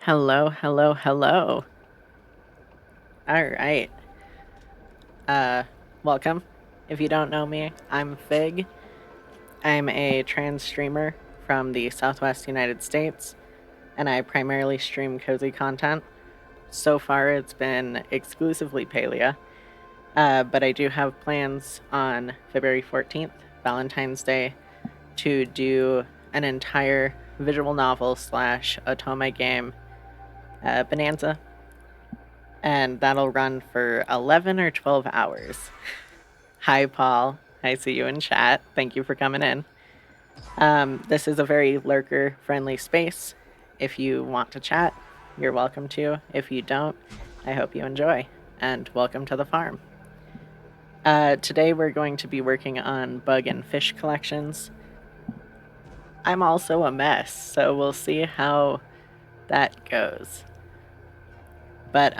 Hello, hello, hello. All right. Uh, Welcome. If you don't know me, I'm Fig. I'm a trans streamer from the Southwest United States, and I primarily stream cozy content. So far, it's been exclusively Palia, but I do have plans on February 14th, Valentine's Day, to do an entire visual novel slash otome game, Bonanza, and that'll run for 11 or 12 hours. Hi, Paul. I see you in chat. Thank you for coming in. This is a very lurker friendly space. If you want to chat, you're welcome to. If you don't, I hope you enjoy. And welcome to the farm. Today we're going to be working on bug and fish collections. I'm also a mess, so we'll see how that goes. But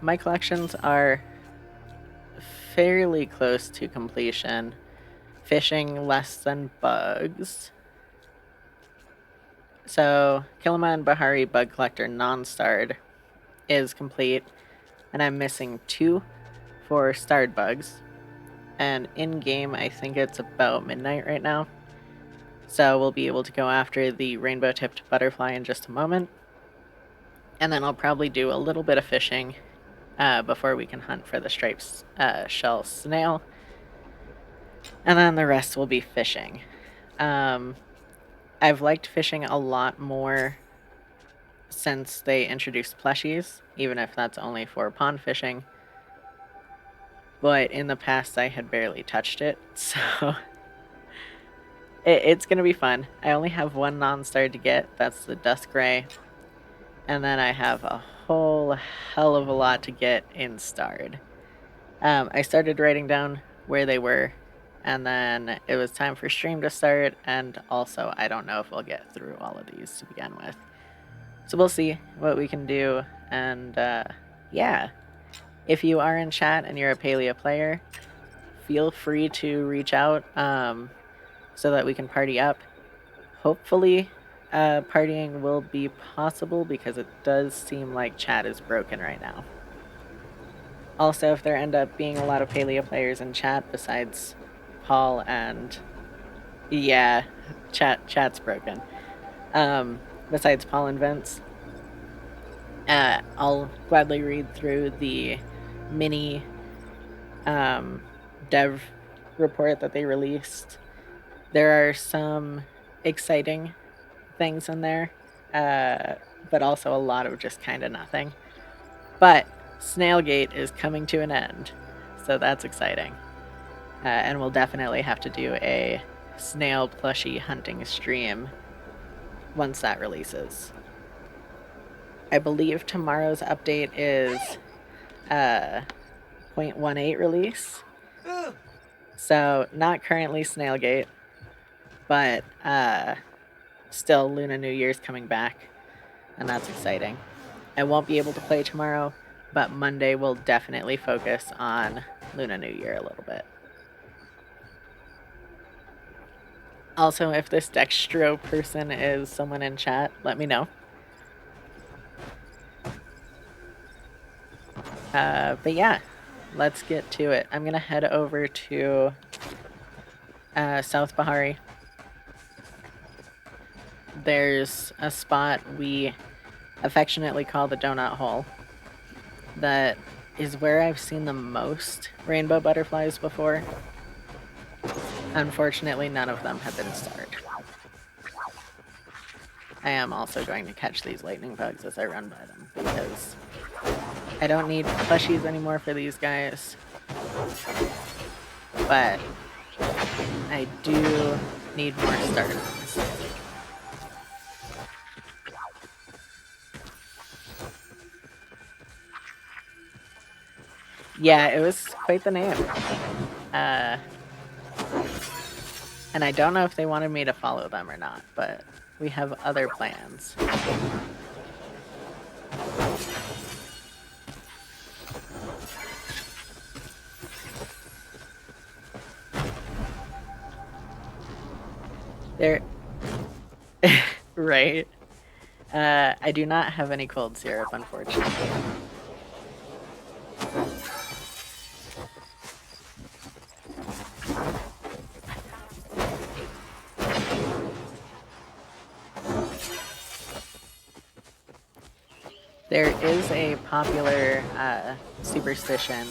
my collections are fairly close to completion. Fishing less than bugs. So, Kilima and Bahari Bug Collector non-starred is complete, and I'm missing 2 for starred bugs. And in-game, I think it's about midnight right now. So we'll be able to go after the rainbow-tipped butterfly in just a moment. And then I'll probably do a little bit of fishing before we can hunt for the striped shell snail. And then the rest will be fishing. I've liked fishing a lot more since they introduced plushies, even if that's only for pond fishing. But in the past, I had barely touched it, so it's going to be fun. I only have one non-star to get, that's the Dust Gray, and then I have a whole hell of a lot to get in starred. I started writing down where they were, and then it was time for stream to start, and also I don't know if we'll get through all of these to begin with. So we'll see what we can do, and yeah. If you are in chat and you're a Palia player, feel free to reach out so that we can party up. Hopefully, partying will be possible because it does seem like chat is broken right now. Also, if there end up being a lot of Palia players in chat besides Paul and... Yeah, chat's broken. Besides Paul and Vince, I'll gladly read through the mini dev report that they released. There are some exciting things in there, but also a lot of just kind of nothing. But Snailgate is coming to an end, so that's exciting. And we'll definitely have to do a snail plushie hunting stream once that releases. I believe tomorrow's update is 0.18 release. So not currently Snailgate, but still Luna New Year's coming back, and that's exciting. I won't be able to play tomorrow, but Monday will definitely focus on Luna New Year a little bit. Also, if this Dextro person is someone in chat, let me know. But yeah, let's get to it. I'm gonna head over to South Bahari. There's a spot we affectionately call the donut hole that is where I've seen the most rainbow butterflies before. Unfortunately, none of them have been starred. I am also going to catch these lightning bugs as I run by them because I don't need plushies anymore for these guys, but I do need more starred ones. Yeah, it was quite the name. And I don't know if they wanted me to follow them or not, but we have other plans. They're... right. I do not have any cold syrup, unfortunately. There is a popular superstition,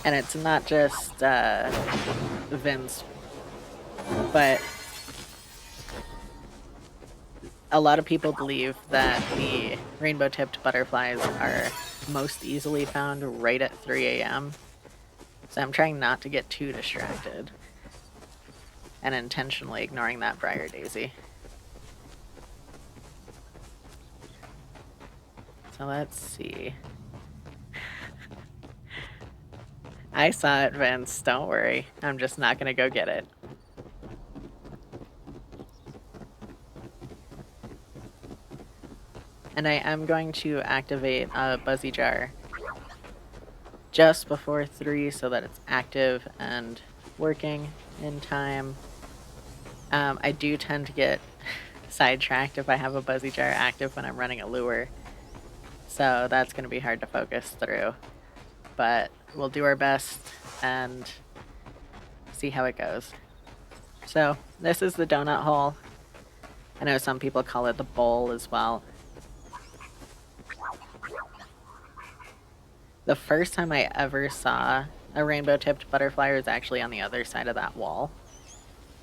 and it's not just Vince, but a lot of people believe that the rainbow-tipped butterflies are most easily found right at 3 a.m. So I'm trying not to get too distracted and intentionally ignoring that briar daisy. So let's see. I saw it, Vince. Don't worry. I'm just not gonna go get it. And I am going to activate a Buzzy Jar just before 3 so that it's active and working in time. I do tend to get sidetracked if I have a Buzzy Jar active when I'm running a lure. So that's going to be hard to focus through. But we'll do our best and see how it goes. So this is the donut hole. I know some people call it the bowl as well. The first time I ever saw a rainbow-tipped butterfly was actually on the other side of that wall.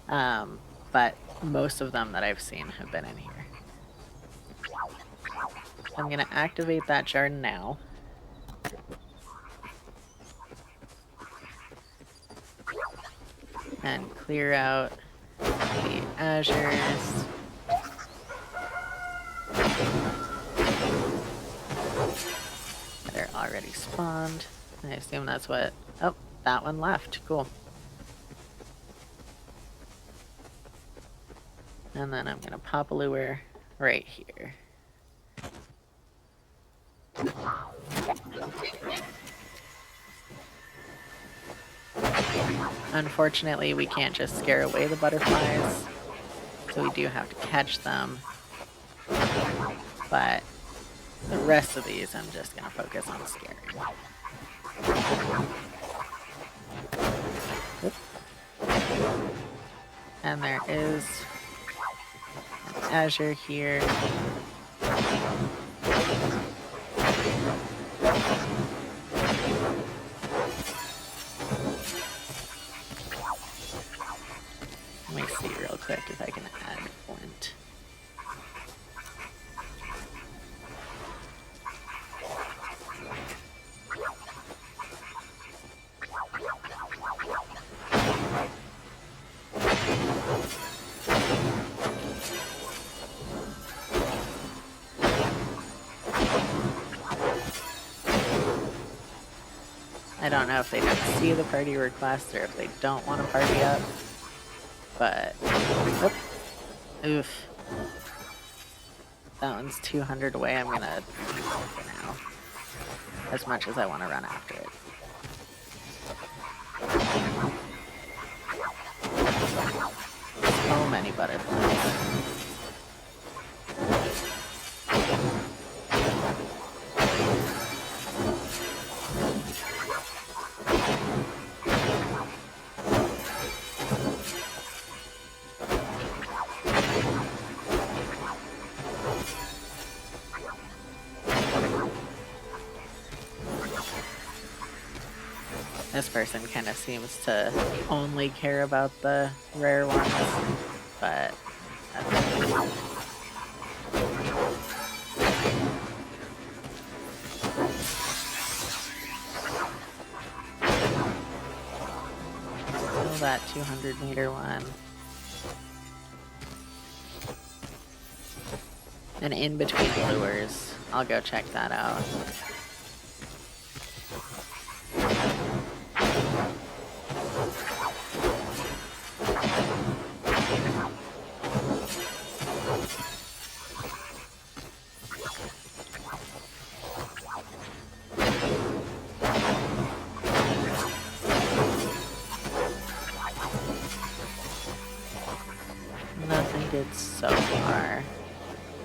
But most of them that I've seen have been in here. I'm going to activate that jar now. And clear out the azures. They're already spawned. I assume that's what... Oh, that one left. Cool. And then I'm going to pop a lure right here. Unfortunately, we can't just scare away the butterflies, so we do have to catch them. But the rest of these, I'm just going to focus on scaring. Oop. And there is an azure here. Let me see real quick if I can add flint. I don't know if they didn't see the party request or if they don't want to party up, but whoop. Oof. That one's 200 away. I'm gonna leave it for now, as much as I want to run after it. So many butterflies. This person kind of seems to only care about the rare ones, but still that 200-meter one. And in between lures, I'll go check that out. Nothing good so far.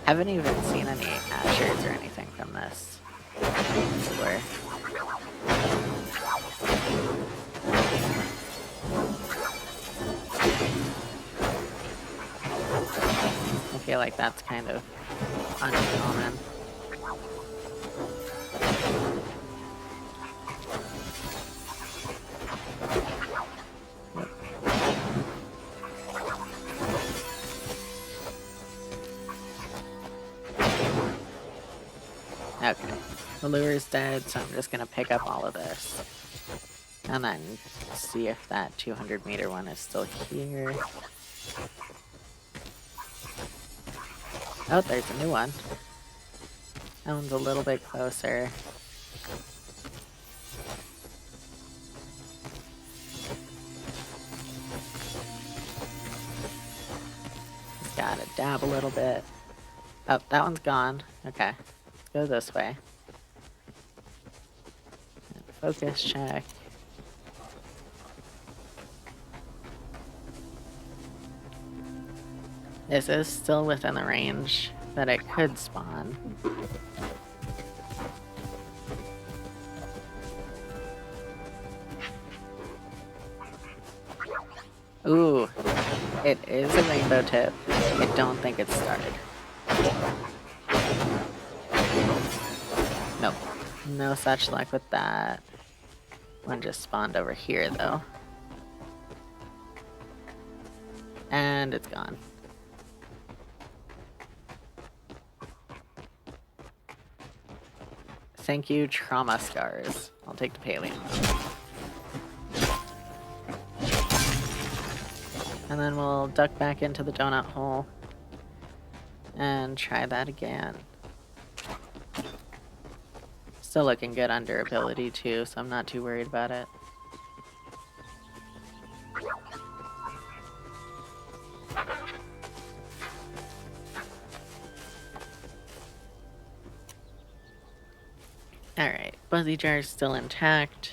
Haven't even seen any ashers or anything from this before. I feel like that's kind of uncommon. Okay, the lure's dead, so I'm just gonna pick up all of this. And then see if that 200-meter one is still here. Oh, there's a new one. That one's a little bit closer. Just gotta dab a little bit. Oh, that one's gone. Okay, let's go this way. And focus check. This is still within the range that it could spawn. Ooh, it is a rainbow tip. I don't think it's started. Nope, no such luck with that. One just spawned over here though. And it's gone. Thank you, trauma scars. I'll take the Palia. And then we'll duck back into the donut hole and try that again. Still looking good on durability too, so I'm not too worried about it. Alright, Buzzy Jar's still intact.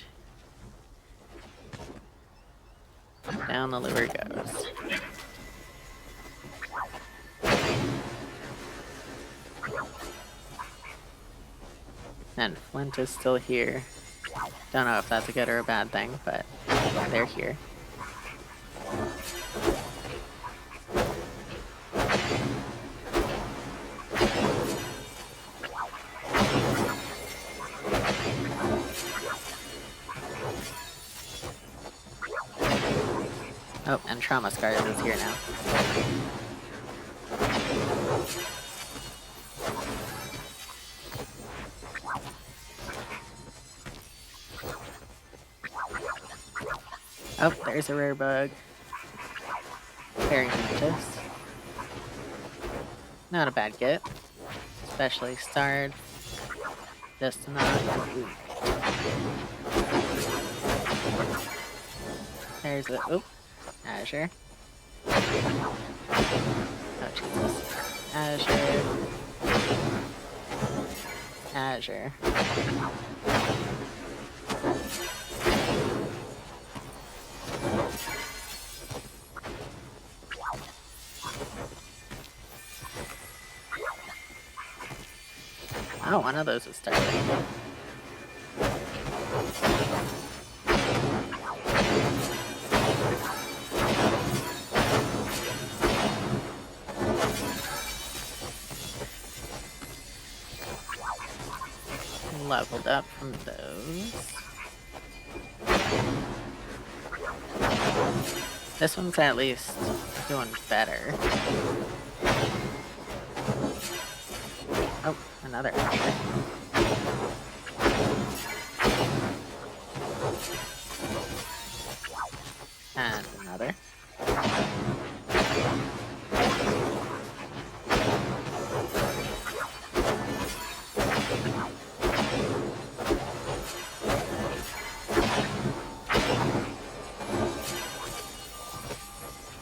Down the lure goes. And Flint is still here. Don't know if that's a good or a bad thing, but they're here. Oh, and Trauma Scars is here now. Oh, there's a rare bug. Fairy Mantis. Not a bad get. Especially starred. Just not. Ooh. There's a. Oop. Azure. Oh, Jesus. Azure. Azure. Oh, one of those is starting. Leveled up from those. This one's at least doing better. Oh, another Asher. And another.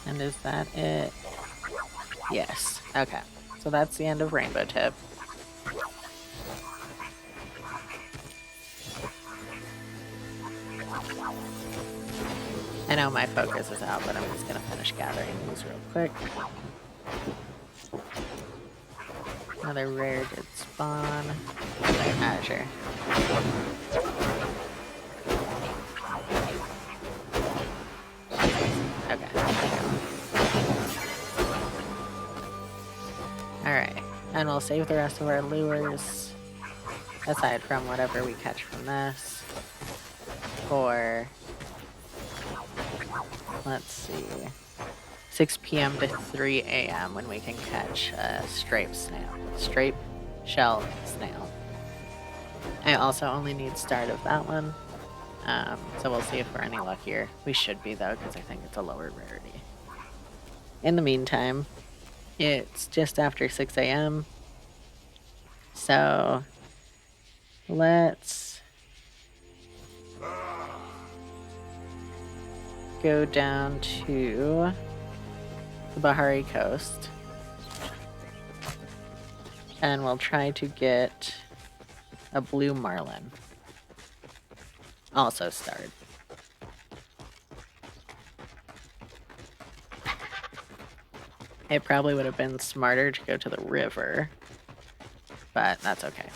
And is that it? Yes. Okay. So that's the end of Rainbow Tip. I know my focus is out, but I'm just gonna finish gathering these real quick. Another rare did spawn. Ah, sure. Okay. Alright. And we'll save the rest of our lures, aside from whatever we catch from this, for, let's see, 6 p.m. to 3 a.m. when we can catch a striped shell snail. I also only need start of that one, so we'll see if we're any luckier. We should be though, because I think it's a lower rarity. In the meantime, it's just after 6 a.m. So let's go down to the Bahari coast and we'll try to get a blue marlin. Also starred. It probably would have been smarter to go to the river, but that's okay.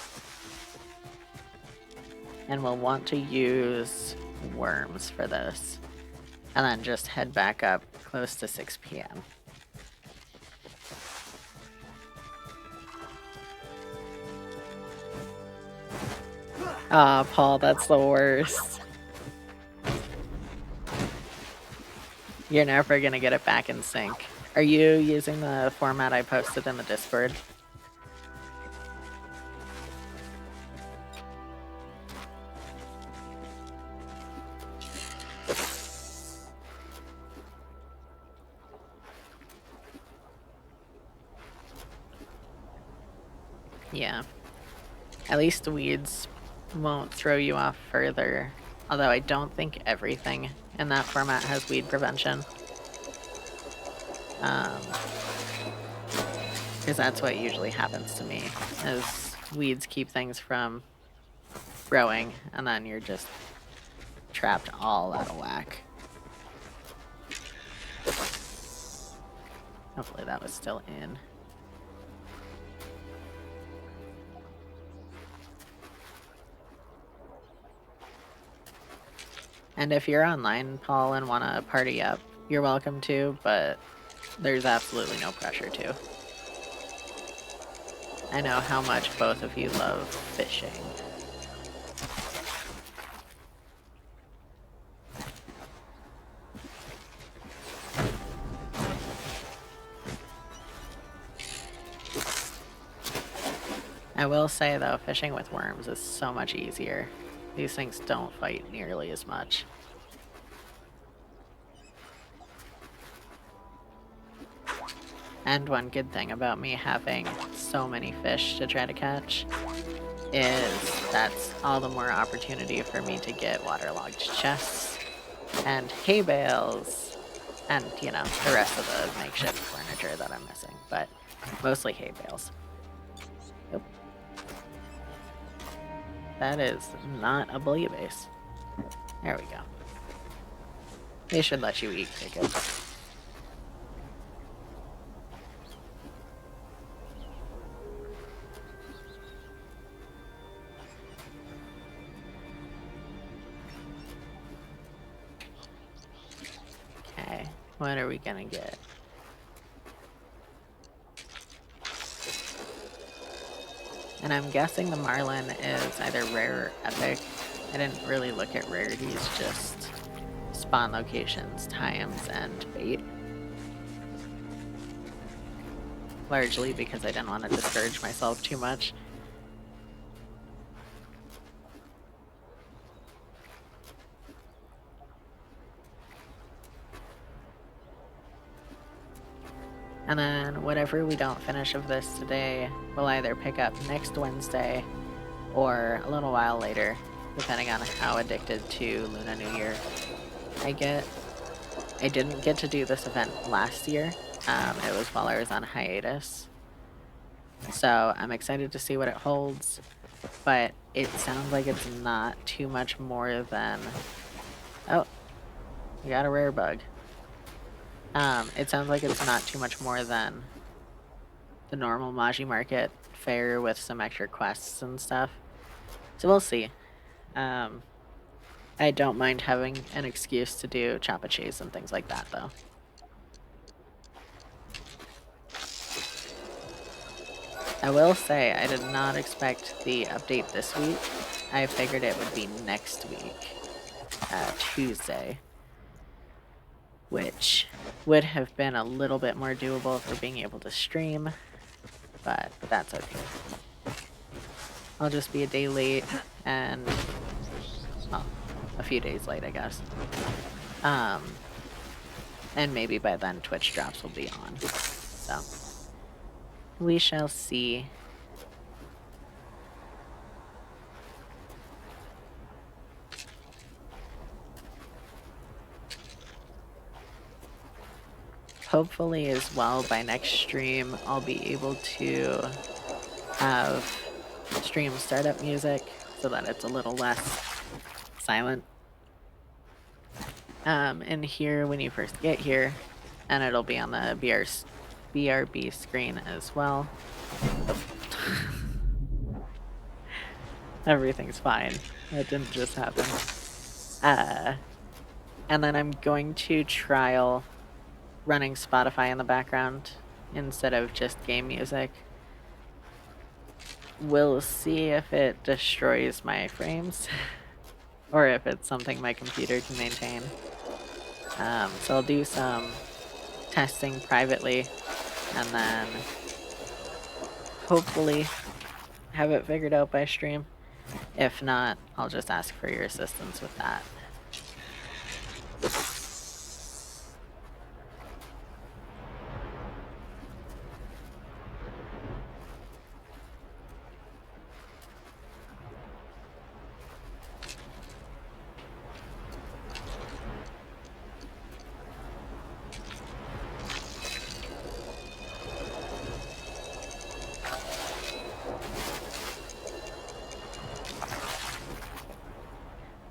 And we'll want to use worms for this, and then just head back up close to 6 p.m. Ah, Paul, that's the worst. You're never gonna get it back in sync. Are you using the format I posted in the Discord? Yeah. At least the weeds won't throw you off further. Although I don't think everything in that format has weed prevention. Because that's what usually happens to me, is weeds keep things from growing, and then you're just trapped all out of whack. Hopefully that was still in. And if you're online, Paul, and want to party up, you're welcome to, but there's absolutely no pressure to. I know how much both of you love fishing. I will say though, fishing with worms is so much easier. These things don't fight nearly as much. And one good thing about me having so many fish to try to catch is that's all the more opportunity for me to get waterlogged chests and hay bales and, you know, the rest of the makeshift furniture that I'm missing, but mostly hay bales. Yep. That is not a bouillabaisse. There we go. They should let you eat crickets. Okay, what are we gonna get? And I'm guessing the marlin is either rare or epic. I didn't really look at rarities, just spawn locations, times, and bait. Largely because I didn't want to discourage myself too much. And then whatever we don't finish of this today, we'll either pick up next Wednesday or a little while later, depending on how addicted to Lunar New Year I get. I didn't get to do this event last year. It was while I was on hiatus. So I'm excited to see what it holds, but it sounds like it's not too much more than... Oh, we got a rare bug. It sounds like it's not too much more than the normal Maji market fair with some extra quests and stuff. So we'll see. I don't mind having an excuse to do choppa chase and things like that, though. I will say, I did not expect the update this week. I figured it would be next week, Tuesday, which would have been a little bit more doable for being able to stream, but that's okay. I'll just be a day late and, well, a few days late, I guess. And maybe by then Twitch drops will be on. So, we shall see. Hopefully as well by next stream I'll be able to have stream startup music so that it's a little less silent in here when you first get here, and it'll be on the BRB screen as well. Everything's fine. That didn't just happen. And then I'm going to trial running Spotify in the background instead of just game music. We'll see if it destroys my frames or if it's something my computer can maintain. So I'll do some testing privately and then hopefully have it figured out by stream. If not, I'll just ask for your assistance with that.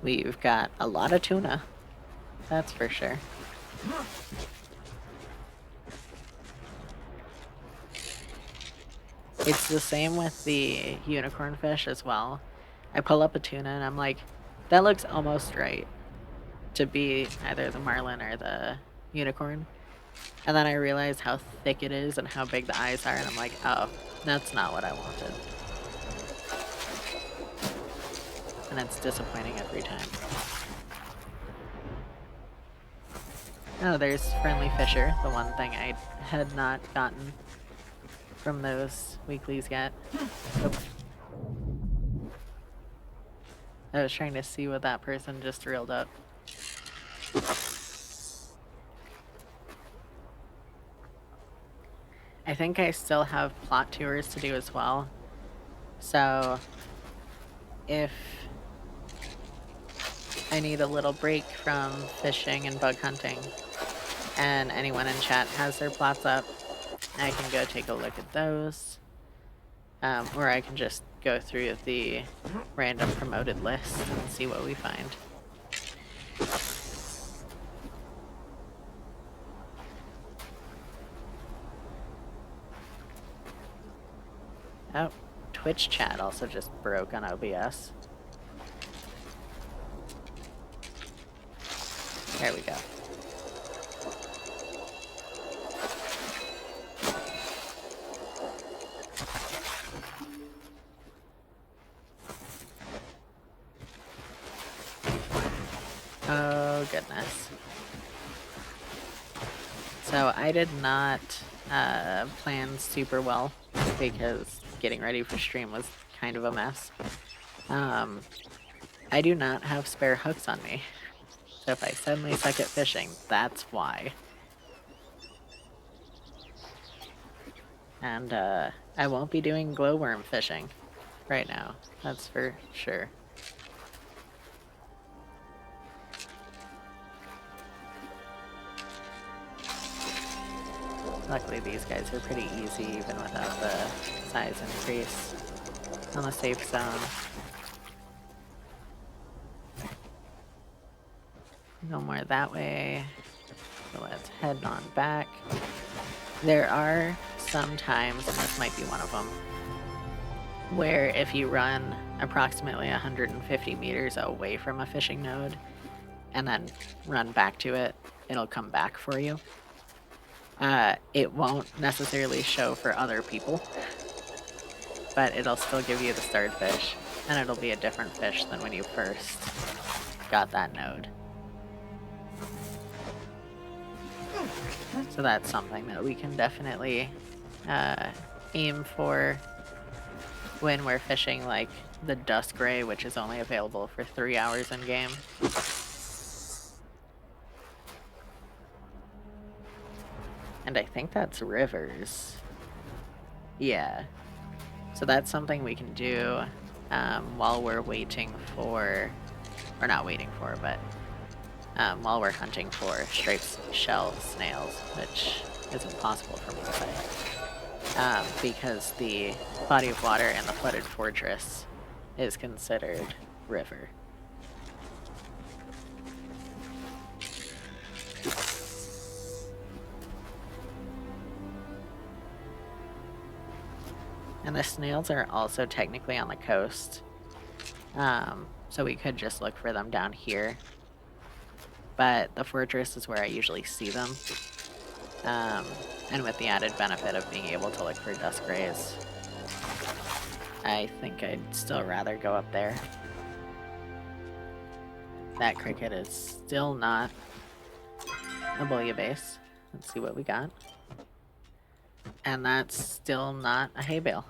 We've got a lot of tuna, that's for sure. It's the same with the unicorn fish as well. I pull up a tuna and I'm like, that looks almost right to be either the marlin or the unicorn. And then I realize how thick it is and how big the eyes are, and I'm like, oh, that's not what I wanted. And it's disappointing every time. Oh, there's Friendly Fisher, the one thing I had not gotten from those weeklies yet. Oop. I was trying to see what that person just reeled up. I think I still have plot tours to do as well. So if I need a little break from fishing and bug hunting and anyone in chat has their plots up, I can go take a look at those. Or I can just go through the random promoted list and see what we find. Oh, Twitch chat also just broke on OBS. There we go. Oh, goodness. So I did not plan super well because getting ready for stream was kind of a mess. I do not have spare hooks on me. So if I suddenly suck at fishing, that's why. And I won't be doing glowworm fishing right now, that's for sure. Luckily these guys are pretty easy even without the size increase on the safe zone. No more that way. So let's head on back. There are some times, and this might be one of them, where if you run approximately 150 meters away from a fishing node and then run back to it, it'll come back for you. It won't necessarily show for other people, but it'll still give you the starred fish, and it'll be a different fish than when you first got that node. So that's something that we can definitely aim for when we're fishing like the Dusk Ray, which is only available for 3 hours in game. And I think that's rivers. Yeah. So that's something we can do while we're waiting for, or not waiting for, but while we're hunting for striped shell snails, which is impossible for me to say. Because the body of water in the flooded fortress is considered river. And the snails are also technically on the coast. So we could just look for them down here. But the fortress is where I usually see them. And with the added benefit of being able to look for dusk rays, I think I'd still rather go up there. That cricket is still not a bouillabaisse. Let's see what we got. And that's still not a hay bale.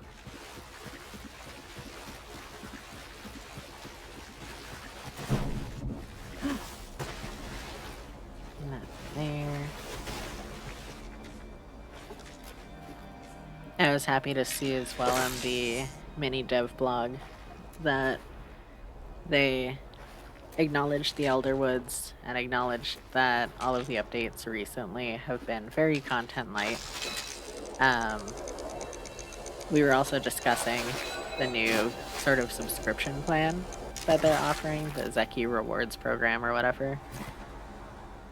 Not there. I was happy to see as well on the mini dev blog that they acknowledged the Elder Woods and acknowledged that all of the updates recently have been very content light. We were also discussing the new sort of subscription plan that they're offering, the Zeki Rewards program or whatever.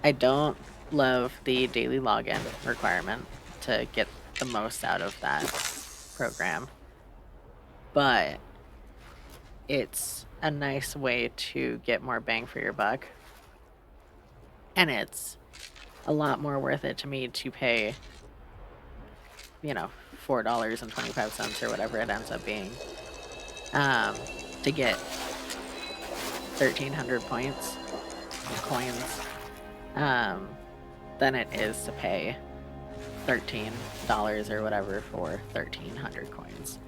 I don't love the daily login requirement to get the most out of that program, but it's a nice way to get more bang for your buck, and it's a lot more worth it to me to pay, you know, $4.25 or whatever it ends up being, to get 1,300 coins, than it is to pay $13 or whatever for 1,300 coins.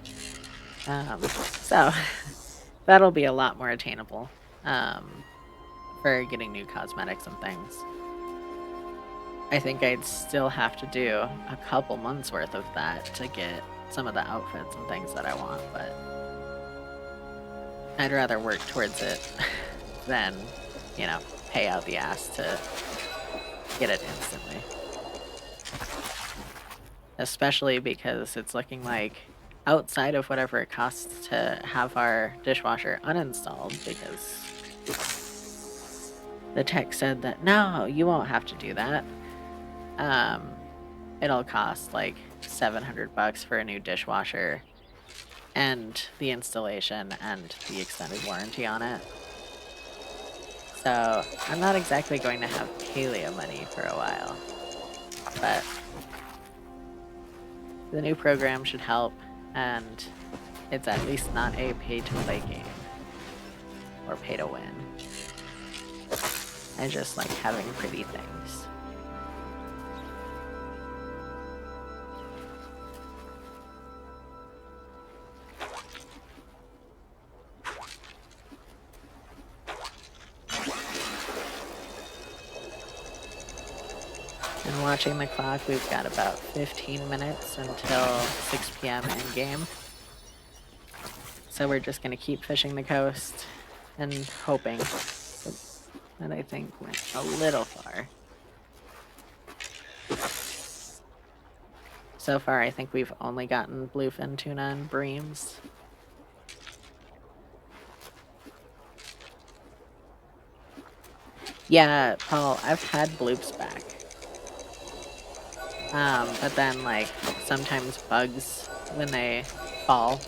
So that'll be a lot more attainable for getting new cosmetics and things. I think I'd still have to do a couple months worth of that to get some of the outfits and things that I want, but I'd rather work towards it than, you know, pay out the ass to get it instantly. Especially because it's looking like outside of whatever it costs to have our dishwasher uninstalled, because the tech said that, no, you won't have to do that. It'll cost like $700 for a new dishwasher and the installation and the extended warranty on it. So I'm not exactly going to have Palia money for a while, but the new program should help, and it's at least not a pay-to-play game or pay-to-win. I just like having pretty things. And watching the clock, we've got about 15 minutes until 6 p.m. in game. So we're just going to keep fishing the coast and hoping that I think went a little far. So far, I think we've only gotten bluefin tuna and breams. Yeah, Paul, I've had bloops back. But then, like, sometimes bugs, when they fall,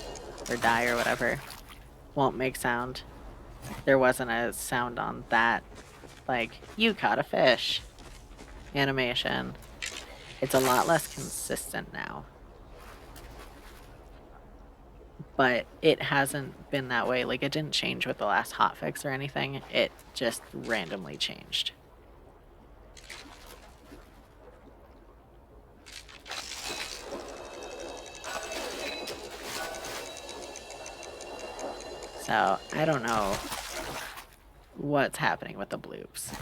or die or whatever won't make sound. There wasn't a sound on that, like, you caught a fish animation. It's a lot less consistent now. But it hasn't been that way. Like, it didn't change with the last hotfix or anything. It just randomly changed. So, I don't know what's happening with the bloops.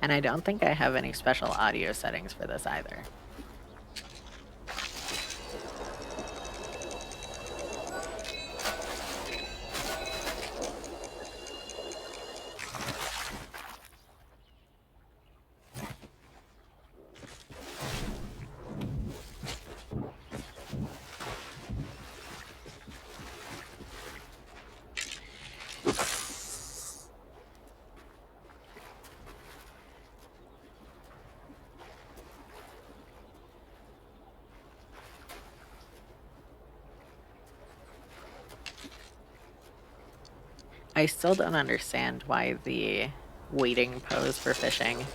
And I don't think I have any special audio settings for this either. I still don't understand why the waiting pose for fishing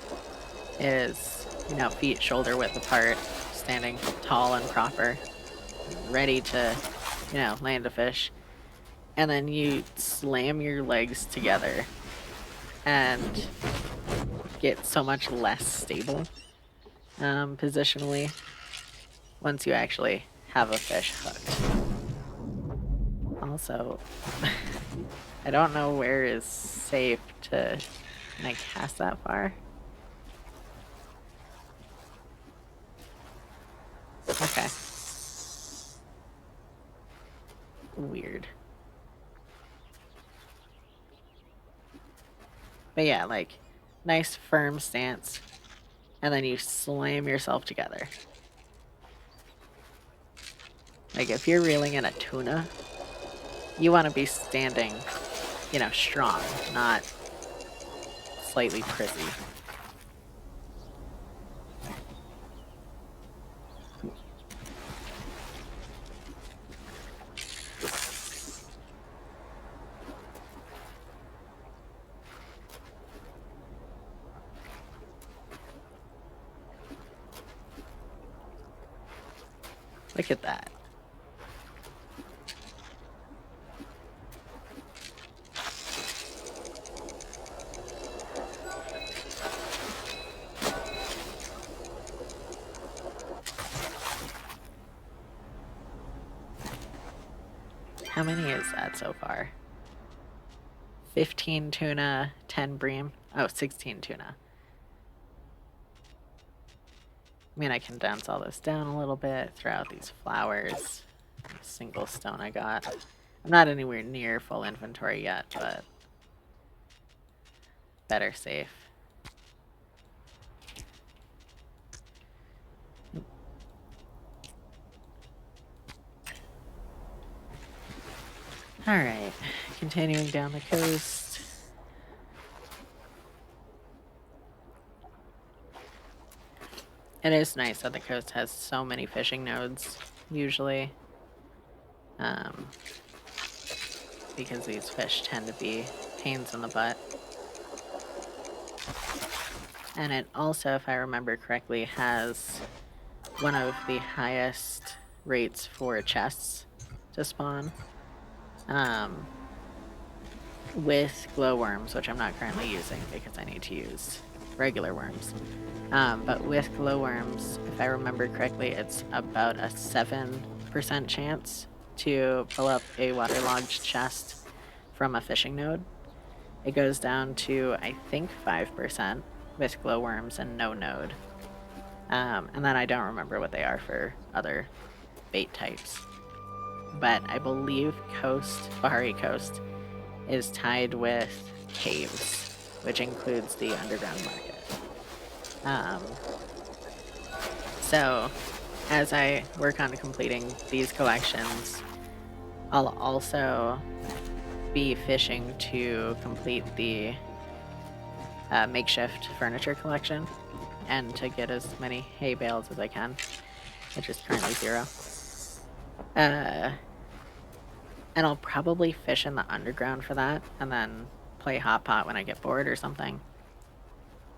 is, you know, feet shoulder width apart, standing tall and proper, ready to, you know, land a fish. And then you slam your legs together and get so much less stable positionally once you actually have a fish hooked. Also, I don't know where is safe to, can I cast that far? Okay. Weird. But yeah, like, nice firm stance, and then you slam yourself together. Like, if you're reeling in a tuna, you want to be standing, you know, strong, not slightly prissy. Look at that. How many is that so far? 15 tuna, 10 bream. Oh, 16 tuna. I mean, I can condense all this down a little bit, throw out these flowers. A single stone I got. I'm not anywhere near full inventory yet, but better safe. Alright, continuing down the coast. It is nice that the coast has so many fishing nodes, usually. Because these fish tend to be pains in the butt. And it also, if I remember correctly, has one of the highest rates for chests to spawn. With glowworms, which I'm not currently using because I need to use regular worms. But with glowworms, if I remember correctly, it's about a 7% chance to pull up a waterlogged chest from a fishing node. It goes down to, I think, 5% with glowworms and no node. And then I don't remember what they are for other bait types. But I believe Bahari Coast is tied with caves, which includes the underground market. So as I work on completing these collections, I'll also be fishing to complete the makeshift furniture collection and to get as many hay bales as I can, which is currently 0. And I'll probably fish in the underground for that and then play hot pot when I get bored or something.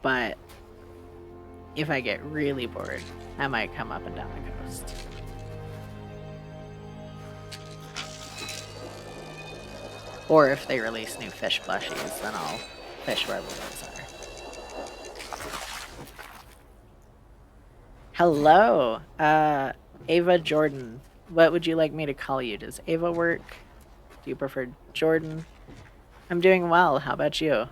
But if I get really bored, I might come up and down the coast. Or if they release new fish plushies, then I'll fish wherever those are. Hello, Ava Jordan. What would you like me to call you? Does Ava work? Do you prefer Jordan? I'm doing well. How about you?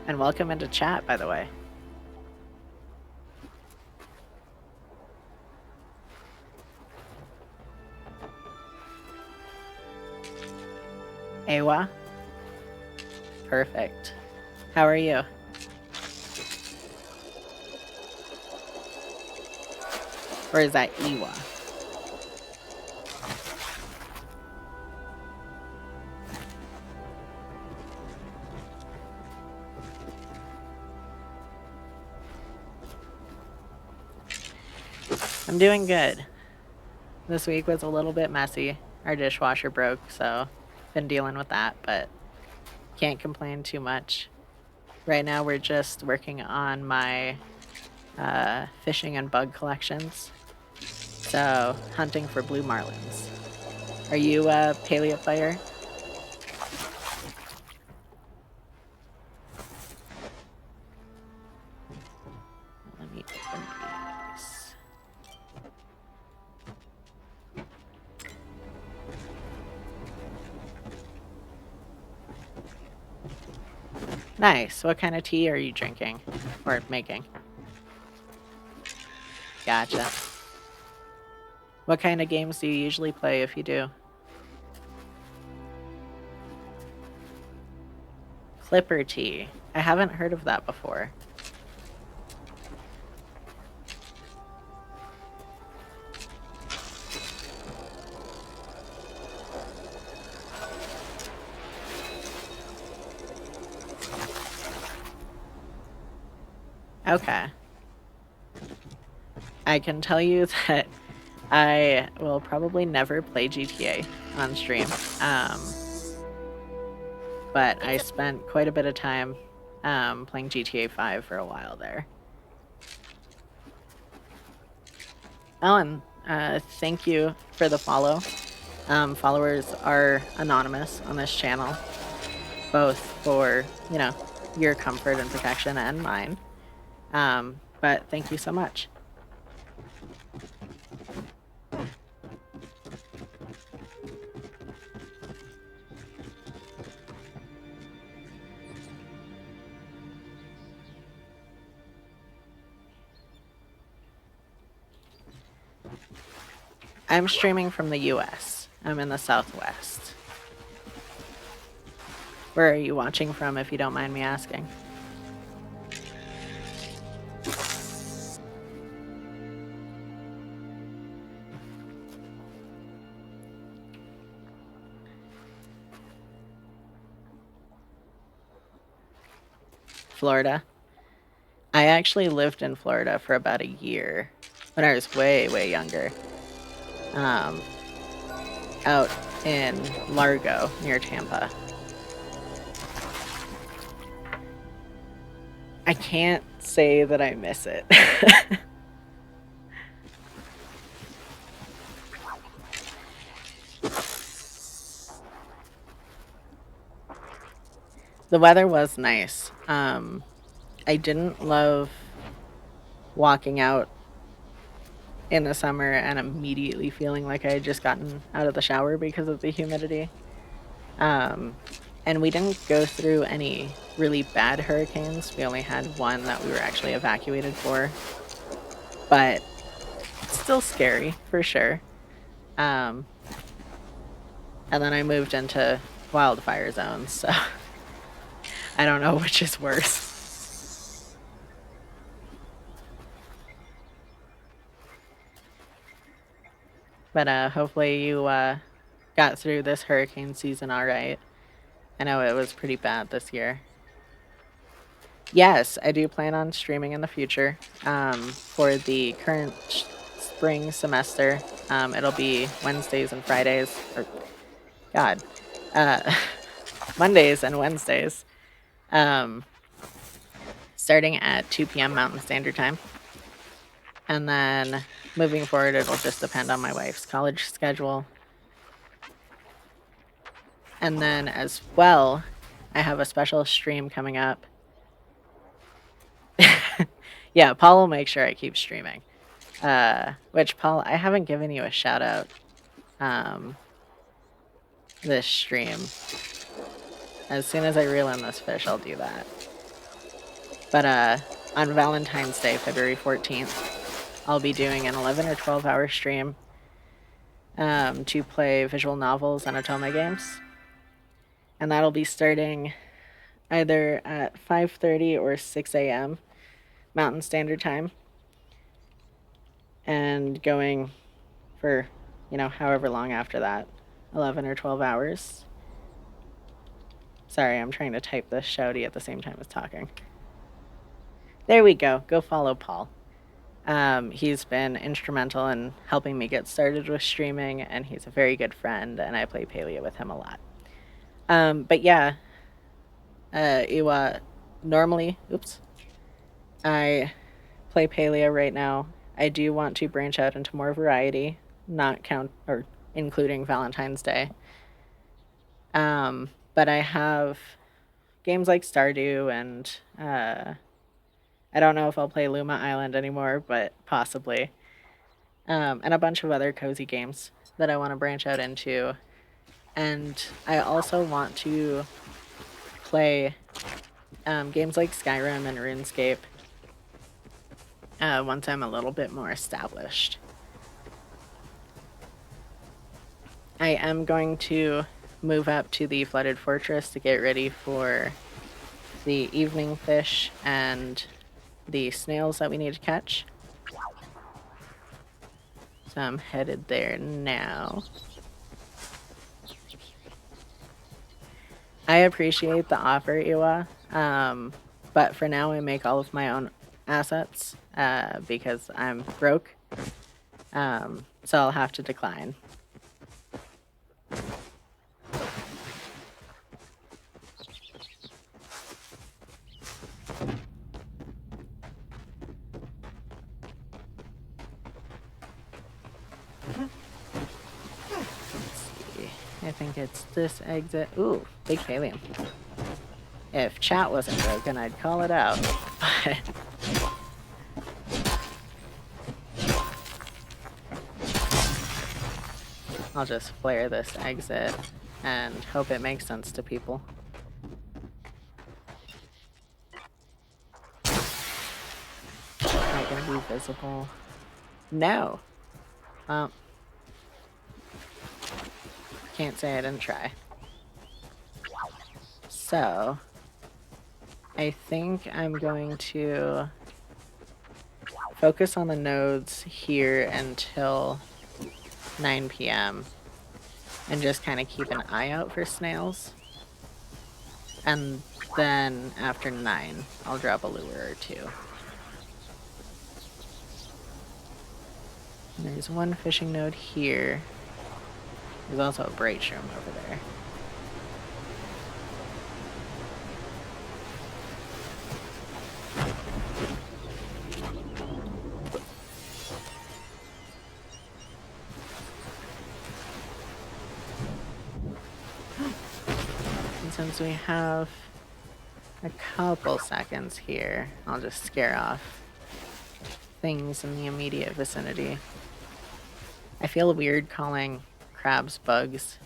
And welcome into chat, by the way. Awa? Perfect. How are you? Or is that Iwa? I'm doing good. This week was a little bit messy. Our dishwasher broke, so been dealing with that, but can't complain too much. Right now we're just working on my fishing and bug collections. So, hunting for blue marlins. Are you a Palia player? Let me open these. Nice. What kind of tea are you drinking? Or making? Gotcha. What kind of games do you usually play if you do? Clipper tea. I haven't heard of that before. Okay. I can tell you that I will probably never play GTA on stream. But I spent quite a bit of time playing GTA 5 for a while there. Ellen, thank you for the follow. Followers are anonymous on this channel, both for, you know, your comfort and protection and mine. But thank you so much. I'm streaming from the US. I'm in the Southwest. Where are you watching from, if you don't mind me asking? Florida. I actually lived in Florida for about a year when I was way, way younger. Out in Largo, near Tampa. I can't say that I miss it. The weather was nice. I didn't love walking out in the summer and immediately feeling like I had just gotten out of the shower because of the humidity. And we didn't go through any really bad hurricanes. We only had one that we were actually evacuated for. But it's still scary, for sure. And then I moved into wildfire zones, so I don't know which is worse. But hopefully you got through this hurricane season all right. I know it was pretty bad this year. Yes, I do plan on streaming in the future. For the current spring semester, it'll be Wednesdays and Fridays, or God, uh, Mondays and Wednesdays, um, starting at 2 p.m. Mountain Standard Time. And then moving forward, it'll just depend on my wife's college schedule. And then as well, I have a special stream coming up. Yeah, Paul will make sure I keep streaming. Which, Paul, I haven't given you a shout out this stream. As soon as I reel in this fish, I'll do that. But on Valentine's Day, February 14th, I'll be doing an 11 or 12-hour stream to play visual novels and Otome games. And that'll be starting either at 5:30 or 6 a.m. Mountain Standard Time. And going for, however long after that, 11 or 12 hours. Sorry, I'm trying to type this shouty at the same time as talking. There we go. Go follow Paul. He's been instrumental in helping me get started with streaming, and he's a very good friend, and I play Palia with him a lot. But yeah, Iwa, normally, I play Palia right now. I do want to branch out into more variety, not including Valentine's Day. But I have games like Stardew and I don't know if I'll play Luma Island anymore, but possibly. And a bunch of other cozy games that I want to branch out into. And I also want to play games like Skyrim and RuneScape once I'm a little bit more established. I am going to move up to the Flooded Fortress to get ready for the evening fish and the snails that we need to catch. So I'm headed there now. I appreciate the offer, Iwa, but for now I make all of my own assets because I'm broke, so I'll have to decline. I think it's this exit. Ooh, big helium. If chat wasn't broken, I'd call it out. But I'll just flare this exit and hope it makes sense to people. Am I gonna be visible? No. Well, can't say I didn't try. So, I think I'm going to focus on the nodes here until 9 p.m. and just kind of keep an eye out for snails. And then after 9, I'll drop a lure or two. And there's one fishing node here. There's also a bright shroom over there. And since we have a couple seconds here, I'll just scare off things in the immediate vicinity. I feel weird calling crabs bugs,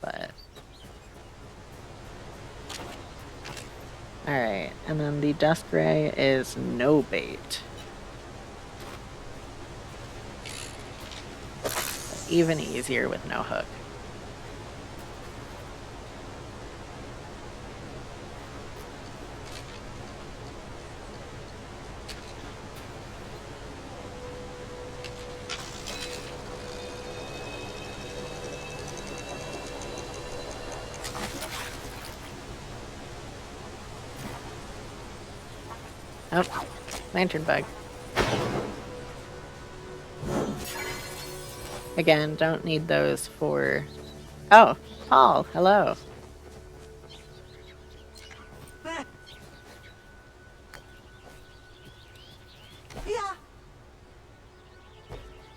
but alright, and then the dusk ray is no bait. But even easier with no hook. Oh, lantern bug. Again, don't need those for... Oh, Paul, hello.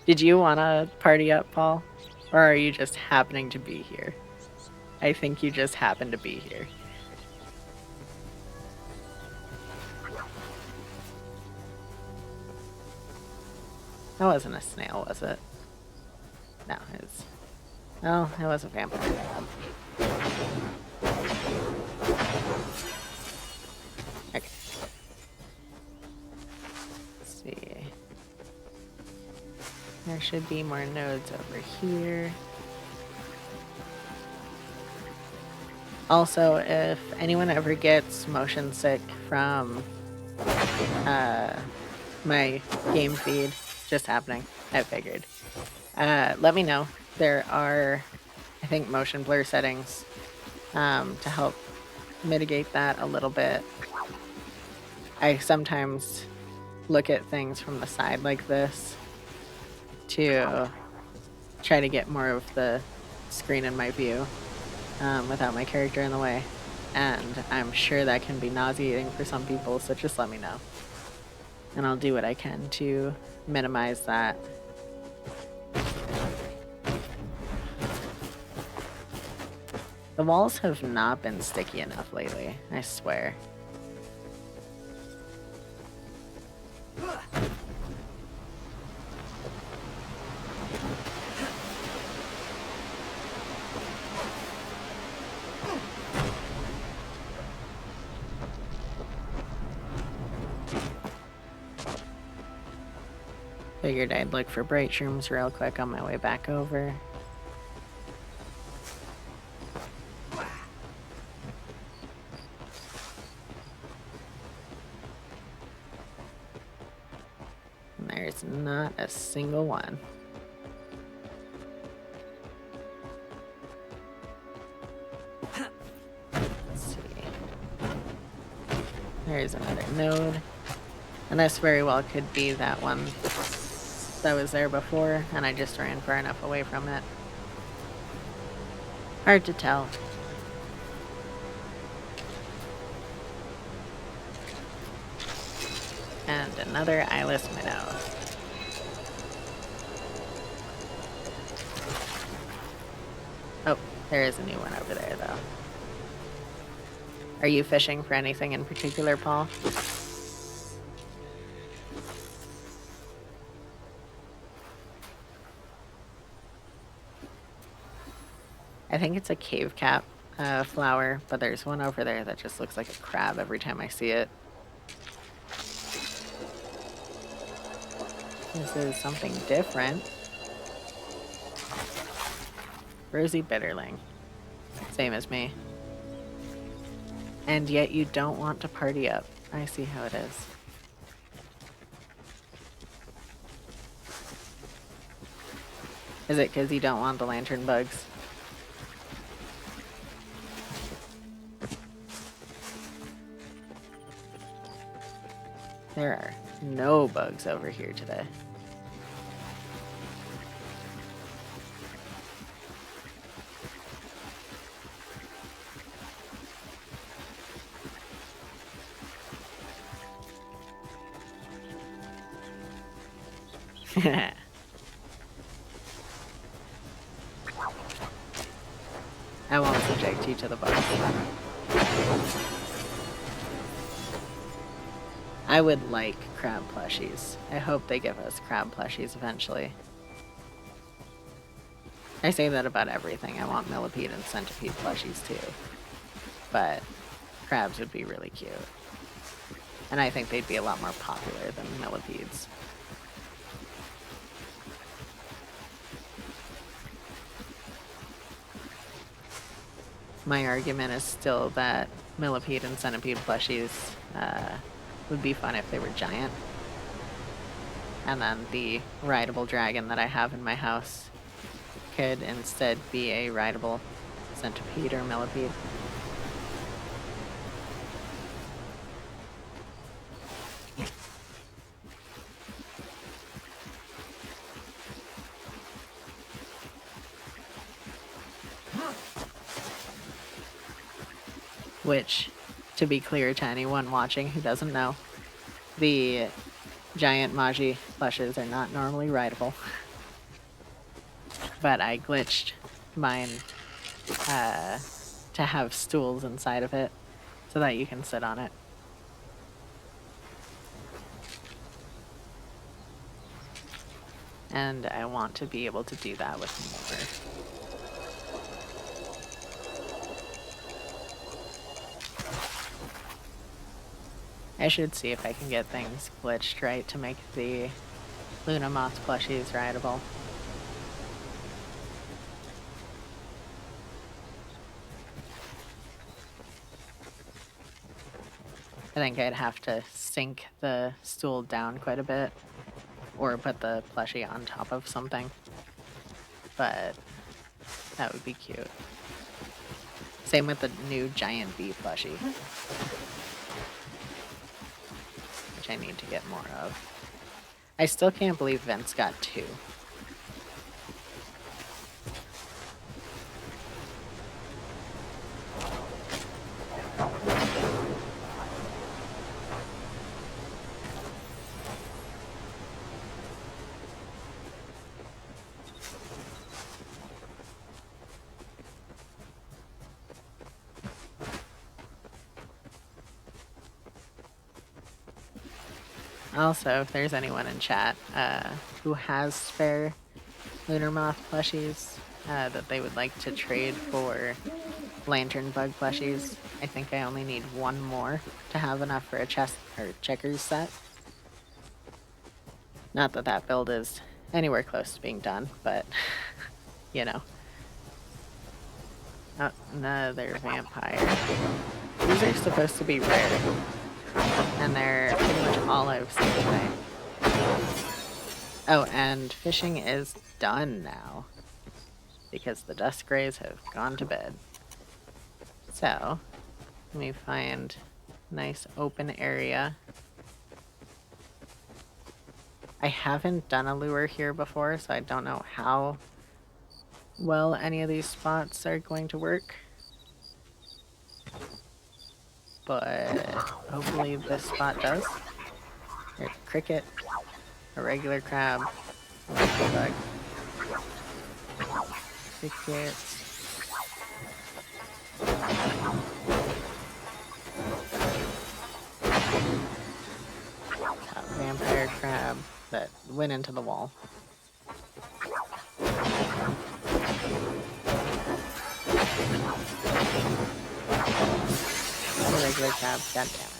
Did you want to party up, Paul? Or are you just happening to be here? I think you just happen to be here. That wasn't a snail, was it? No, it was... Oh, it was a vampire. Okay. Let's see. There should be more nodes over here. Also, if anyone ever gets motion sick from my game feed, just happening, I figured. Let me know. There are, I think, motion blur settings to help mitigate that a little bit. I sometimes look at things from the side like this to try to get more of the screen in my view without my character in the way. And I'm sure that can be nauseating for some people, so just let me know. And I'll do what I can to minimize that. The walls have not been sticky enough lately, I swear. Figured I'd look for bright shrooms real quick on my way back over. And there's not a single one. Let's see. There's another node. And this very well could be that one that was there before, and I just ran far enough away from it. Hard to tell. And another eyeless minnow. Oh, there is a new one over there, though. Are you fishing for anything in particular, Paul? I think it's a cave cap flower, but there's one over there that just looks like a crab every time I see it. This is something different. Rosy Bitterling. Same as me. And yet you don't want to party up. I see how it is. Is it because you don't want the lantern bugs? There are no bugs over here today. I won't subject you to the bugs. I would like crab plushies. I hope they give us crab plushies eventually. I say that about everything. I want millipede and centipede plushies too. But crabs would be really cute. And I think they'd be a lot more popular than millipedes. My argument is still that millipede and centipede plushies would be fun if they were giant. And then the rideable dragon that I have in my house could instead be a rideable centipede or millipede. Which, to be clear to anyone watching who doesn't know, the giant Magi plushes are not normally rideable. But I glitched mine to have stools inside of it so that you can sit on it. And I want to be able to do that with more. I should see if I can get things glitched right to make the Luna Moth plushies rideable. I think I'd have to sink the stool down quite a bit or put the plushie on top of something, but that would be cute. Same with the new giant bee plushie, which I need to get more of. I still can't believe Vince got 2. Also, if there's anyone in chat who has spare Lunar Moth plushies that they would like to trade for Lantern Bug plushies, I think I only need 1 more to have enough for a chess or checkers set. Not that that build is anywhere close to being done, but you know. Oh, another vampire. These are supposed to be rare. And they're pretty much all I've seen today. Oh, and fishing is done now. Because the Dusk Grays have gone to bed. So, let me find a nice open area. I haven't done a lure here before, so I don't know how well any of these spots are going to work. But hopefully this spot does. There's a cricket, a regular crab, a bug, crickets. A vampire crab that went into the wall. A regular crab, god damn it.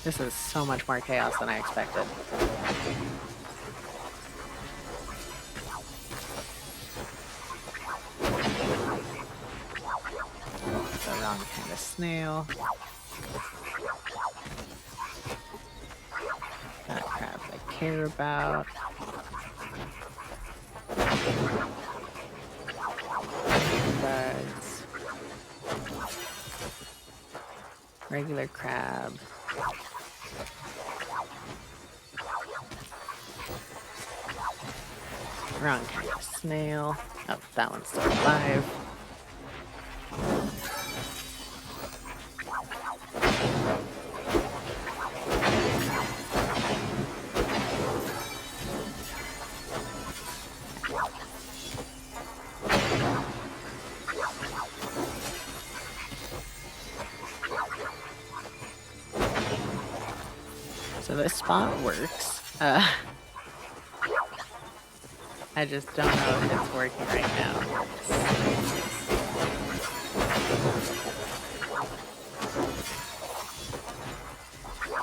This is so much more chaos than I expected. The wrong kind of snail. That crab I care about. Bugs. Regular crab. Wrong kind of snail. Oh, that one's still alive. So this spot works. I just don't know if it's working right now.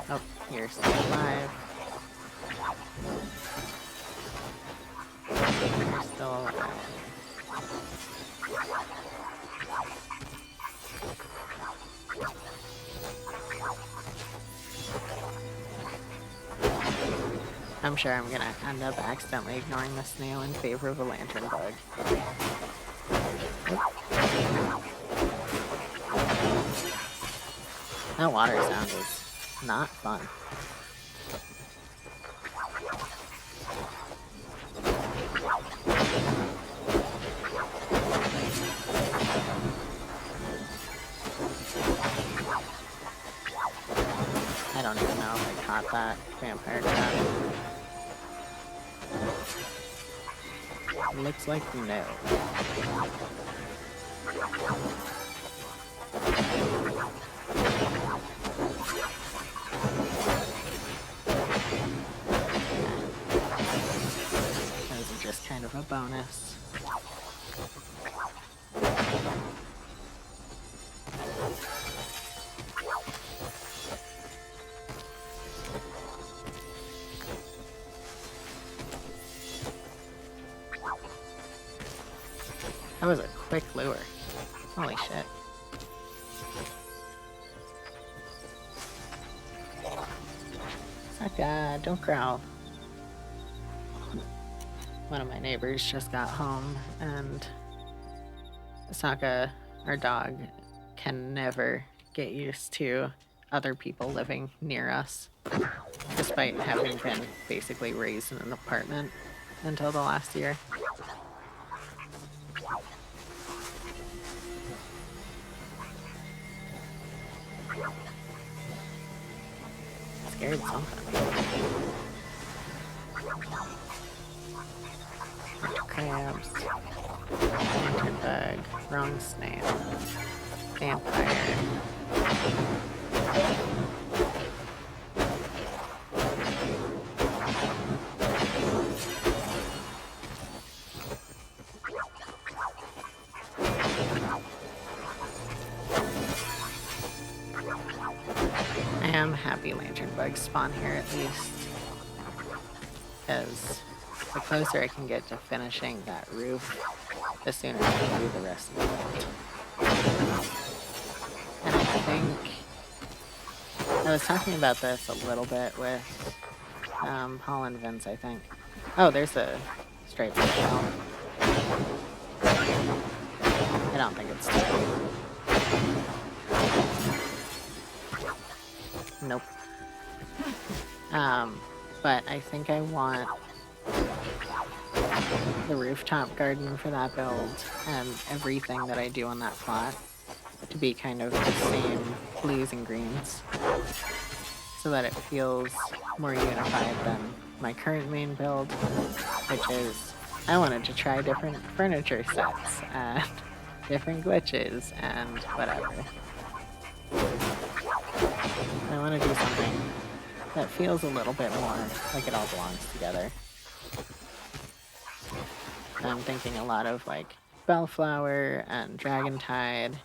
Oh, you're still alive. You're still alive. I'm sure I'm gonna end up accidentally ignoring the snail in favor of a lantern bug. That water sound is not fun. don't even know if I caught that vampire cat. Looks like no. Those are just kind of a bonus. That was a quick lure. Holy shit. Saka, don't growl. One of my neighbors just got home, and Saka, our dog, can never get used to other people living near us, despite having been basically raised in an apartment until the last year. Scared something. Crabs. Lantern bug. Wrong snail. Vampire. I am happy lantern bugs spawn here at least, because the closer I can get to finishing that roof, the sooner I can do the rest of the build. And I think I was talking about this a little bit with Paul and Vince, I think. Oh, there's a striped shell. I don't think it's two. Nope. But I think I want the rooftop garden for that build and everything that I do on that plot to be kind of the same blues and greens, so that it feels more unified than my current main build, which is I wanted to try different furniture sets and different glitches and whatever. I want to do something that feels a little bit more like it all belongs together. I'm thinking a lot of like Bellflower and Dragontide,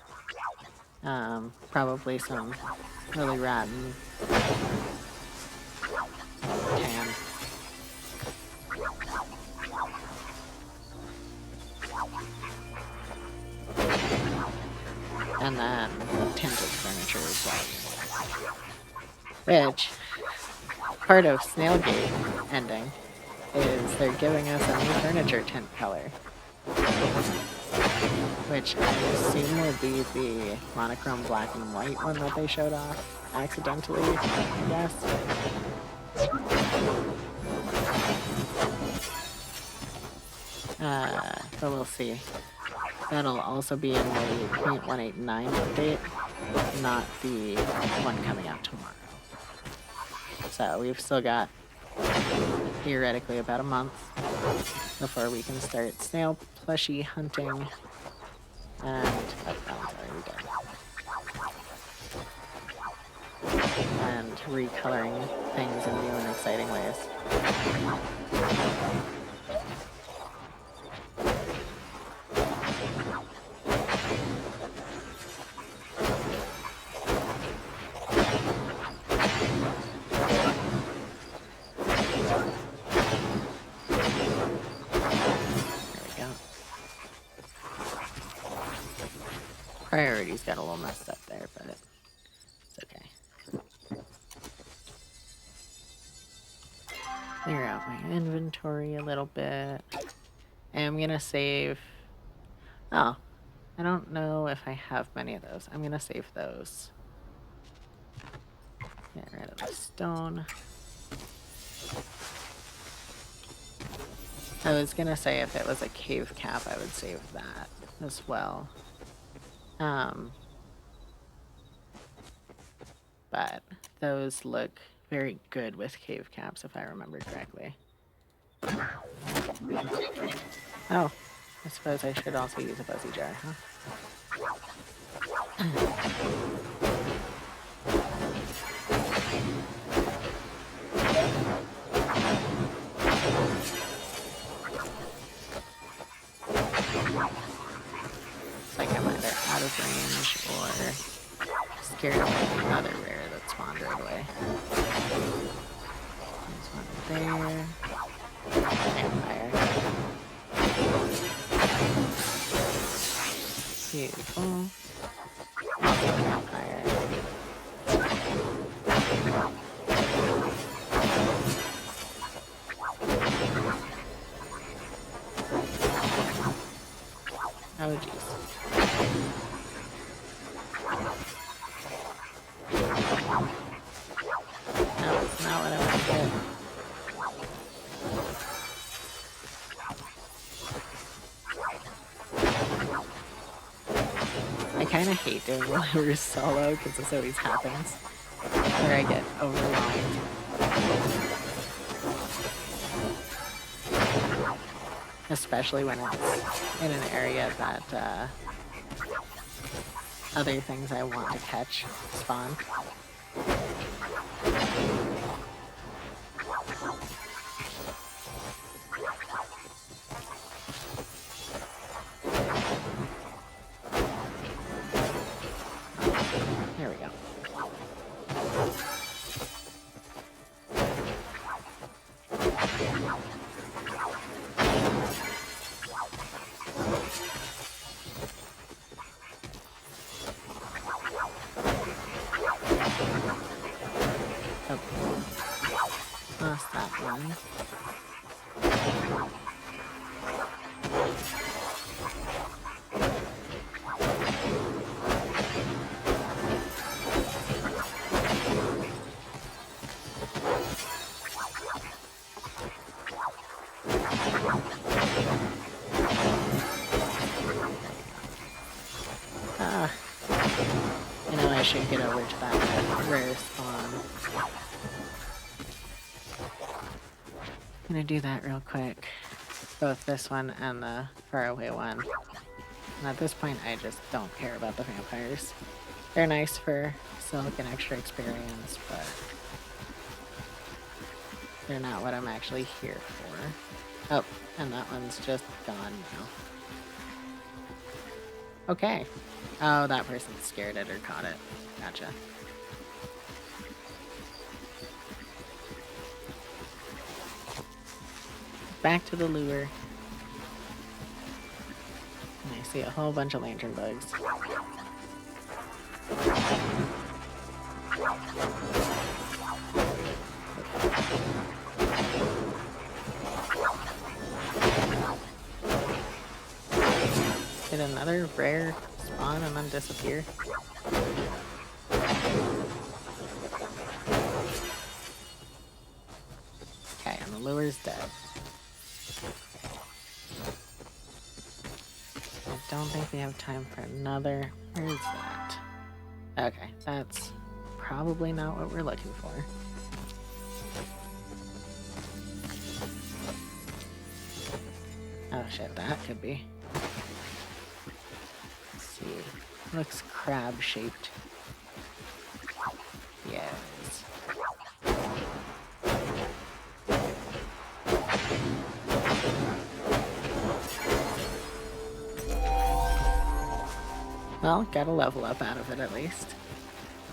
probably some really rotten tan. And then tinted furniture as well. Which, part of Snailgate ending is they're giving us a new furniture tint color. Which I assume will be the monochrome black and white one that they showed off accidentally, I guess. But we'll see. That'll also be in the 0.189 update, not the one coming out tomorrow. So we've still got theoretically about a month before we can start snail plushie hunting. And that one's already done. And recoloring things in new and exciting ways. Priorities got a little messed up there, but it's okay. Clear out my inventory a little bit. I'm gonna save... Oh, I don't know if I have many of those. I'm gonna save those. Get rid of the stone. I was gonna say if it was a cave cap, I would save that as well. But those look very good with cave caps, if I remember correctly. Oh, I suppose I should also use a fuzzy jar, huh? It's like I'm either out of range or scared of another rare that spawned right away. There's one there. Vampire. Beautiful. Vampire. Oh, jeez. That's not what I want to do. I kind of hate doing lures solo because this always happens, where I get overwhelmed. Especially when it's in an area that other things I want to catch spawn. There we go. Lost that one. I should get over to that rare spawn. I'm gonna do that real quick. Both this one and the faraway one. And at this point, I just don't care about the vampires. They're nice for Silk and extra experience, but they're not what I'm actually here for. Oh, and that one's just gone now. Okay. Oh, that person scared it or caught it. Gotcha. Back to the lure. And I see a whole bunch of lantern bugs. Did another rare spawn and then disappear? Okay, and the lure's dead. I don't think we have time for another. Where's that? Okay, that's probably not what we're looking for. Oh shit, that could be. Let's see. Looks crab-shaped. Yes. Well, got a level up out of it at least.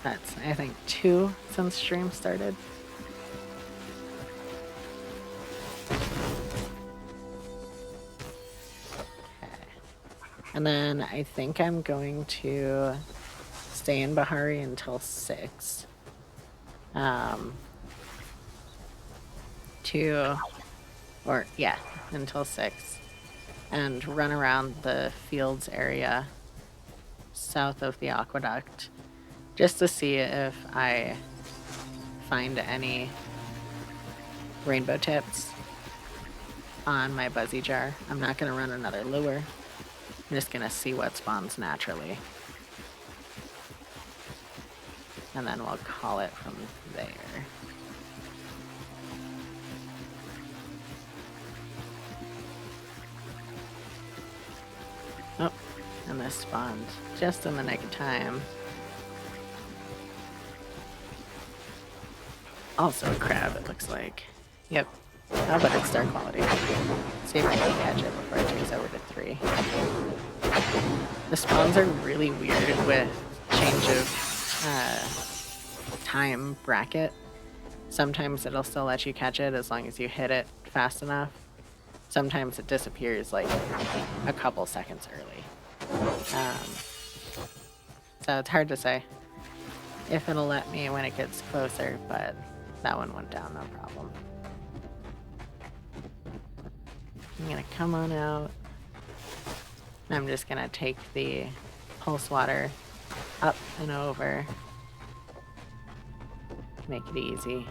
That's, I think, 2 since stream started. And then I think I'm going to stay in Bahari until 6. Until 6. And run around the fields area south of the aqueduct just to see if I find any rainbow tips on my buzzy jar. I'm not going to run another lure. I'm just gonna see what spawns naturally. and then we'll call it from there. Oh, and this spawned just in the nick of time. Also a crab, it looks like. Yep. Oh, but it's star quality. See if I can catch it before it takes over to 3. The spawns are really weird with change of time bracket. Sometimes it'll still let you catch it as long as you hit it fast enough. Sometimes it disappears like a couple seconds early. So it's hard to say if it'll let me when it gets closer, but that one went down no problem. I'm gonna come on out. I'm just gonna take the pulse water up and over. Make it easy.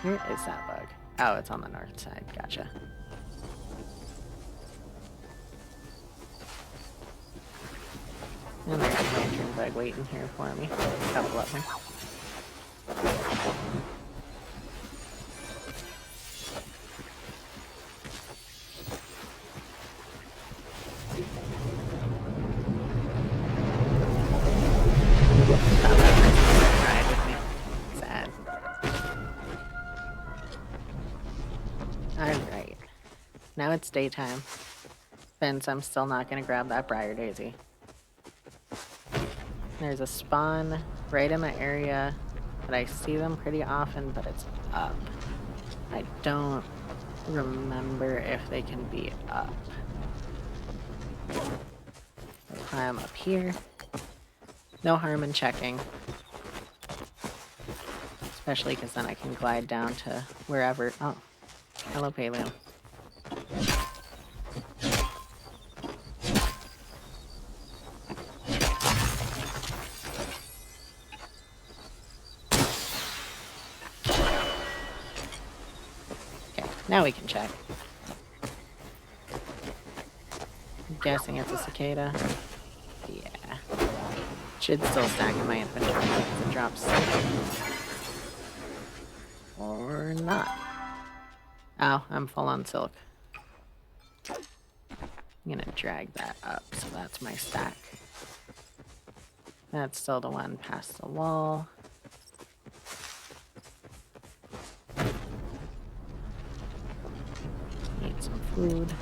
Where is that bug? Oh, it's on the north side. Gotcha. And there's a lantern bug waiting here for me. A couple of them. Alright. Now it's daytime. Since I'm still not going to grab that briar daisy. There's a spawn right in the area that I see them pretty often, but it's up. I don't remember if they can be up. I'll climb up here. No harm in checking. Especially because then I can glide down to wherever. Oh, hello, Palia. Okay, now we can check. I'm guessing it's a cicada. Yeah. Should still stack in my inventory because it drops. Or not. Oh, I'm full on silk. I'm gonna drag that up, so that's my stack. That's still the one past the wall. Need some food.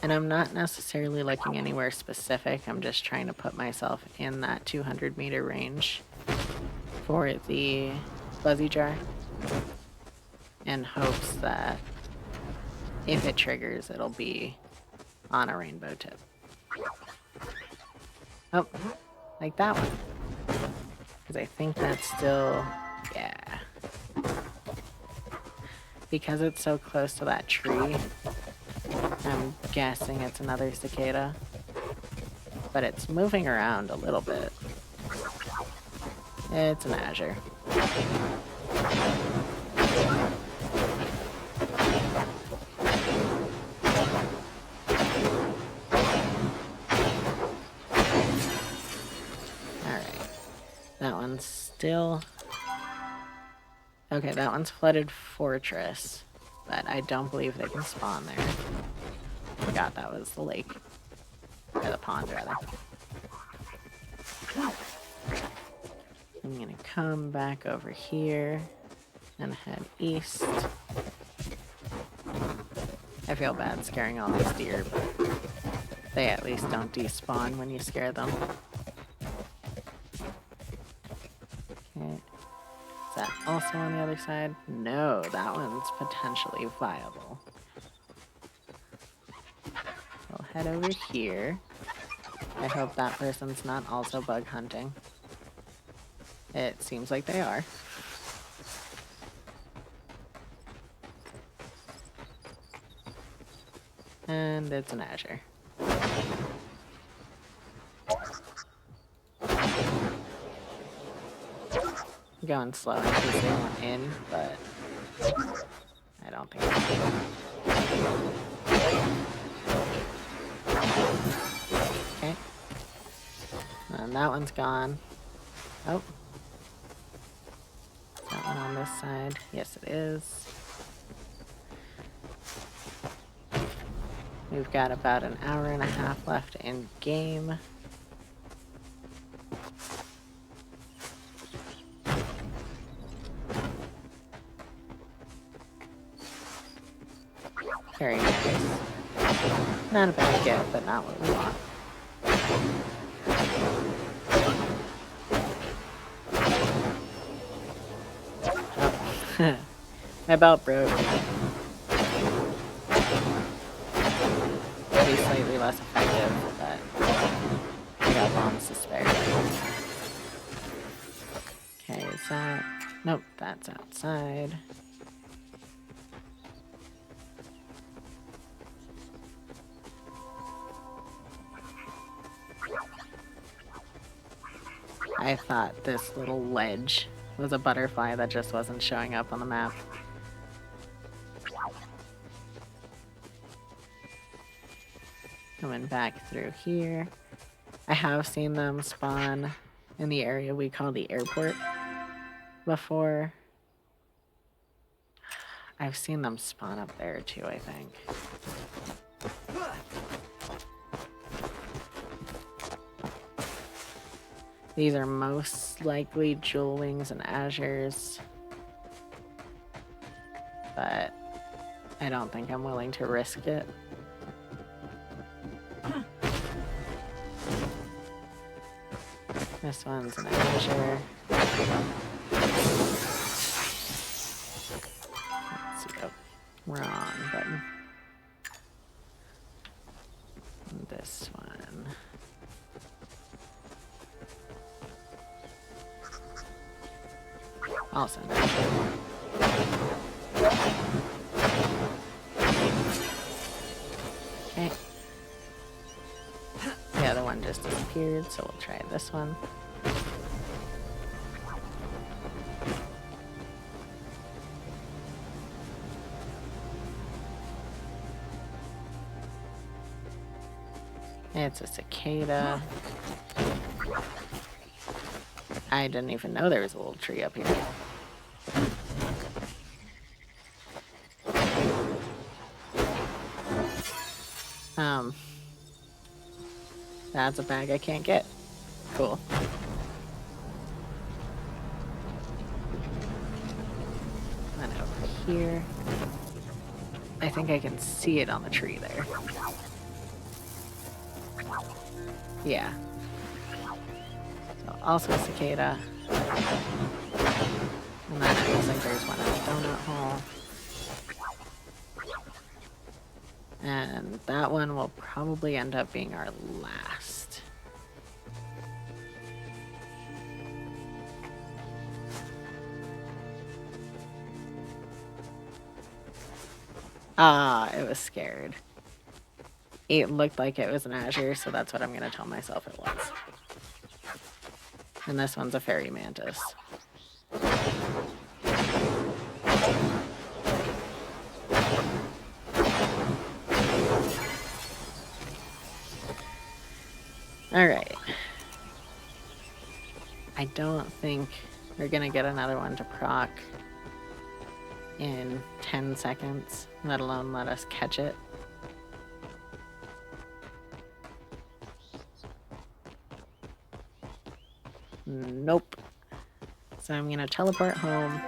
And I'm not necessarily looking anywhere specific, I'm just trying to put myself in that 200-meter range for the fuzzy jar in hopes that if it triggers, it'll be on a rainbow tip. Oh, like that one. Because I think that's still, yeah. Because it's so close to that tree, I'm guessing it's another cicada, but it's moving around a little bit. It's an azure. Alright. That one's still... Okay, that one's flooded fortress, but I don't believe they can spawn there. Forgot that was the lake. Or the pond, rather. I'm gonna come back over here and head east. I feel bad scaring all these deer, but they at least don't despawn when you scare them. Okay. Is that also on the other side? No, that one's potentially viable. We'll head over here. I hope that person's not also bug hunting. It seems like they are. And it's an azure. I'm going slow in case they want in, but I don't think so. then that one's gone. Oh. That one on this side. Yes, it is. We've got about an hour and a half left in game. Very nice. Not a bad get, but not what we want. Oh. My belt broke. It'll be slightly less effective, but I got bombs to spare. Okay, is that... Nope, that's outside. I thought this little ledge was a butterfly that just wasn't showing up on the map. Coming back through here. I have seen them spawn in the area we call the airport before. I've seen them spawn up there too, I think. These are most likely Jewel Wings and Azures, but I don't think I'm willing to risk it. This one's an Azure. Let's see, oh, wrong button. And this one. Also an Azure. Okay. The other one just disappeared, so we'll try this one. It's a cicada. I didn't even know there was a little tree up here. That's a bag I can't get. Cool. And over here. I think I can see it on the tree there. Yeah. So also a cicada. And then it looks like there's one in the donut hole. And that one will probably end up being our last. Ah, it was scared. It looked like it was an Azure, so that's what I'm going to tell myself it was. And this one's a fairy mantis. Alright. I don't think we're going to get another one to proc in 10 seconds, let alone let us catch it. Nope. So I'm going to teleport home.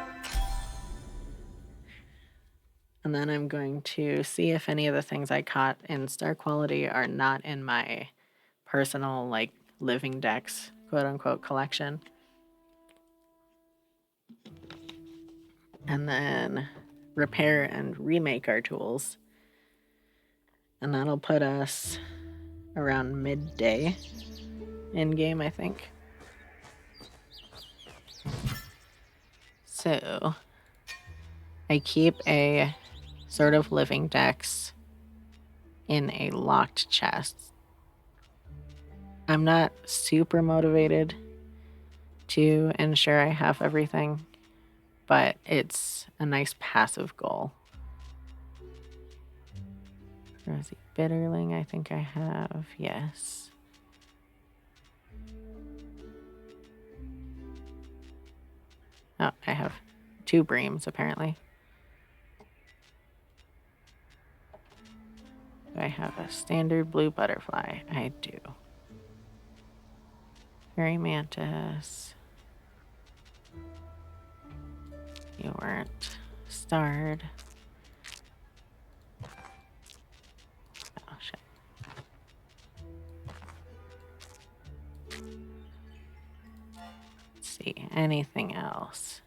And then I'm going to see if any of the things I caught in Star Quality are not in my personal, like, living decks, quote-unquote, collection. And then repair and remake our tools. And that'll put us around midday in-game, I think. So, I keep a sort of living dex in a locked chest. I'm not super motivated to ensure I have everything, but it's a nice passive goal. Rosy Bitterling, I think I have, yes. Oh, I have 2 breams, apparently. Do I have a standard blue butterfly? I do. Fairy mantis. You weren't starred. Oh, shit. Let's see, anything else?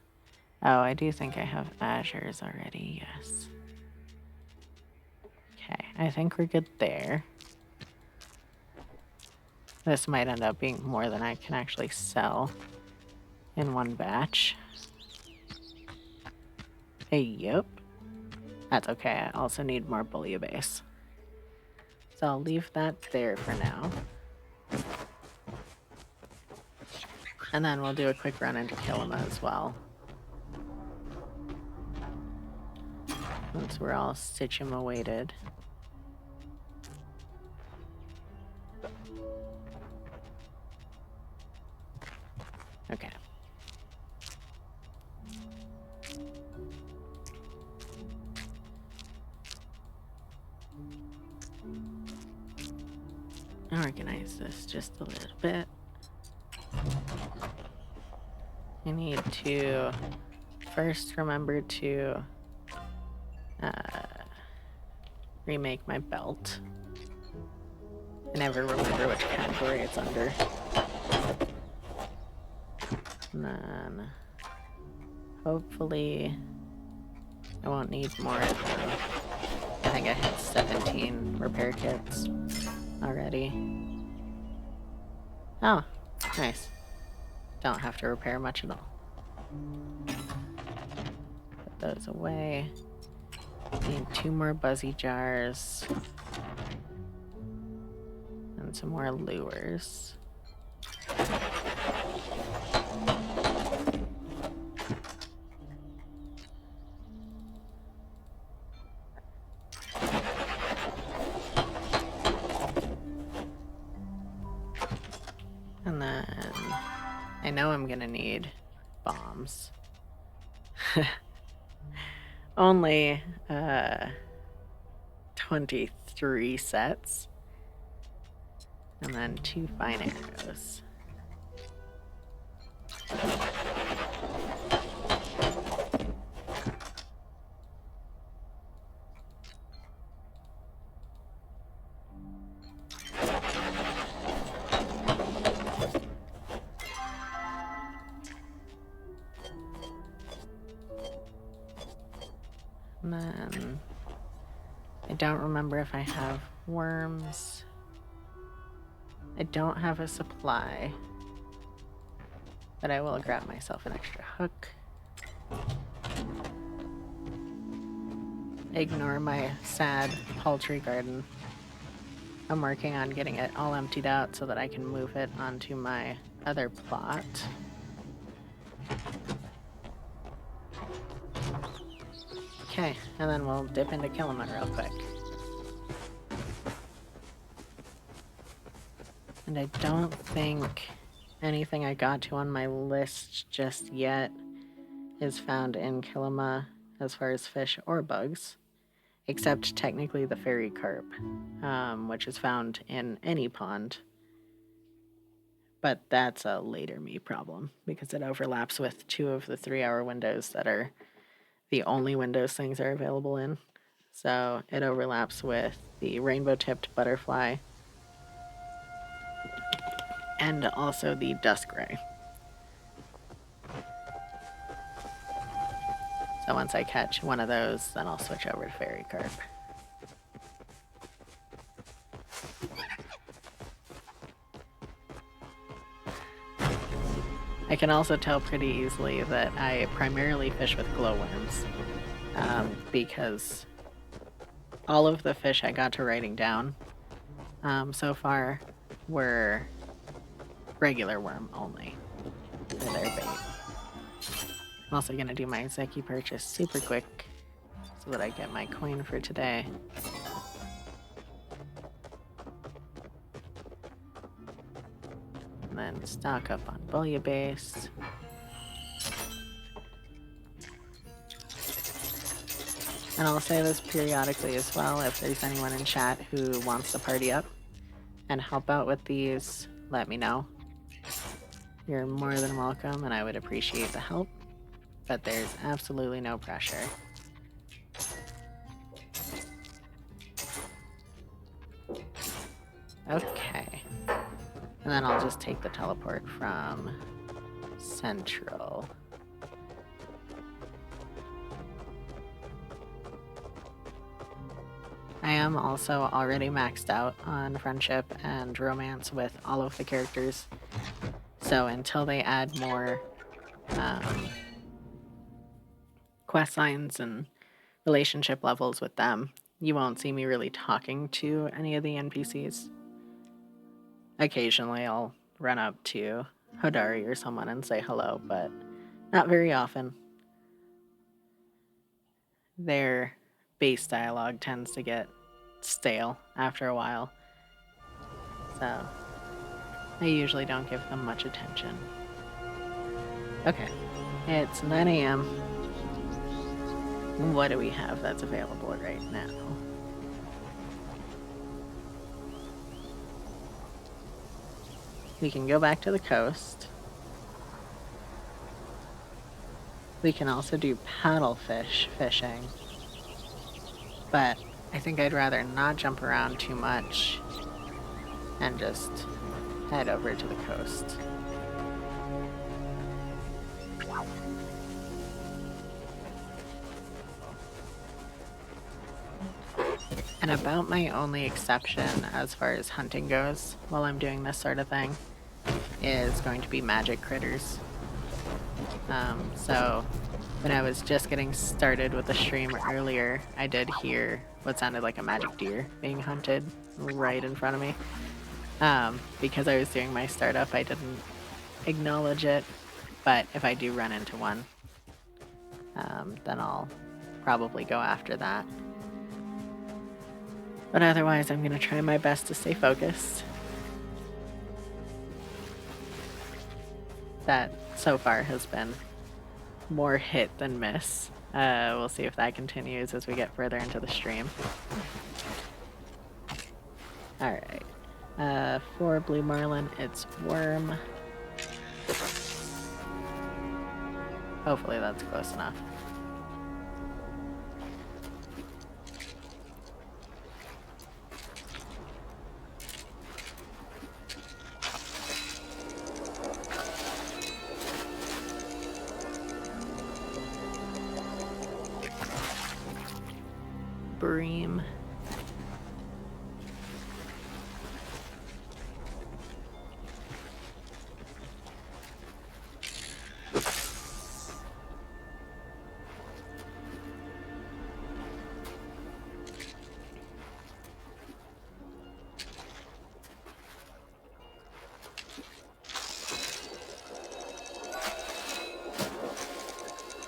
Oh, I do think I have azures already, yes. Okay, I think we're good there. This might end up being more than I can actually sell in one batch. Hey, yep. That's okay, I also need more bouillabaisse. So I'll leave that there for now. And then we'll do a quick run into Kilima as well. Once we're all Stitchum awaited. Okay. Organize this just a little bit. I need to first remember to remake my belt. I never remember which category it's under. And then hopefully I won't need more of them. I think I had 17 repair kits already. Oh, nice. Don't have to repair much at all. Put those away. Need 2 more buzzy jars. And some more lures. And then I know I'm gonna need bombs. Only 23 sets. And then 2 fine arrows. And then I don't remember if I have worms. I don't have a supply, but I will grab myself an extra hook. Ignore my sad poultry garden. I'm working on getting it all emptied out so that I can move it onto my other plot. Okay, and then we'll dip into Kilima real quick. And I don't think anything I got to on my list just yet is found in Kilima as far as fish or bugs, except technically the fairy carp, which is found in any pond. But that's a later me problem because it overlaps with 2 of the 3-hour windows that are the only windows things are available in. So it overlaps with the rainbow-tipped butterfly and also the dusk ray. So once I catch one of those, then I'll switch over to fairy carp. I can also tell pretty easily that I primarily fish with glowworms, because all of the fish I got to writing down so far were regular worm only for their bait. I'm also going to do my Zeki purchase super quick so that I get my coin for today. And then stock up on bouillabaisse. And I'll say this periodically as well, if there's anyone in chat who wants to party up and help out with these, let me know. You're more than welcome, and I would appreciate the help, but there's absolutely no pressure. Okay. And then I'll just take the teleport from Central. I am also already maxed out on friendship and romance with all of the characters. So until they add more quest lines and relationship levels with them, you won't see me really talking to any of the NPCs. Occasionally I'll run up to Hodari or someone and say hello, but not very often. Their base dialogue tends to get stale after a while, so I usually don't give them much attention. Okay, it's 9 a.m. What do we have that's available right now? We can go back to the coast. We can also do paddlefish fishing, but I think I'd rather not jump around too much and just head over to the coast. And about my only exception as far as hunting goes while I'm doing this sort of thing is going to be magic critters. So when I was just getting started with the stream earlier, I did hear what sounded like a magic deer being hunted right in front of me. Because I was doing my startup, I didn't acknowledge it, but if I do run into one, then I'll probably go after that. But otherwise, I'm going to try my best to stay focused. That so far has been more hit than miss. We'll see if that continues as we get further into the stream. Alright. For Blue Marlin, it's Worm. Hopefully that's close enough. Bream.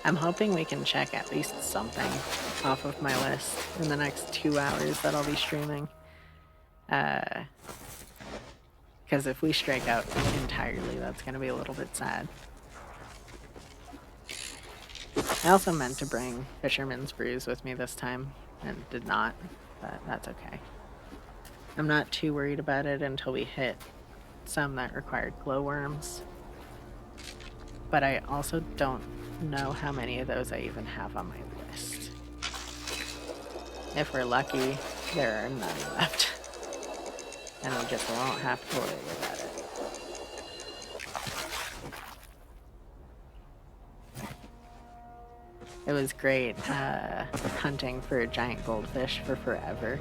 I'm hoping we can check at least something off of my list in the next 2 hours that I'll be streaming. Because if we strike out entirely, that's going to be a little bit sad. I also meant to bring Fisherman's Brews with me this time, and did not, but that's okay. I'm not too worried about it until we hit some that required glowworms. But I also don't know how many of those I even have on my list. If we're lucky, there are none left. And we just won't have to worry about it. It was great hunting for giant goldfish for forever.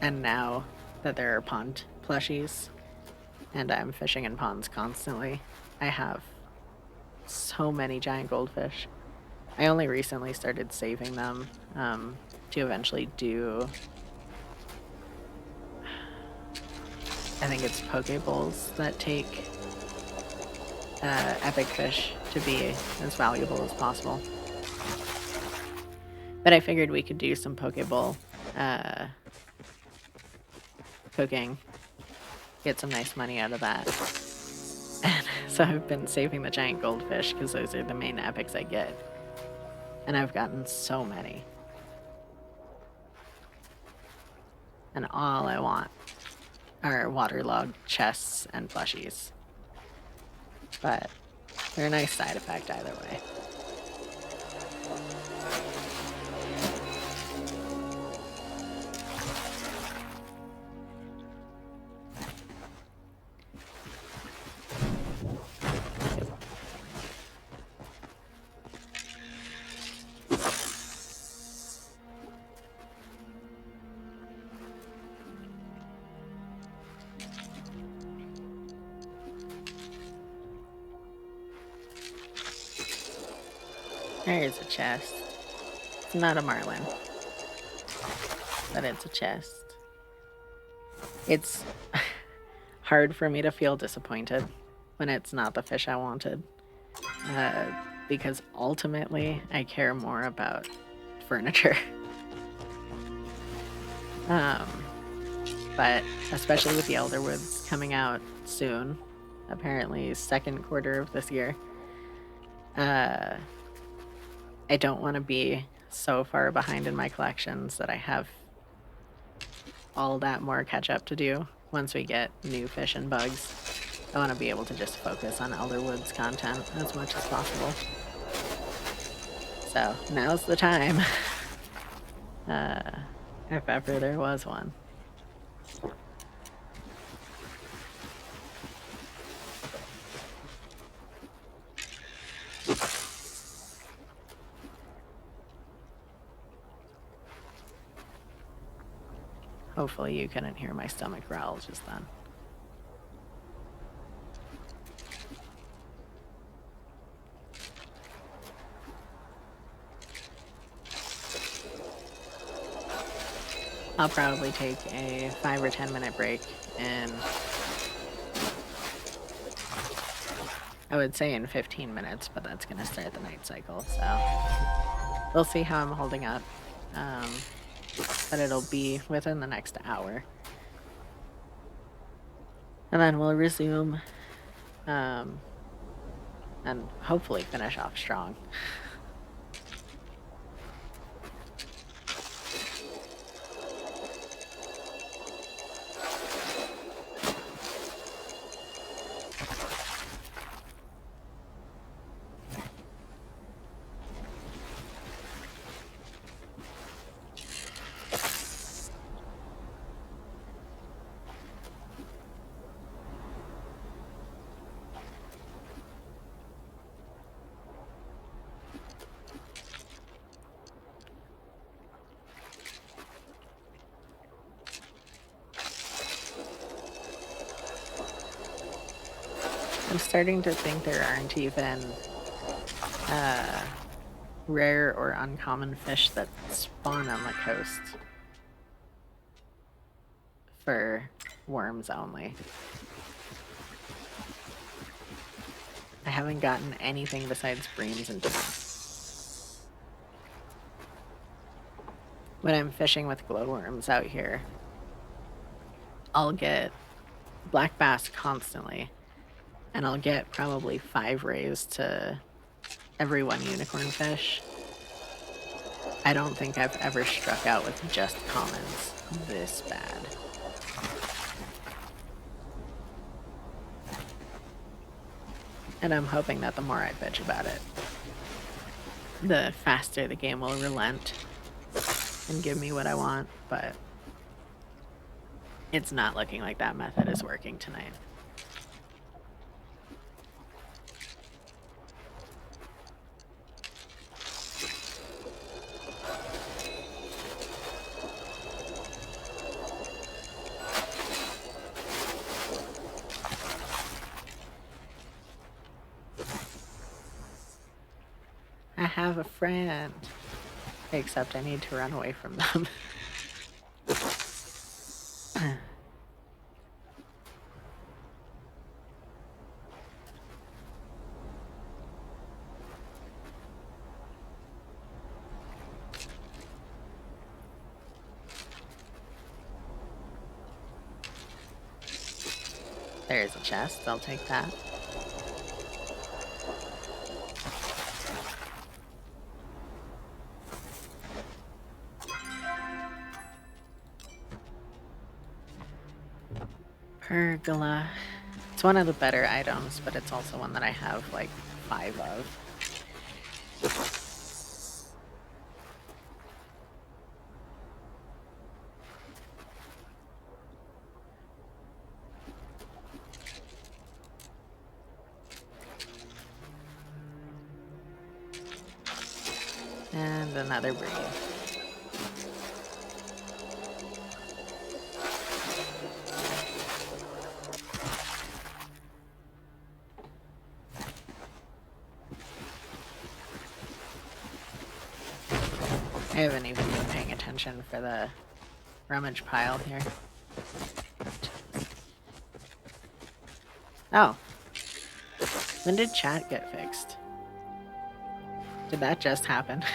And now that there are pond plushies, and I'm fishing in ponds constantly, I have so many giant goldfish. I only recently started saving them to eventually do, I think it's Pokeballs that take epic fish to be as valuable as possible. But I figured we could do some Pokeball cooking, get some nice money out of that. And so I've been saving the giant goldfish because those are the main epics I get. And I've gotten so many. And all I want are waterlogged chests and plushies. But they're a nice side effect either way. There's a chest. It's not a marlin, but it's a chest. It's hard for me to feel disappointed when it's not the fish I wanted, because ultimately I care more about furniture. But especially with the Elderwoods coming out soon, apparently second quarter of this year, I don't want to be so far behind in my collections that I have all that more catch up to do once we get new fish and bugs. I want to be able to just focus on Elderwoods content as much as possible. So now's the time. If ever there was one. Hopefully you couldn't hear my stomach growl just then. I'll probably take a 5 or 10 minute break in, I would say in 15 minutes, but that's going to start the night cycle, so we'll see how I'm holding up. But it'll be within the next hour. And then we'll resume, and hopefully finish off strong. I'm starting to think there aren't even rare or uncommon fish that spawn on the coast for worms only. I haven't gotten anything besides breams and tuna. When I'm fishing with glowworms out here, I'll get black bass constantly, and I'll get probably 5 rays to every 1 unicorn fish. I don't think I've ever struck out with just commons this bad. And I'm hoping that the more I bitch about it, the faster the game will relent and give me what I want, but it's not looking like that method is working tonight. I have a friend. Except I need to run away from them. There's a chest, I'll take that. Pergola. It's one of the better items, but it's also one that I have like 5 of. And another breed. I haven't even been paying attention for the rummage pile here. Oh. When did chat get fixed? Did that just happen?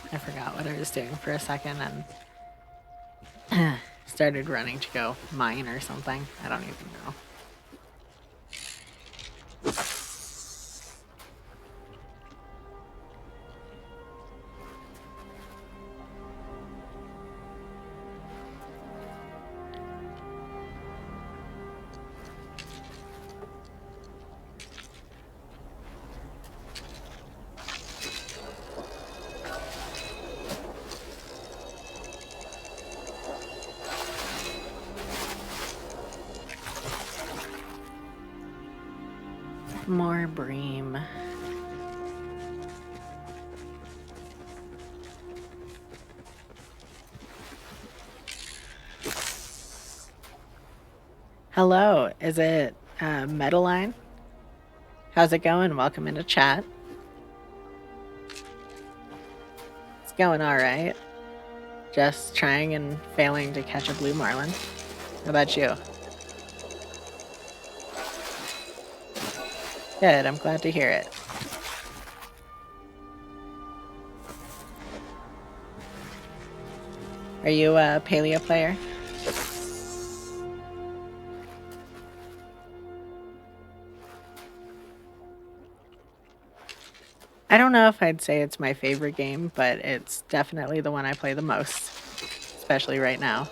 I forgot what I was doing for a second and started running to go mine or something. I don't even know. More bream. Hello, is it Metaline? How's it going? Welcome into chat. It's going alright. Just trying and failing to catch a blue marlin. How about you? Good, I'm glad to hear it. Are you a Palia player? I don't know if I'd say it's my favorite game, but it's definitely the one I play the most, especially right now.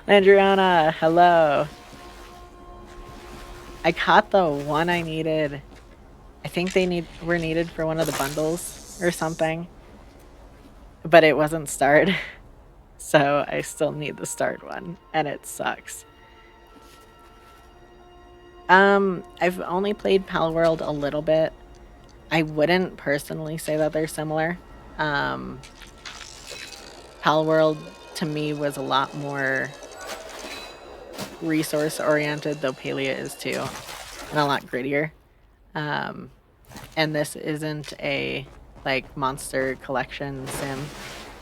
Landriana, hello. I caught the one I needed. I think they were needed for one of the bundles or something, but it wasn't starred. So I still need the starred one, and it sucks. I've only played Palworld a little bit. I wouldn't personally say that they're similar. Palworld to me was a lot more resource oriented, though Palia is too, and a lot grittier. And this isn't a like monster collection sim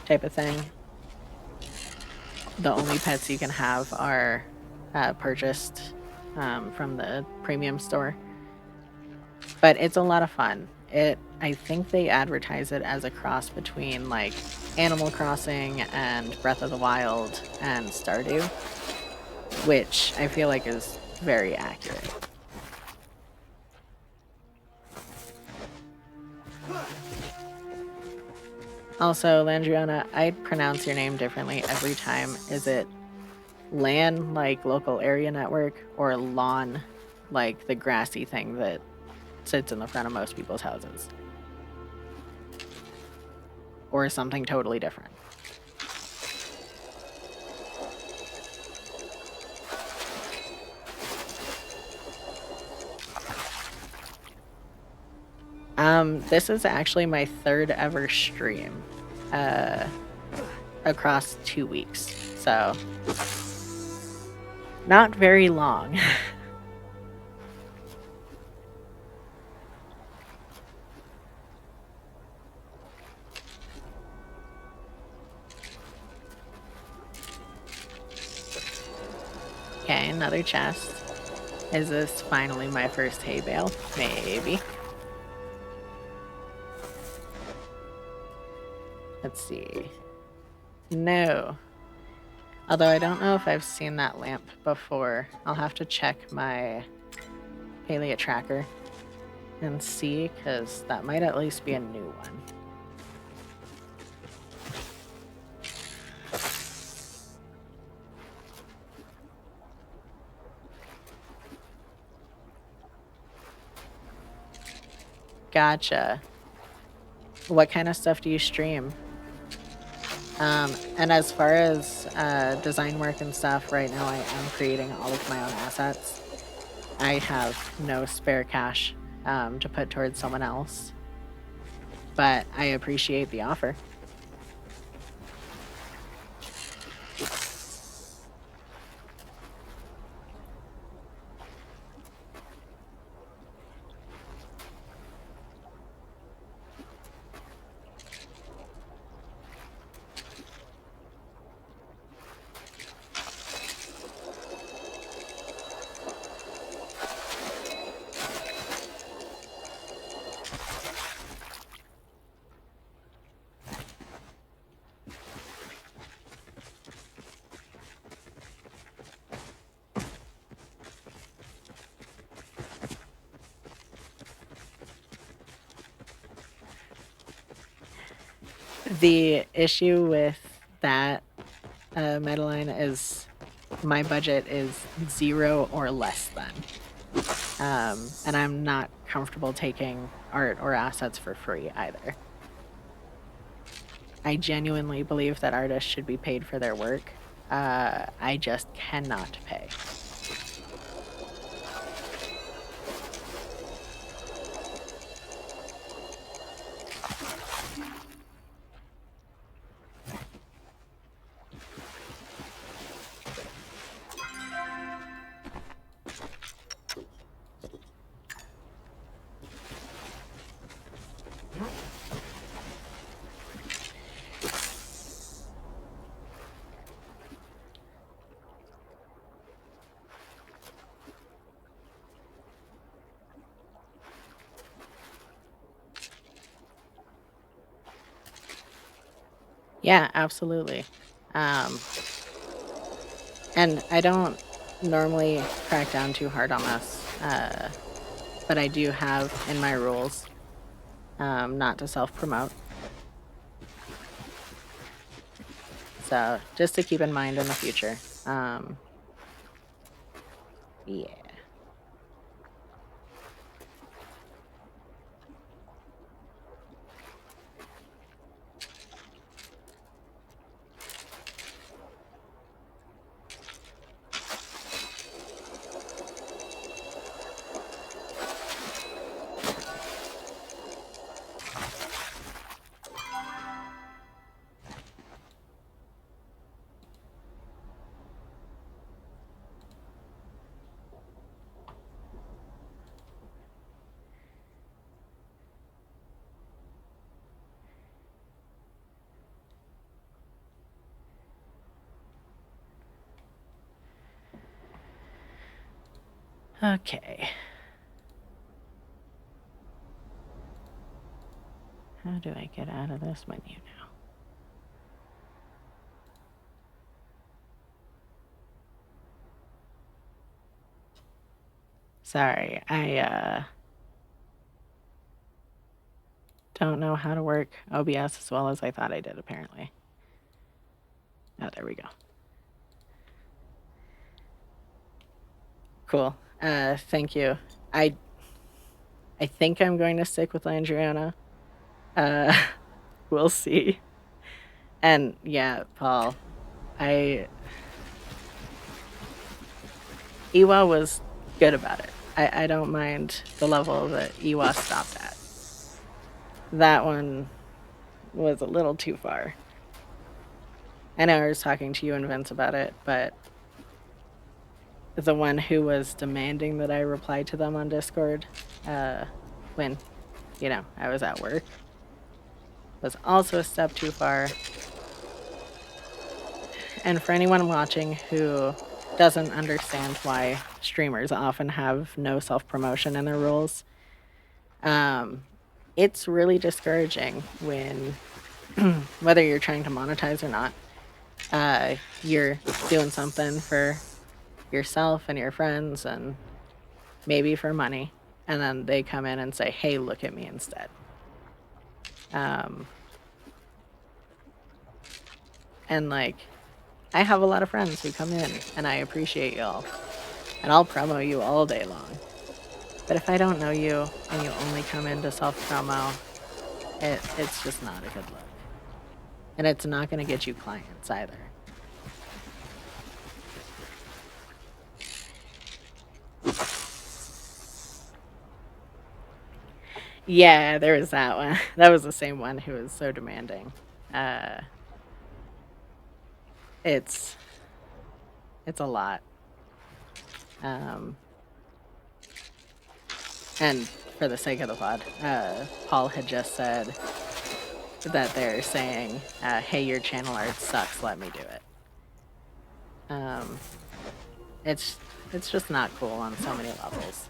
type of thing. The only pets you can have are purchased from the premium store, but it's a lot of fun. I think they advertise it as a cross between like Animal Crossing and Breath of the Wild and Stardew, which I feel like is very accurate. Also, Landriana, I pronounce your name differently every time. Is it LAN, like local area network, or lawn, like the grassy thing that sits in the front of most people's houses? Or something totally different? This is actually my third ever stream, across 2 weeks, so not very long. Okay, another chest. Is this finally my first hay bale? Maybe. Let's see. No. Although I don't know if I've seen that lamp before. I'll have to check my Palia tracker and see, because that might at least be a new one. Gotcha. What kind of stuff do you stream? And as far as design work and stuff, right now I am creating all of my own assets. I have no spare cash to put towards someone else, but I appreciate the offer. The issue with that Meadowline is my budget is 0 or less than. And I'm not comfortable taking art or assets for free either. I genuinely believe that artists should be paid for their work. I just cannot pay. Yeah, absolutely. And I don't normally crack down too hard on this, but I do have in my rules not to self-promote. So just to keep in mind in the future. Yeah. Okay. How do I get out of this menu now? Sorry, I don't know how to work OBS as well as I thought I did, apparently. Oh, there we go. Cool. Thank you. I think I'm going to stick with Landriana. We'll see. And yeah, Paul, Iwa was good about it. I don't mind the level that Iwa stopped at. that one was a little too far. I know I was talking to you and Vince about it, but the one who was demanding that I reply to them on Discord when, I was at work was also a step too far. And for anyone watching who doesn't understand why streamers often have no self-promotion in their rules, it's really discouraging when, whether you're trying to monetize or not, you're doing something for yourself and your friends and maybe for money, and then they come in and say, hey, look at me instead. And like, I have a lot of friends who come in and I appreciate y'all and I'll promo you all day long. But if I don't know you and you only come in to self-promo, it's just not a good look. And it's not going to get you clients either. Yeah, there was that one. That was the same one who was so demanding. It's a lot. And for the sake of the pod, Paul had just said that they're saying, hey, your channel art sucks, let me do it. It's just not cool on so many levels.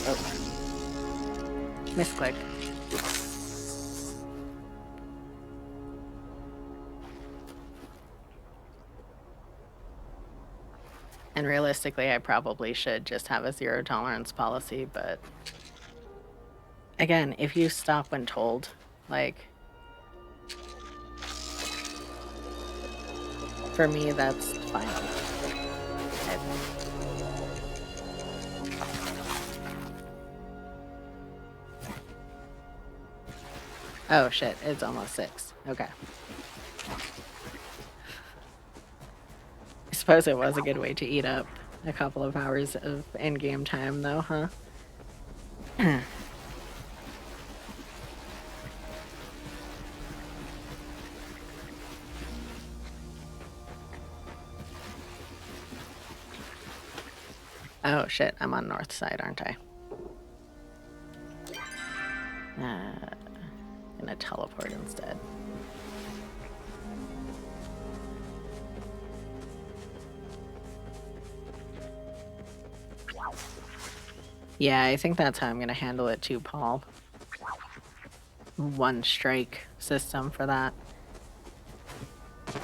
Oh. Misclick. And realistically, I probably should just have a zero tolerance policy, but again, if you stop when told, like, for me, that's fine. Oh shit, it's almost 6. Okay. I suppose it was a good way to eat up a couple of hours of in-game time, though, huh? Oh shit, I'm on north side, aren't I? Gonna teleport instead. Yeah, I think that's how I'm gonna handle it too, Paul. One strike system for that.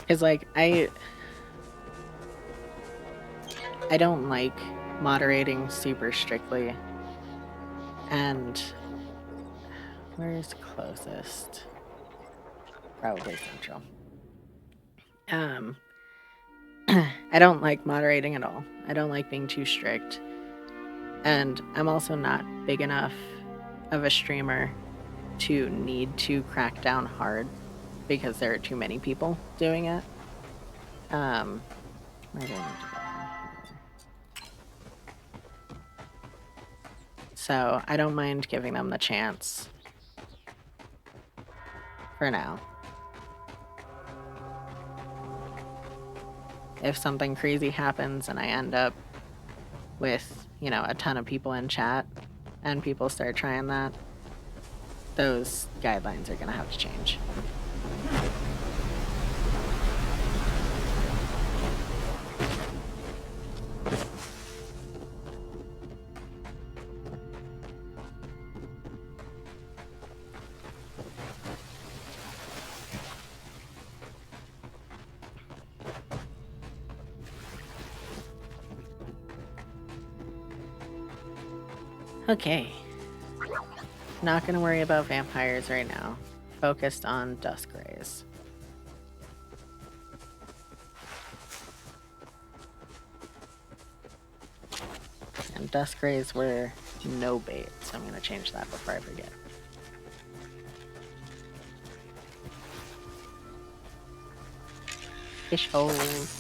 Cause like, I don't like moderating super strictly. And where's closest? Probably Central. I don't like moderating at all. I don't like being too strict. And I'm also not big enough of a streamer to need to crack down hard because there are too many people doing it. Where do I need to go? So I don't mind giving them the chance for now. If something crazy happens and I end up with, a ton of people in chat and people start trying that, those guidelines are gonna have to change. Okay. Not gonna worry about vampires right now. Focused on dusk rays. And dusk rays were no bait, so I'm gonna change that before I forget. Fish holes.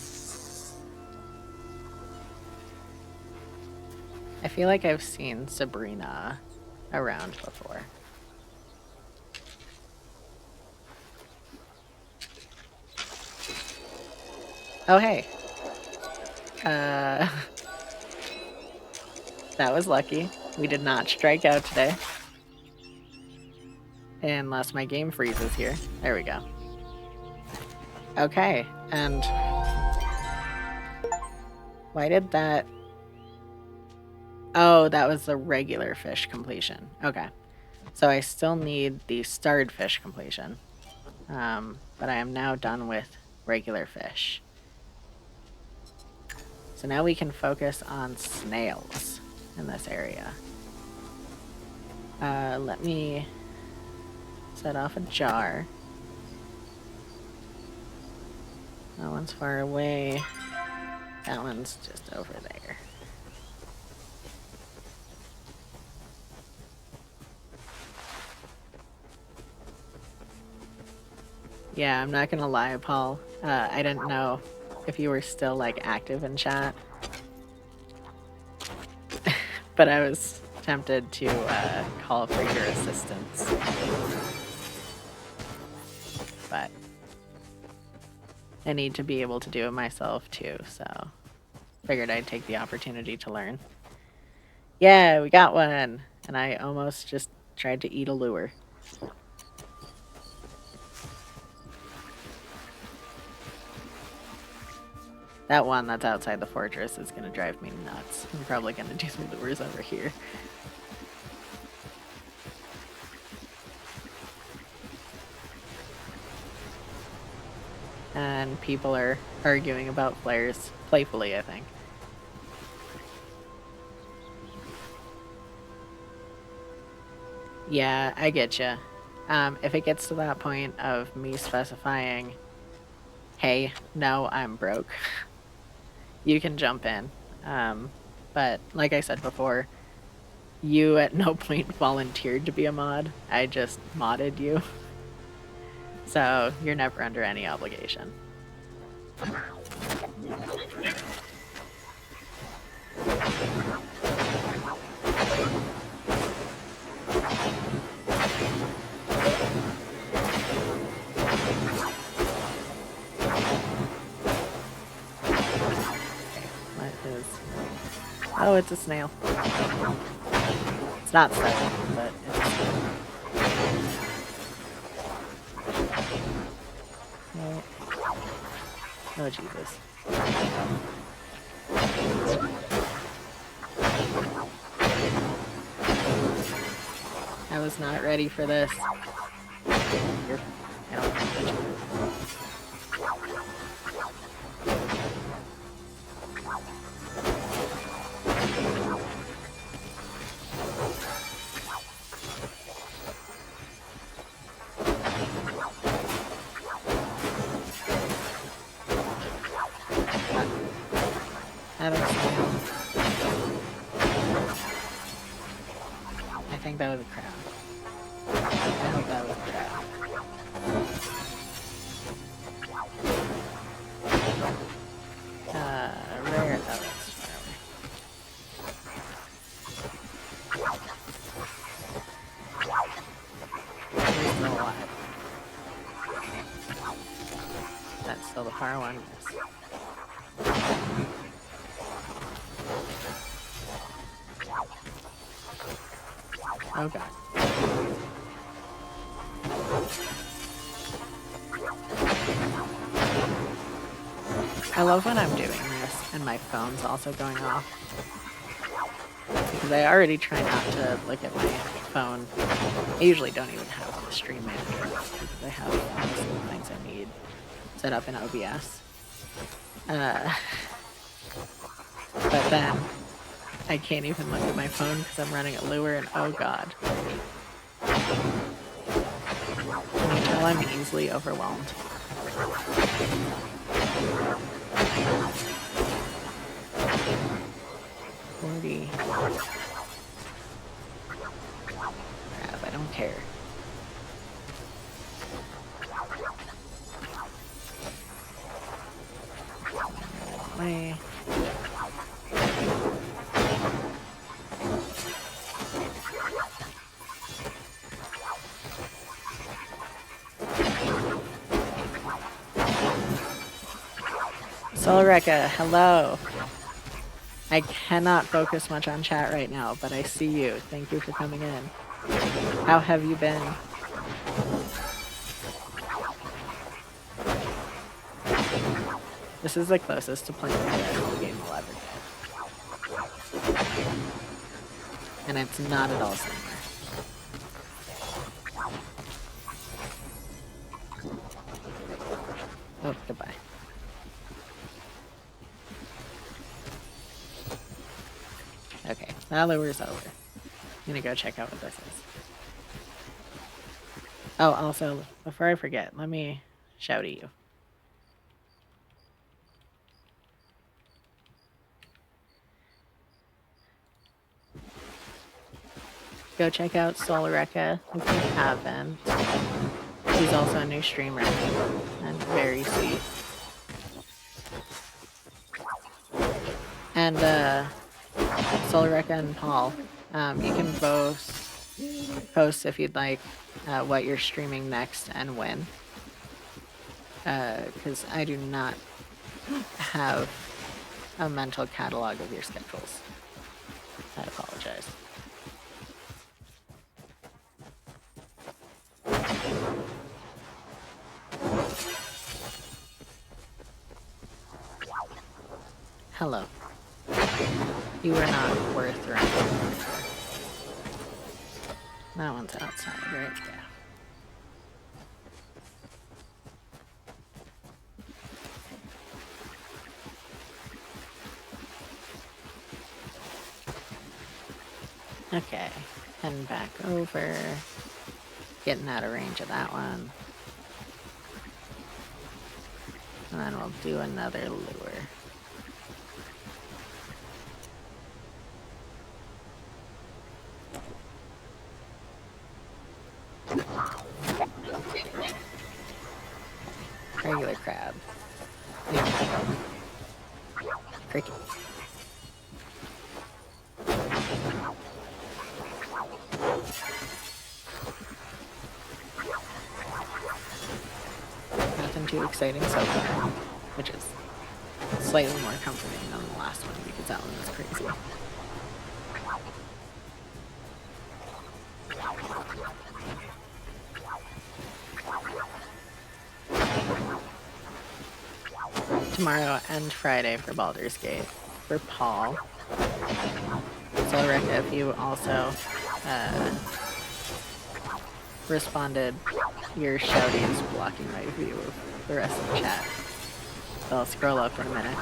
I feel like I've seen Sabrina around before. Oh, hey. That was lucky. We did not strike out today. Unless my game freezes here. There we go. Okay, and... why did that... oh, that was the regular fish completion. Okay. So I still need the starred fish completion. But I am now done with regular fish. So now we can focus on snails in this area. Let me set off a jar. That one's far away. That one's just over there. Yeah, I'm not gonna lie, Paul. I didn't know if you were still, like, active in chat. But I was tempted to call for your assistance. But I need to be able to do it myself too, so figured I'd take the opportunity to learn. Yeah, we got one! And I almost just tried to eat a lure. That one that's outside the fortress is gonna drive me nuts. I'm probably gonna do some lures over here. And people are arguing about flares, playfully, I think. Yeah, I get you. If it gets to that point of me specifying, hey, no, I'm broke, you can jump in. But like I said before, you at no point volunteered to be a mod. I just modded you. So you're never under any obligation. Oh, it's a snail. It's not seven, but it's a snail. Oh, oh Jesus. I was not ready for this. Here. I don't touch it. I think that was a crab. I hope that was a crab. Rare. Oh, that's whatever. He's still alive. That's still the far one. Oh god. I love when I'm doing this and my phone's also going off. Because I already try not to look at my phone. I usually don't even have the stream manager because I have most of the things I need set up in OBS. But then I can't even look at my phone because I'm running a lure and oh god. Can you tell I'm easily overwhelmed? 40. Crap, I don't care. Way. Solareka, hello. I cannot focus much on chat right now, but I see you. Thank you for coming in. How have you been? This is the closest to playing the actual game I'll ever get. And it's not at all similar. Oh, goodbye. Okay, that lure's over. I'm gonna go check out what this is. Oh, also, before I forget, let me shout at you. Go check out Solareka if you haven't. He's also a new streamer and very sweet. And Solareka and Paul, you can both post if you'd like what you're streaming next and when. Because I do not have a mental catalog of your schedules. I apologize. Hello. You are not worth running. That one's outside, right? Yeah. Okay, heading back over. Getting out of range of that one. And then we'll do another lure. Regular crab. Cricket. Nothing too exciting so far, which is slightly more comforting than the last one because that one was crazy. Tomorrow and Friday for Baldur's Gate for Paul. Solareka, if you also responded, your shouty is blocking my view of the rest of the chat. So I'll scroll up in a minute.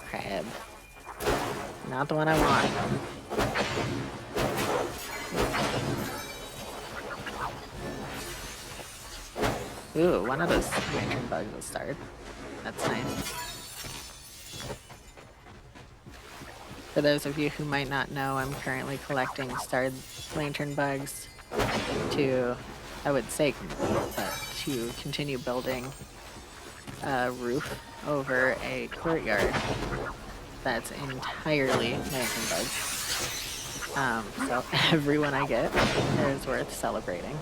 Crab. Not the one I want. Ooh, one of those lantern bugs will start. That's nice. For those of you who might not know, I'm currently collecting starred lantern bugs to, I would say complete, but to continue building a roof over a courtyard that's entirely lantern bugs. So everyone I get is worth celebrating.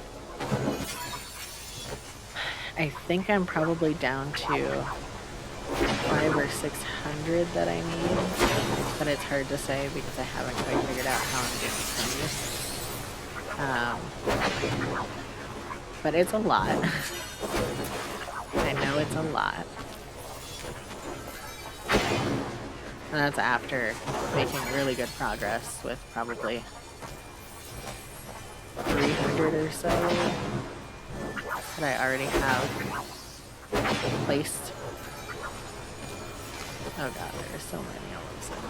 I think I'm probably down to 500 or 600 that I need, but it's hard to say because I haven't quite figured out how I'm doing things. But it's a lot. I know it's a lot. And that's after making really good progress with probably 300 or so that I already have placed. Oh god, there are so many of them.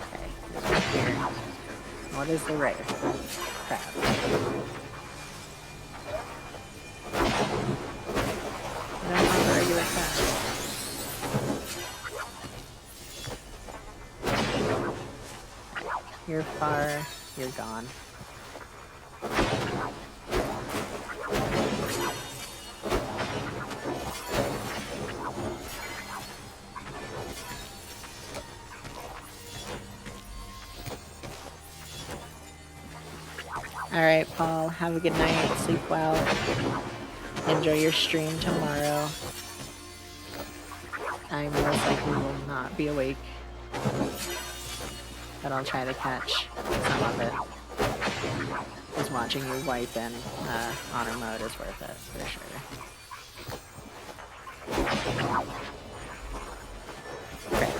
Okay, there's one here. What is the right? Crap. I don't want the regular crab. You're far, you're gone. Alright, Paul, have a good night, sleep well. Enjoy your stream tomorrow. I most likely will not be awake, but I'll try to catch some of it. Just watching you wipe in honor mode is worth it, for sure. Okay.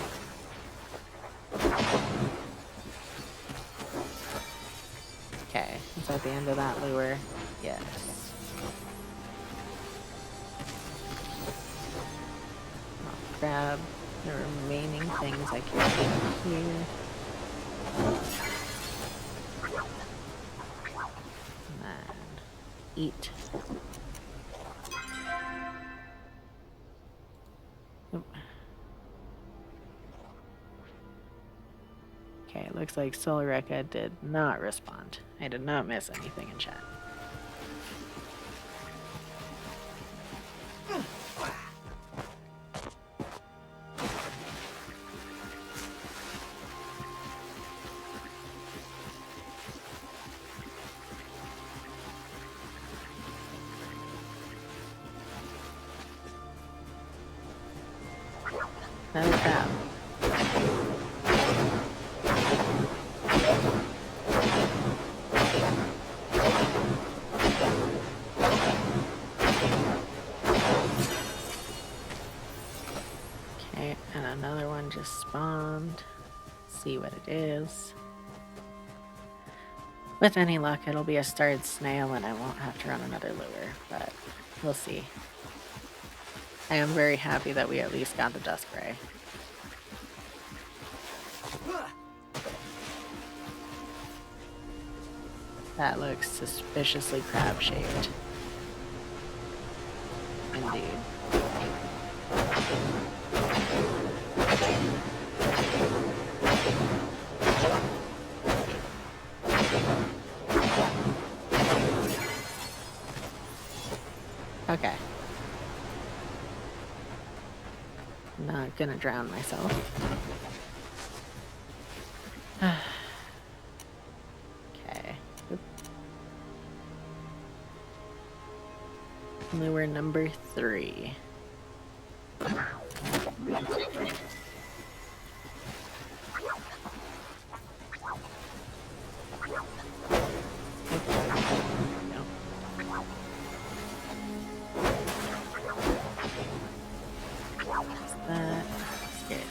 Okay, is that the end of that lure? Yes. I'll grab the remaining things I can get here. And then eat. Oop. Okay, looks like Solreka did not respond. I did not miss anything in chat. Another crab. Okay, and another one just spawned. See what it is. With any luck, it'll be a starred snail and I won't have to run another lure, but we'll see. I am very happy that we at least got the Dusk Ray. That looks suspiciously crab-shaped. Indeed. Okay. Not gonna drown myself. Okay. Oop. Lure number 3.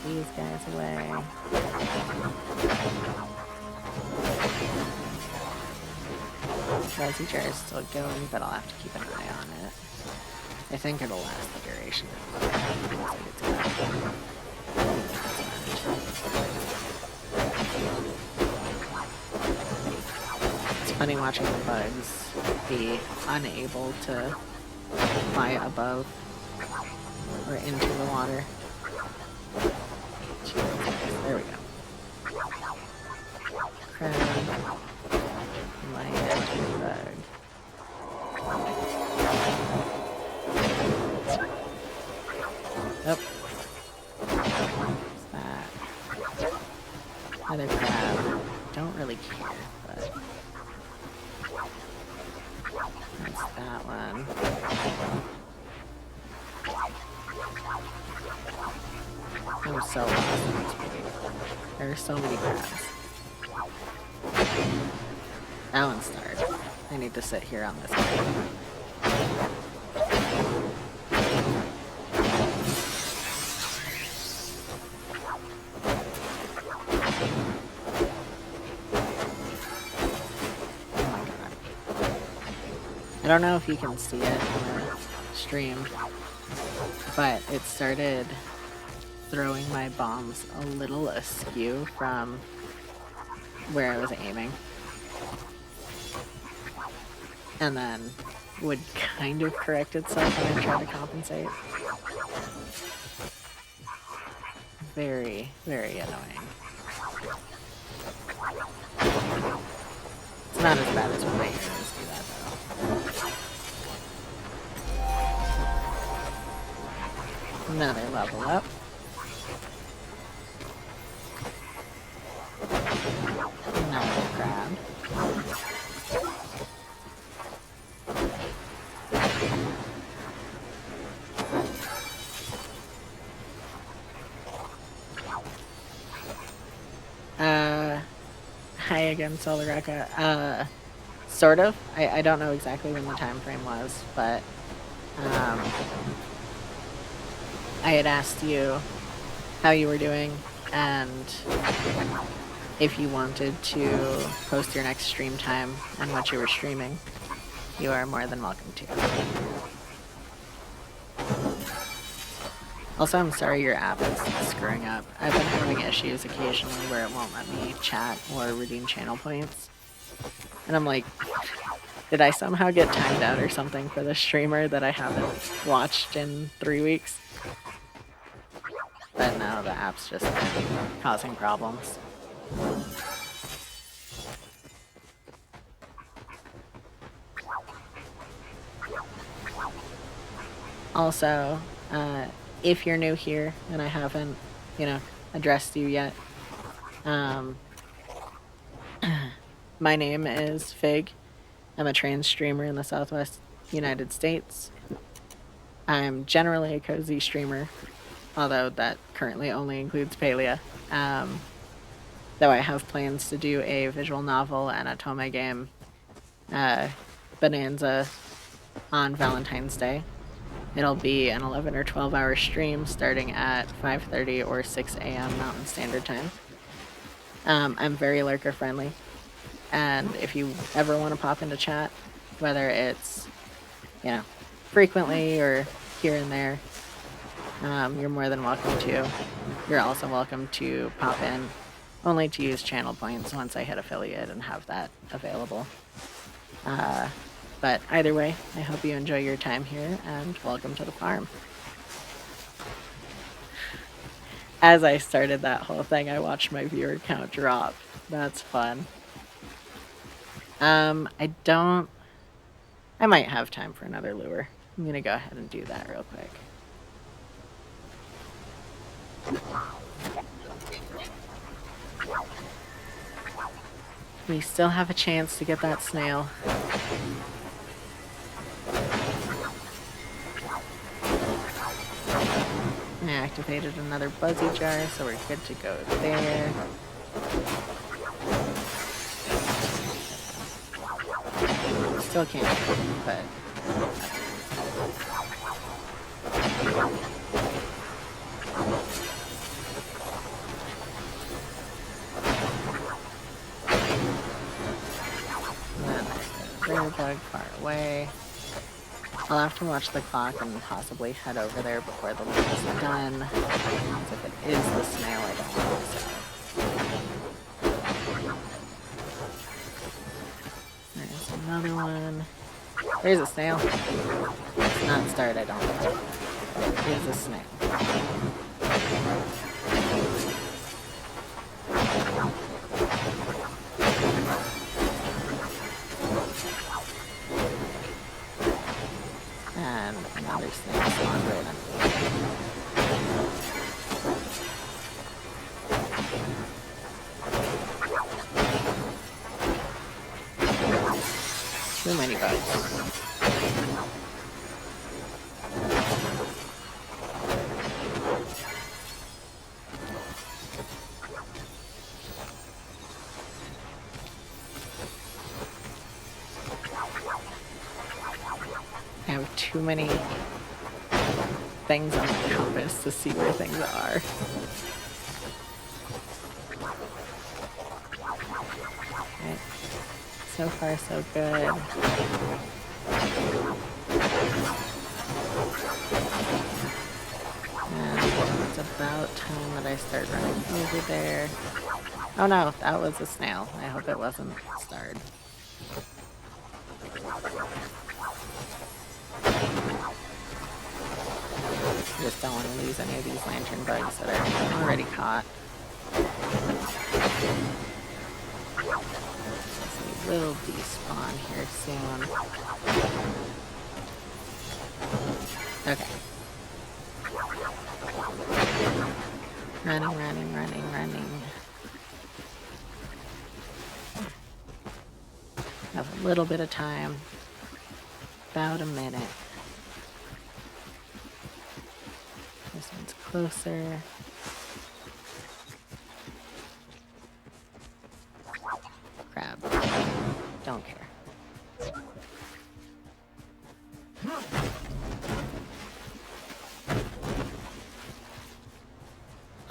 These guys away. Fuzzy jar is still going, but I'll have to keep an eye on it. I think it'll last the duration. It's funny watching the bugs be unable to fly above or into the water. There we go. Crab. Light bug. Oh. What's that? Other crab. Don't really care, but that's that one. I'm so lost in this movie. There are so many crabs. That one's starved. I need to sit here on this one. Oh my god. I don't know if you can see it on the stream, but it started throwing my bombs a little askew from where I was aiming. And then would kind of correct itself when I try to compensate. Very, very annoying. It's not as bad as when my ears do that though. Another level up. Another crab. again, Solareka. Sort of. I don't know exactly when the time frame was, but I had asked you how you were doing and if you wanted to post your next stream time and what you were streaming. You are more than welcome to. Also, I'm sorry your app is screwing up. I've been having issues occasionally where it won't let me chat or redeem channel points. And I'm like, did I somehow get timed out or something for the streamer that I haven't watched in 3 weeks? But no, the app's just causing problems. Also, if you're new here and I haven't, addressed you yet, my name is Fig. I'm a trans streamer in the Southwest United States. I'm generally a cozy streamer, although that currently only includes Palia. Though I have plans to do a visual novel and a tome game, Bonanza, on Valentine's Day. It'll be an 11 or 12 hour stream starting at 5:30 or 6 a.m. Mountain Standard Time. I'm very lurker friendly, and if you ever want to pop into chat, whether it's, frequently or here and there, you're more than welcome to. You're also welcome to pop in, only to use channel points once I hit affiliate and have that available. But either way, I hope you enjoy your time here, and welcome to the farm. As I started that whole thing, I watched my viewer count drop. That's fun. I might have time for another lure. I'm gonna go ahead and do that real quick. We still have a chance to get that snail. I activated another buzzy jar, so we're good to go there. Still can't, but Rare bug far away. I'll have to watch the clock and possibly head over there before the loop is done. Because if it is the snail, I don't want to miss out. There's another one. There's a snail. It's not starred, I don't think. It is a snail. And another snail spawned right under too many bugs. I have too many things on the compass to see where things are. Okay. So far, so good. And it's about time that I start running over there. Oh no, that was a snail. I hope it wasn't starred. Just don't want to lose any of these lantern bugs that are already caught. So we will despawn here soon. Okay. Running, running, running, running. Have a little bit of time. About a minute. This one's closer.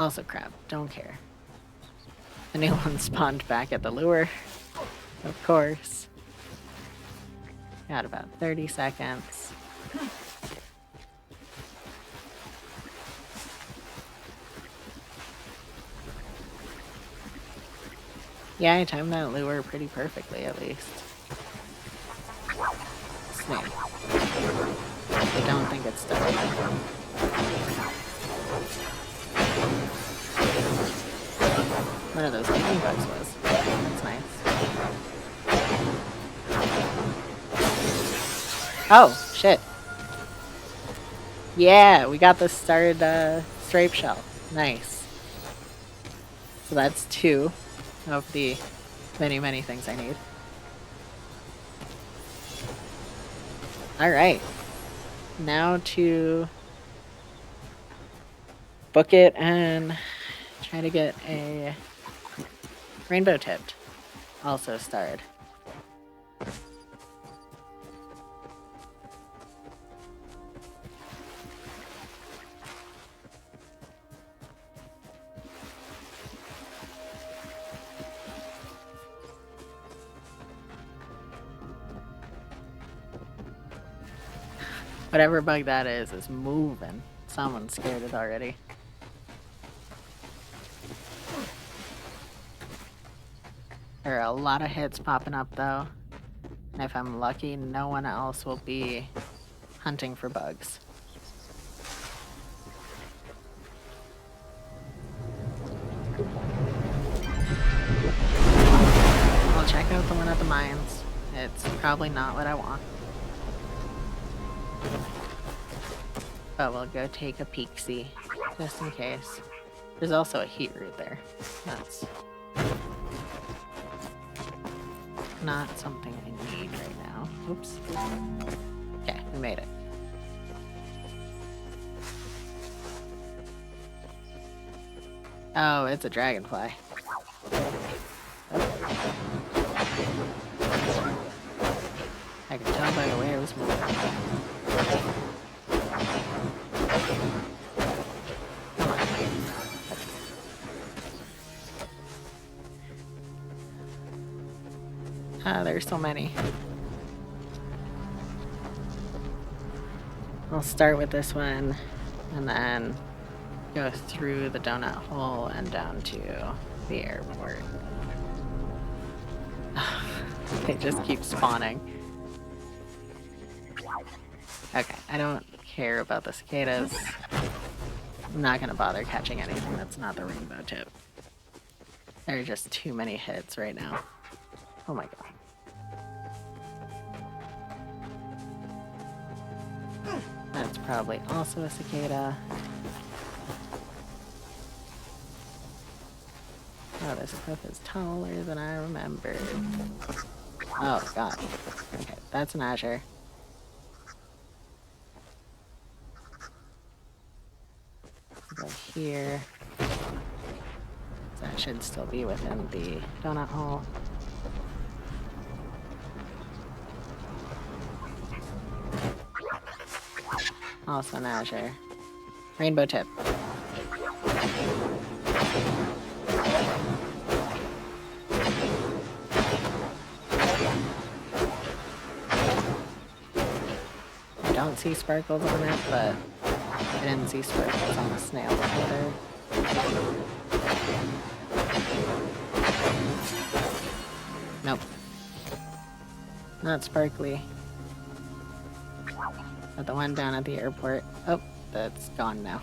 Also crap, don't care. The new one spawned back at the lure. Of course. Got about 30 seconds. Yeah, I timed that lure pretty perfectly, at least. Snake. I don't think it's stuck. One of those lightning bugs was. That's nice. Oh, shit. Yeah, we got the starred stripe shell. Nice. So that's 2 of the many, many things I need. Alright. Now to book it and try to get a rainbow tipped. Also starred. Whatever bug that is moving. Someone's scared it already. There are a lot of hits popping up though. And if I'm lucky, no one else will be hunting for bugs. I'll check out the one at the mines. It's probably not what I want. But we'll go take a peek-see, just in case. There's also a heat root there. That's not something I need right now. Oops. Okay, we made it. Oh, it's a dragonfly. I can tell by the way it was moving. There's so many. I'll start with this one and then go through the donut hole and down to the airport. They just keep spawning. Okay, I don't care about the cicadas. I'm not gonna bother catching anything that's not the rainbow tip. There are just too many hits right now. Oh my god. That's probably also a cicada. Oh, this cliff is taller than I remembered. Oh god. Okay, that's an azure. Go here. That should still be within the donut hole. Also an azure. Rainbow tip. I don't see sparkles on it, but I didn't see sparkles on the snail either. Nope. Not sparkly. But the one down at the airport. Oh, that's gone now.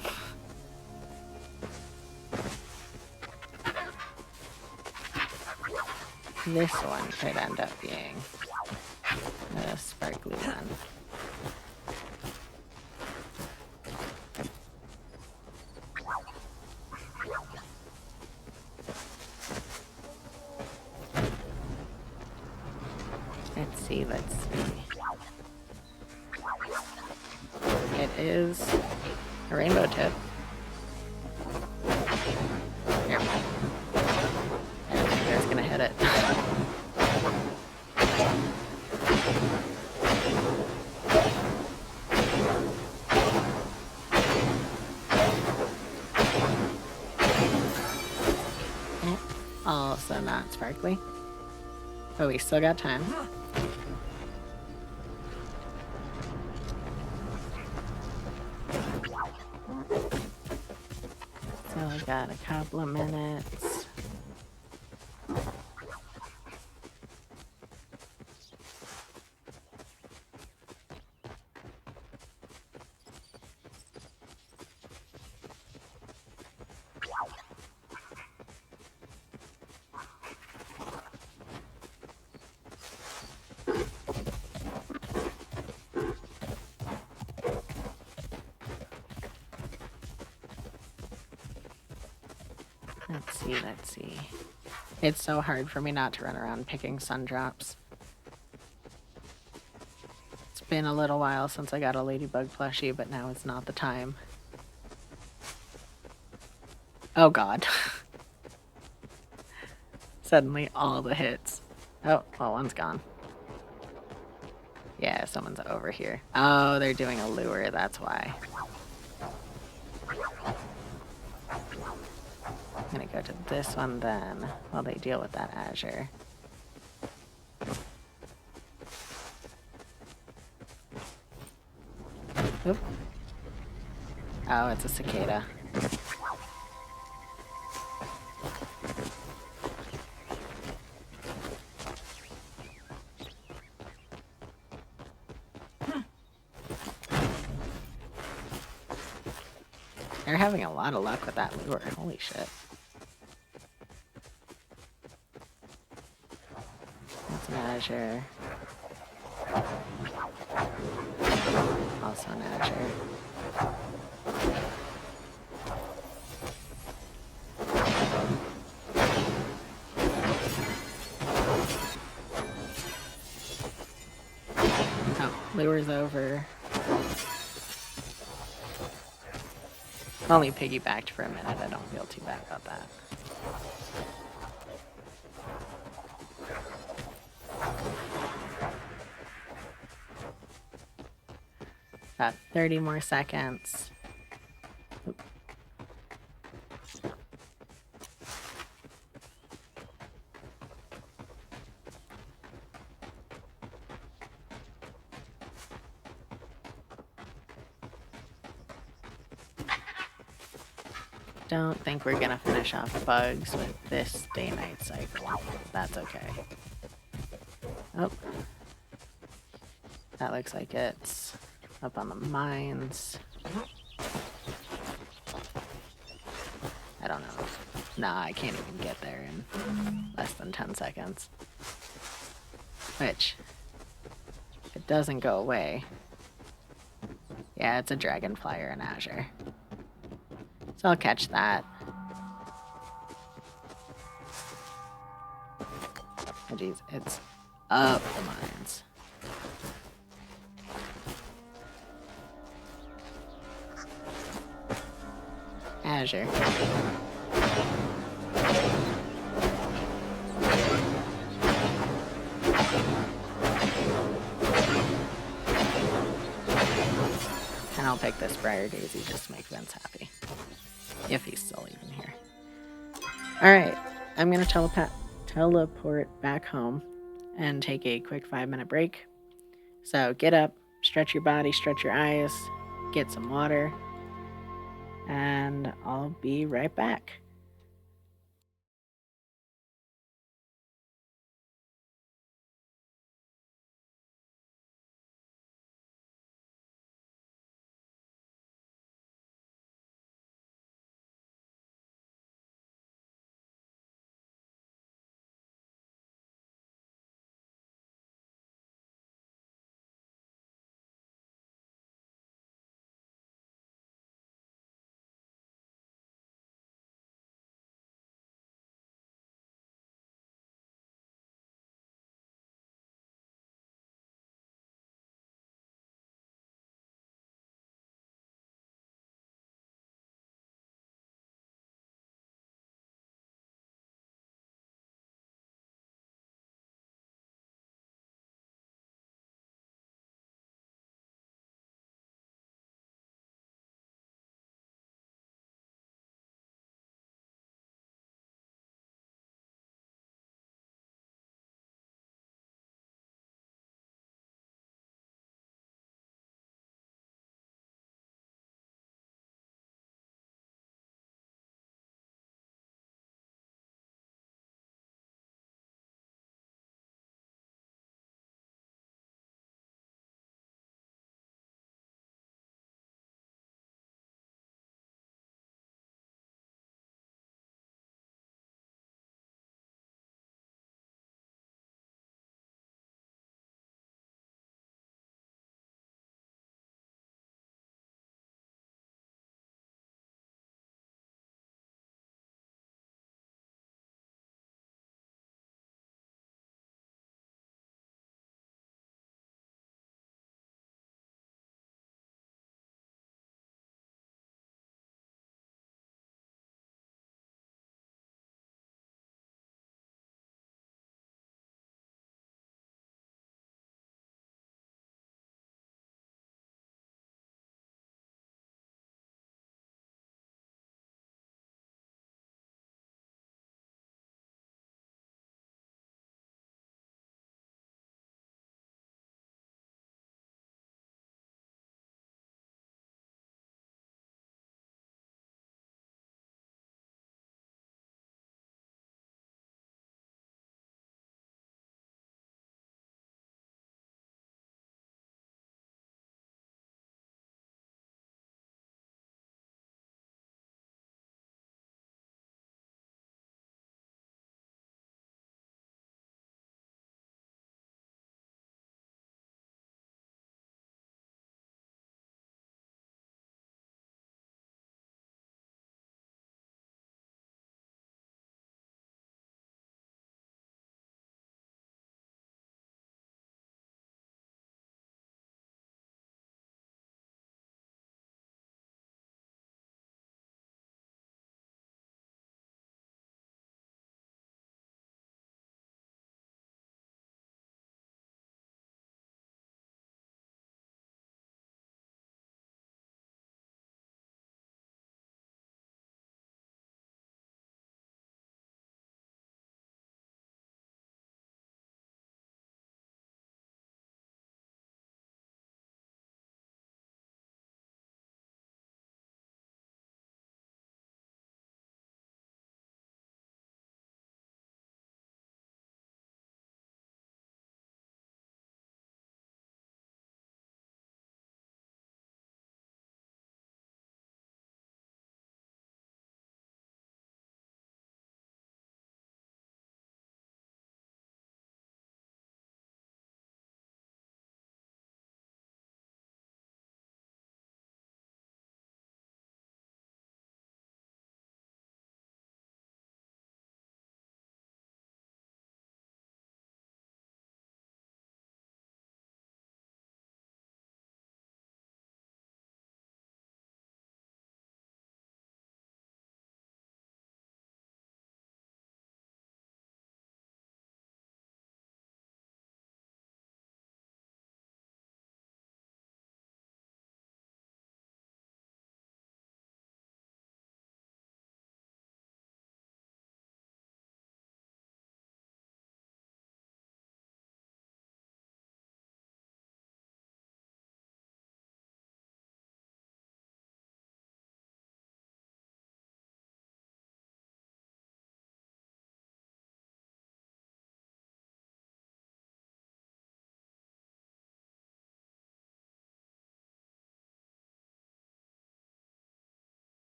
This one could end up being a sparkly one. Let's see. It is a rainbow tip. Here. I don't think that's gonna hit it. so not sparkly. But we still got time. So I got a couple of minutes. Let's see. It's so hard for me not to run around picking sun drops. It's been a little while since I got a ladybug plushie, but now it's not the time. Oh god. Suddenly all the hits. Oh, well, one's gone. Yeah, someone's over here. Oh, they're doing a lure, that's why. I'm gonna go to this one then, while they deal with that azure. Oop. Oh, it's a cicada. They're having a lot of luck with that lure, holy shit. That's an azure. Also an azure. Oh, lure's over. Only piggybacked for a minute, I don't feel too bad about that. Got 30 more seconds. Oop. Don't think we're gonna finish off bugs with this day-night cycle. That's okay. Oh. That looks like it's up on the mines. I don't know. Nah, I can't even get there in less than 10 seconds. Which, if it doesn't go away... Yeah, it's a dragonfly or an azure. So I'll catch that. Oh geez, it's up the mines. Azure. And I'll pick this Briar Daisy just to make Vince happy. If he's still even here. Alright, I'm gonna teleport back home and take a quick 5-minute break. So get up, stretch your body, stretch your eyes, get some water, and I'll be right back.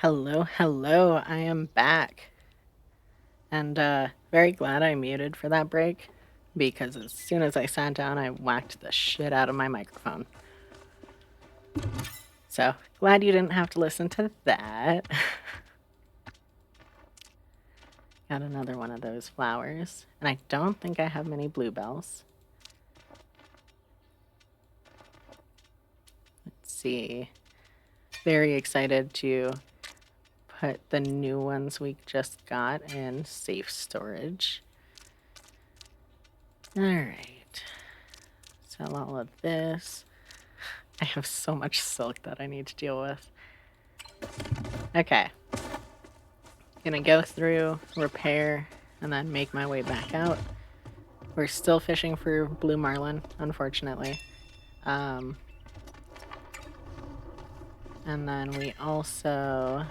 Hello, hello, I am back. And very glad I muted for that break because as soon as I sat down, I whacked the shit out of my microphone. So glad you didn't have to listen to that. Got another one of those flowers. And I don't think I have many bluebells. Let's see. Very excited to put the new ones we just got in safe storage. Alright. Sell all of this. I have so much silk that I need to deal with. Okay. Gonna go through, repair, and then make my way back out. We're still fishing for blue marlin, unfortunately. And then we also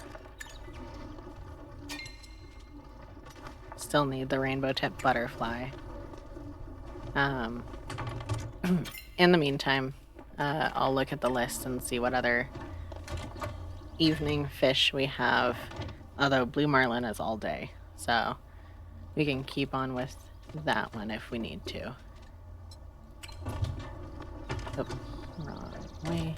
still need the rainbow tip butterfly. In the meantime, I'll look at the list and see what other evening fish we have. Although blue marlin is all day, so we can keep on with that one if we need to. Oh, wrong way.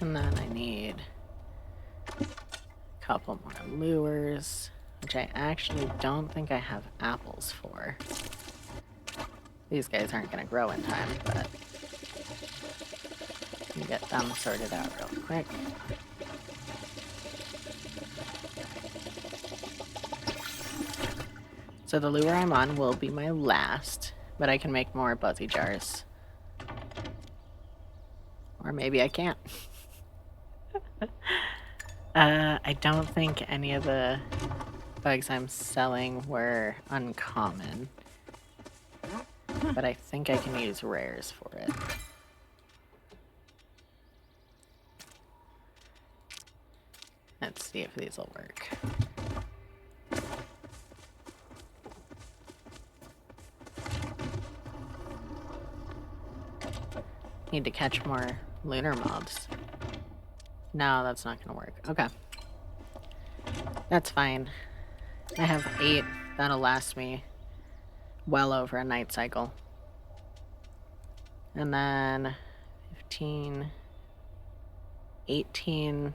And then I need a couple more lures, which I actually don't think I have apples for. These guys aren't going to grow in time, but we get them sorted out real quick. So the lure I'm on will be my last, but I can make more buzzy jars. Or maybe I can't. I don't think any of the bugs I'm selling were uncommon. But I think I can use rares for it. Let's see if these will work. Need to catch more lunar moths. No, that's not gonna work. Okay. That's fine. I have 8. That'll last me well over a night cycle. And then 15, 18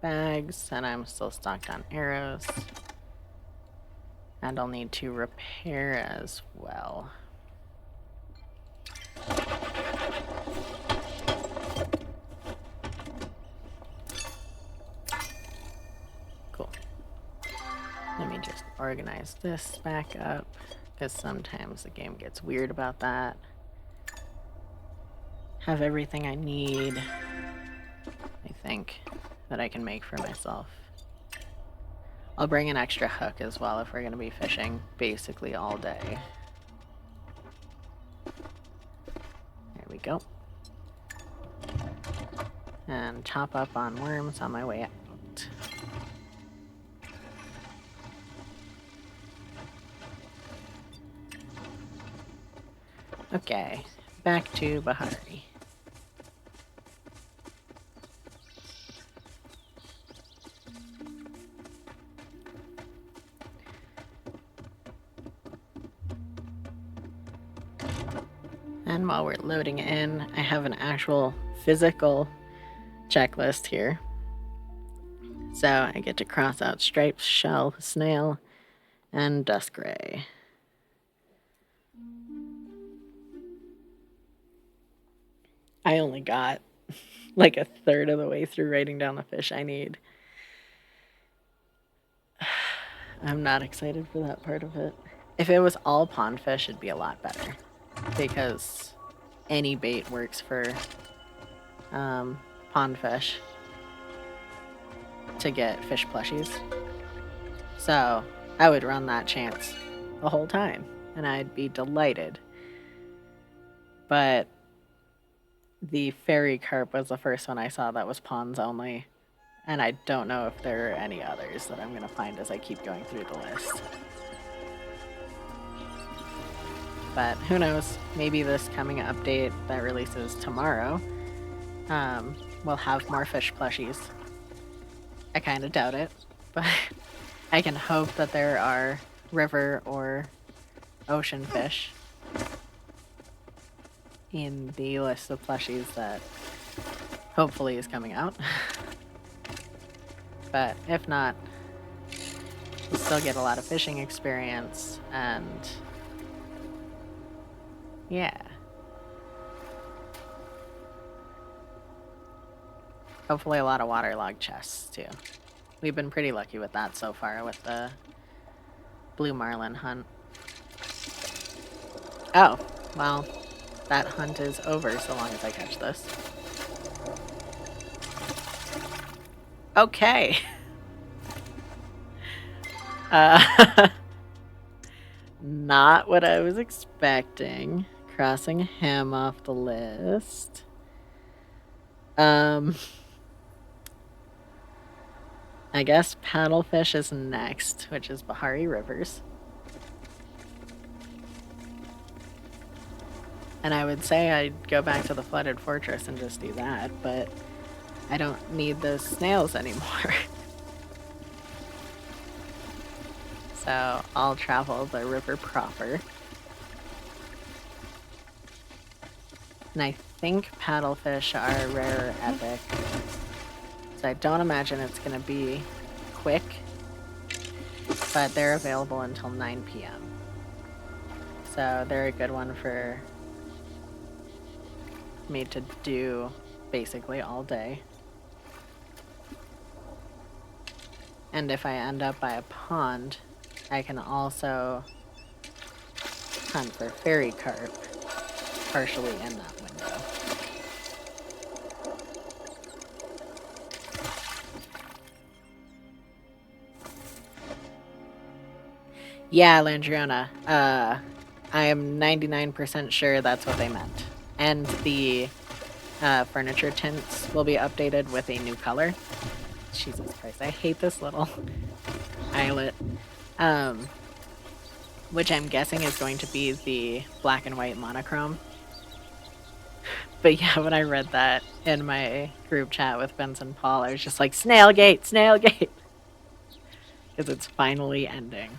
bags, and I'm still stocked on arrows. And I'll need to repair as well. Cool. Let me just organize this back up, because sometimes the game gets weird about that. Have everything I need, I think, that I can make for myself. I'll bring an extra hook as well if we're going to be fishing basically all day. There we go. And top up on worms on my way out. Okay, back to Bahari. And while we're loading in, I have an actual physical checklist here. So I get to cross out stripes, shell, snail, and dust gray. I only got like a third of the way through writing down the fish I need. I'm not excited for that part of it. If it was all pond fish, it'd be a lot better. Because any bait works for pond fish to get fish plushies. So I would run that chance the whole time, and I'd be delighted. But the fairy carp was the first one I saw that was ponds only, and I don't know if there are any others that I'm going to find as I keep going through the list. But who knows? Maybe this coming update that releases tomorrow will have more fish plushies. I kind of doubt it, but I can hope that there are river or ocean fish in the list of plushies that hopefully is coming out. But if not, we'll still get a lot of fishing experience, and yeah. Hopefully a lot of waterlogged chests, too. We've been pretty lucky with that so far with the blue marlin hunt. Oh, well, that hunt is over so long as I catch this. Okay. Not what I was expecting. Crossing him off the list. I guess paddlefish is next, which is Bahari Rivers. And I would say I'd go back to the flooded fortress and just do that, but I don't need those snails anymore. So I'll travel the river proper. And I think paddlefish are rare or epic. So I don't imagine it's going to be quick, but they're available until 9 p.m. So they're a good one for me to do basically all day. And if I end up by a pond, I can also hunt for fairy carp partially in that window. Yeah, Landriona. I am 99% sure that's what they meant. And the furniture tints will be updated with a new color. Jesus Christ, I hate this little eyelet. Which I'm guessing is going to be the black and white monochrome. But yeah, when I read that in my group chat with Vince and Paul, I was just like, Snailgate, Snailgate! Because it's finally ending.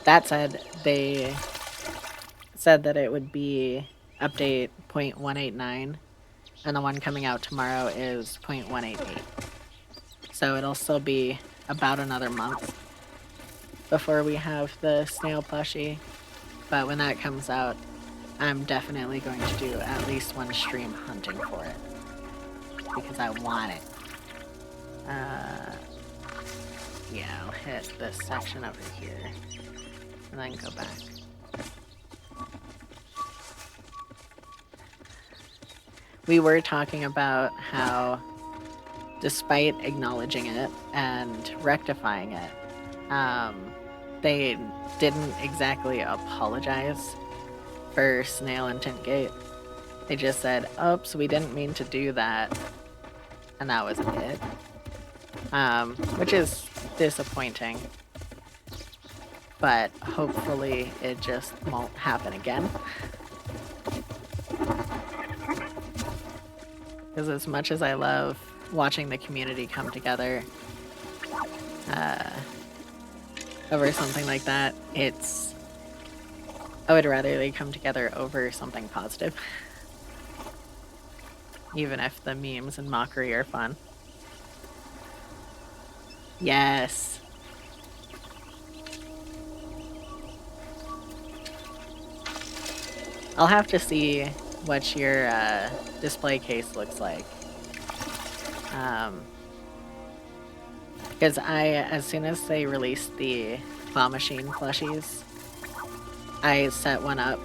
That said, they said that it would be update 0.189, and the one coming out tomorrow is 0.188. So it'll still be about another month before we have the snail plushie. But when that comes out, I'm definitely going to do at least one stream hunting for it. Because I want it. Yeah, I'll hit this section over here. And then go back. We were talking about how, despite acknowledging it and rectifying it, they didn't exactly apologize for Snail and Tintgate. They just said, oops, we didn't mean to do that. And that was it. Which is disappointing. But hopefully it just won't happen again. Because as much as I love watching the community come together over something like that, I would rather they come together over something positive. Even if the memes and mockery are fun. Yes. I'll have to see what your display case looks like. Because as soon as they released the claw machine plushies, I set one up,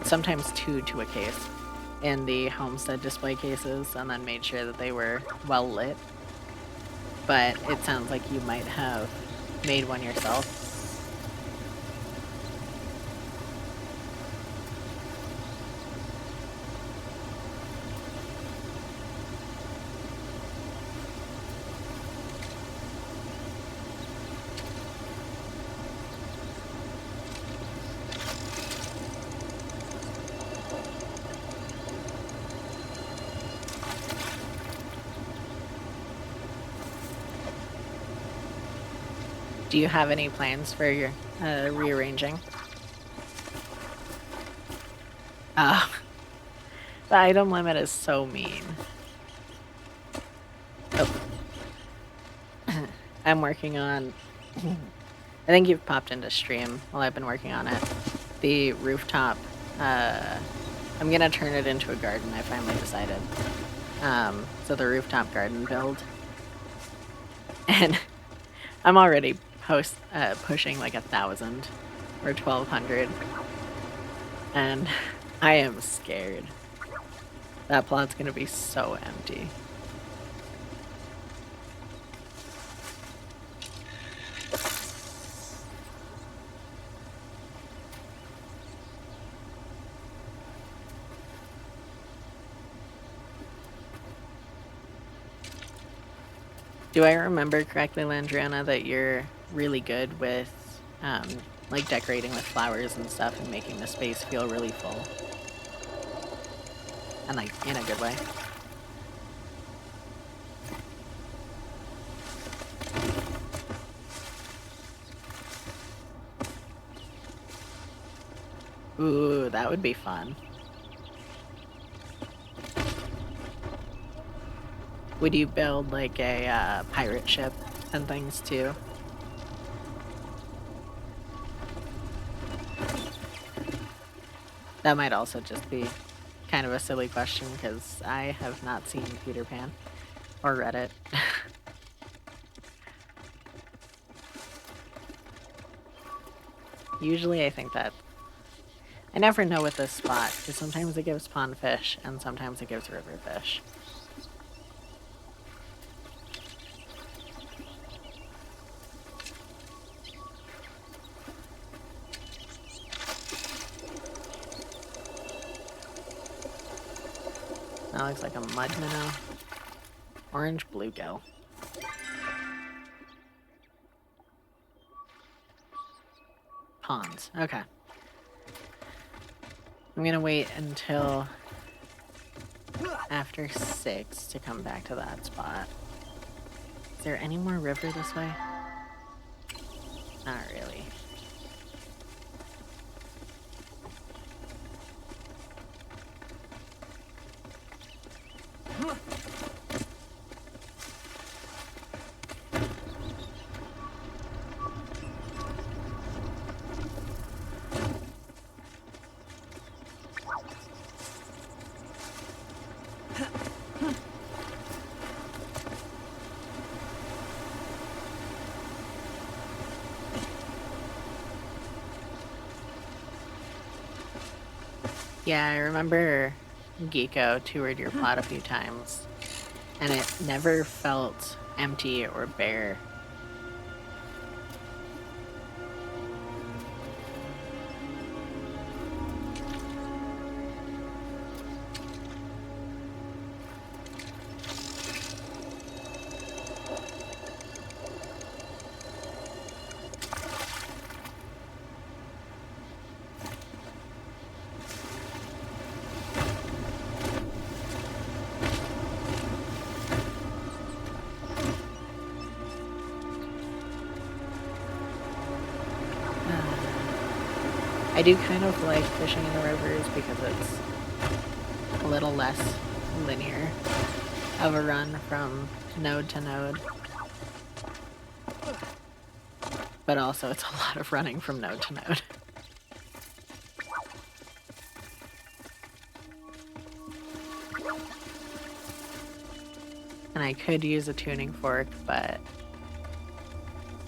sometimes two to a case, in the Homestead display cases, and then made sure that they were well lit. But it sounds like you might have made one yourself. Do you have any plans for your rearranging? Oh, the item limit is so mean. Oh. I'm working on... I think you've popped into stream while I've been working on it. The rooftop. I'm gonna turn it into a garden, I finally decided. So the rooftop garden build. And I'm already pushing like 1,000 or 1,200. And I am scared. That plot's gonna be so empty. Do I remember correctly, Landriana, that you're really good with, like decorating with flowers and stuff and making the space feel really full? And like, in a good way. Ooh, that would be fun. Would you build like a pirate ship and things too? That might also just be kind of a silly question because I have not seen Peter Pan or read it. Usually I think that I never know with this spot because sometimes it gives pond fish and sometimes it gives river fish. That looks like a mud minnow. Orange bluegill. Ponds. Okay. I'm gonna wait until after 6 to come back to that spot. Is there any more river this way? Not really. Yeah, I remember Geeko toured your plot a few times, and it never felt empty or bare. I do kind of like fishing in the rivers because it's a little less linear of a run from node to node. But also it's a lot of running from node to node. And I could use a tuning fork, but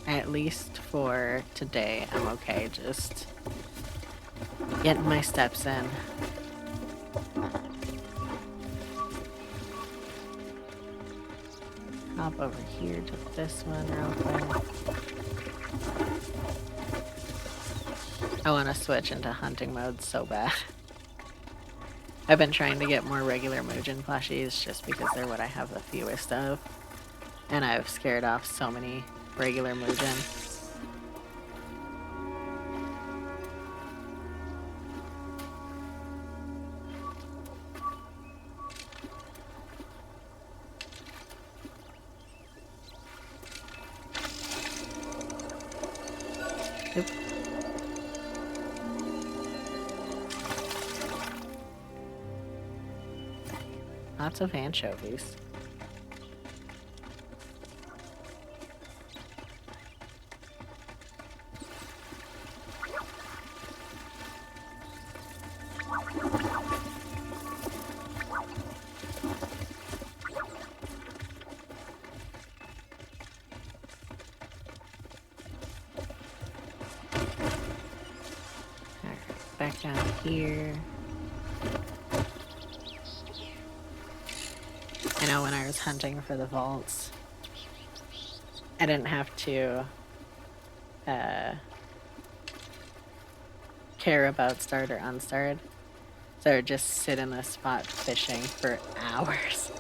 at least for today, I'm okay just getting my steps in. Hop over here to this one real quick. I want to switch into hunting mode so bad. I've been trying to get more regular Muujin plushies just because they're what I have the fewest of. And I've scared off so many regular Muujin. Lots of anchovies. Alright, back down here. I know when I was hunting for the vaults, I didn't have to care about starred or unstarred, so I would just sit in this spot fishing for hours.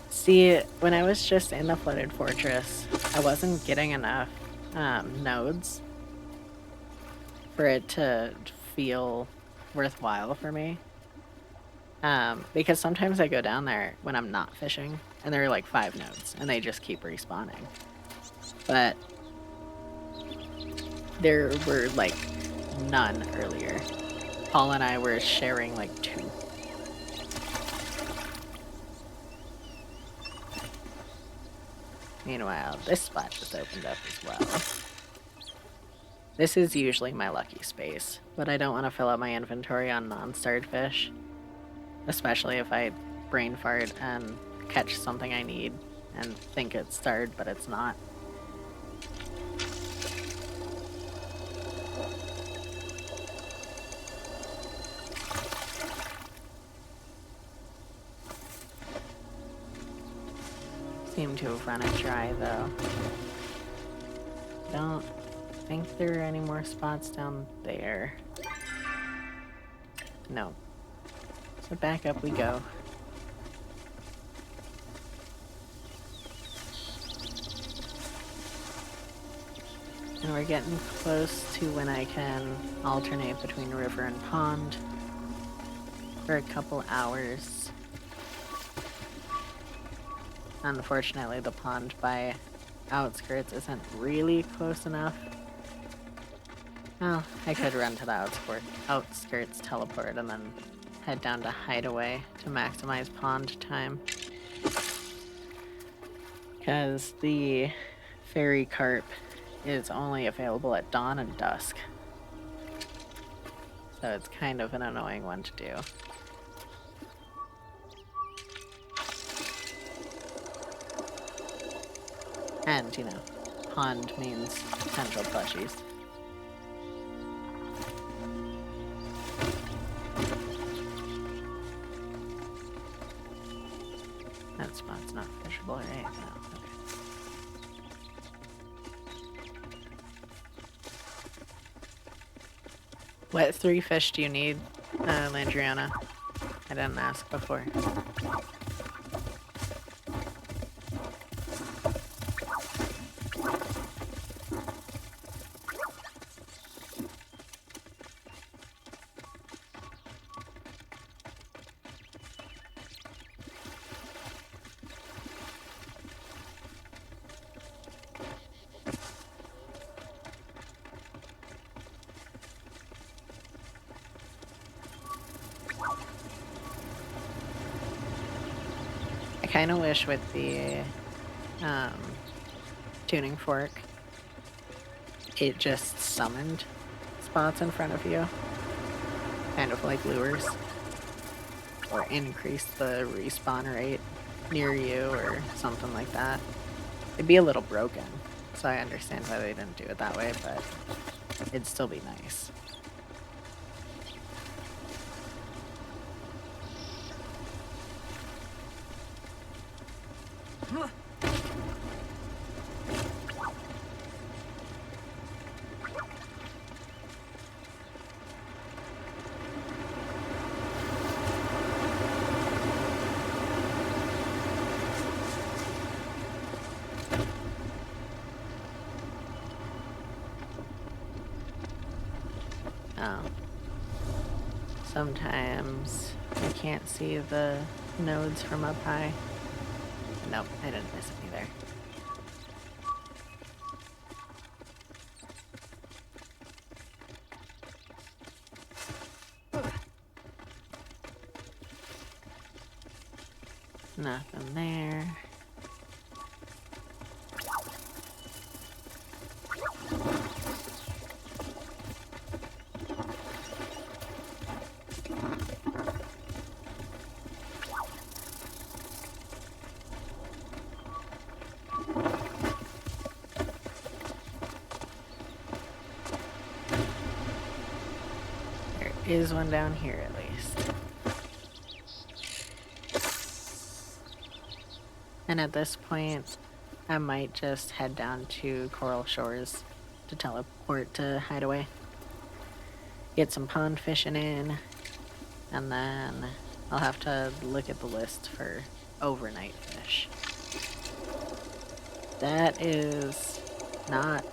See, when I was just in the flooded fortress, I wasn't getting enough nodes for it to feel worthwhile for me. Because sometimes I go down there when I'm not fishing, and there are like 5 nodes, and they just keep respawning. But there were like none earlier. Paul and I were sharing like 2. Meanwhile, this spot just opened up as well. This is usually my lucky space, but I don't want to fill up my inventory on non-starred fish. Especially if I brain fart and catch something I need and think it's starred, but it's not. Seem to have run it dry though. Don't think there are any more spots down there. No. So back up we go. And we're getting close to when I can alternate between river and pond for a couple hours. Unfortunately, the pond by outskirts isn't really close enough. Well, I could run to the outskirts, teleport, and then head down to Hideaway to maximize pond time. Because the fairy carp is only available at dawn and dusk. So it's kind of an annoying one to do. And, you know, pond means potential plushies. That spot's not fishable, right? No, okay. What 3 fish do you need, Landriana? I didn't ask before. I kind of wish with the tuning fork, it just summoned spots in front of you, kind of like lures, or increased the respawn rate near you or something like that. It'd be a little broken, so I understand why they didn't do it that way, but it'd still be nice. Oh. Sometimes I can't see the nodes from up high. Nope, I didn't miss any there. Nothing there. There is one down here at least. And at this point, I might just head down to Coral Shores to teleport to Hideaway. Get some pond fishing in, and then I'll have to look at the list for overnight fish. That is not...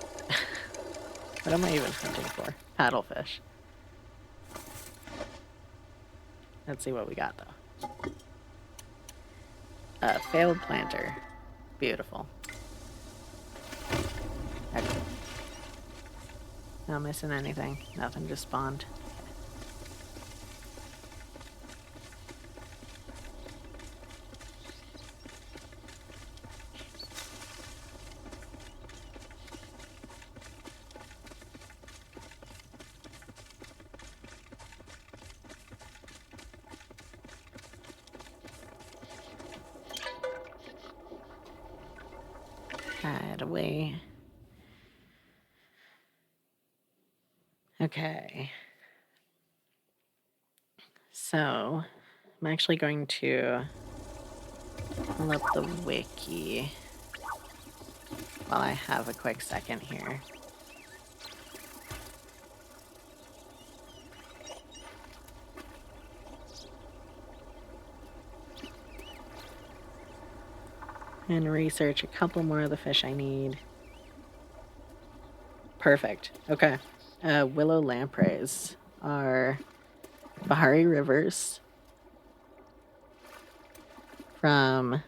What am I even hunting for? Paddlefish. Let's see what we got, though. A failed planter. Beautiful. Okay. Not missing anything. Nothing just spawned. Hide away. Okay. So, I'm actually going to pull up the wiki while I have a quick second here. And research a couple more of the fish I need. Perfect. Okay. Willow lampreys are Bahari rivers from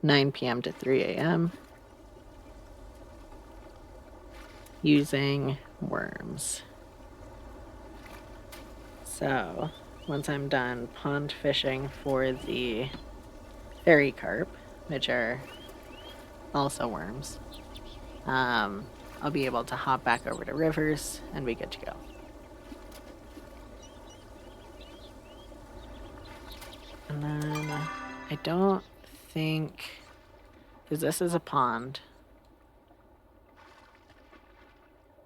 9 p.m. to 3 a.m. using worms. So, once I'm done pond fishing for the fairy carp, which are also worms, I'll be able to hop back over to rivers and be good to go. And then I don't think, because this is a pond,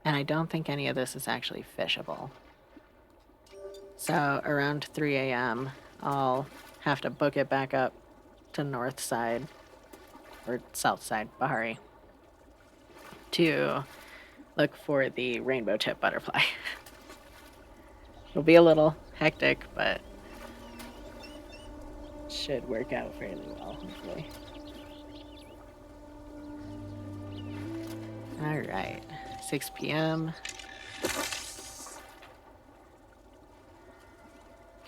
and I don't think any of this is actually fishable. So around 3 a.m., I'll have to book it back up to north side, or south side, Bahari, to look for the rainbow tip butterfly. It'll be a little hectic, but should work out fairly well, hopefully. Alright, 6 p.m.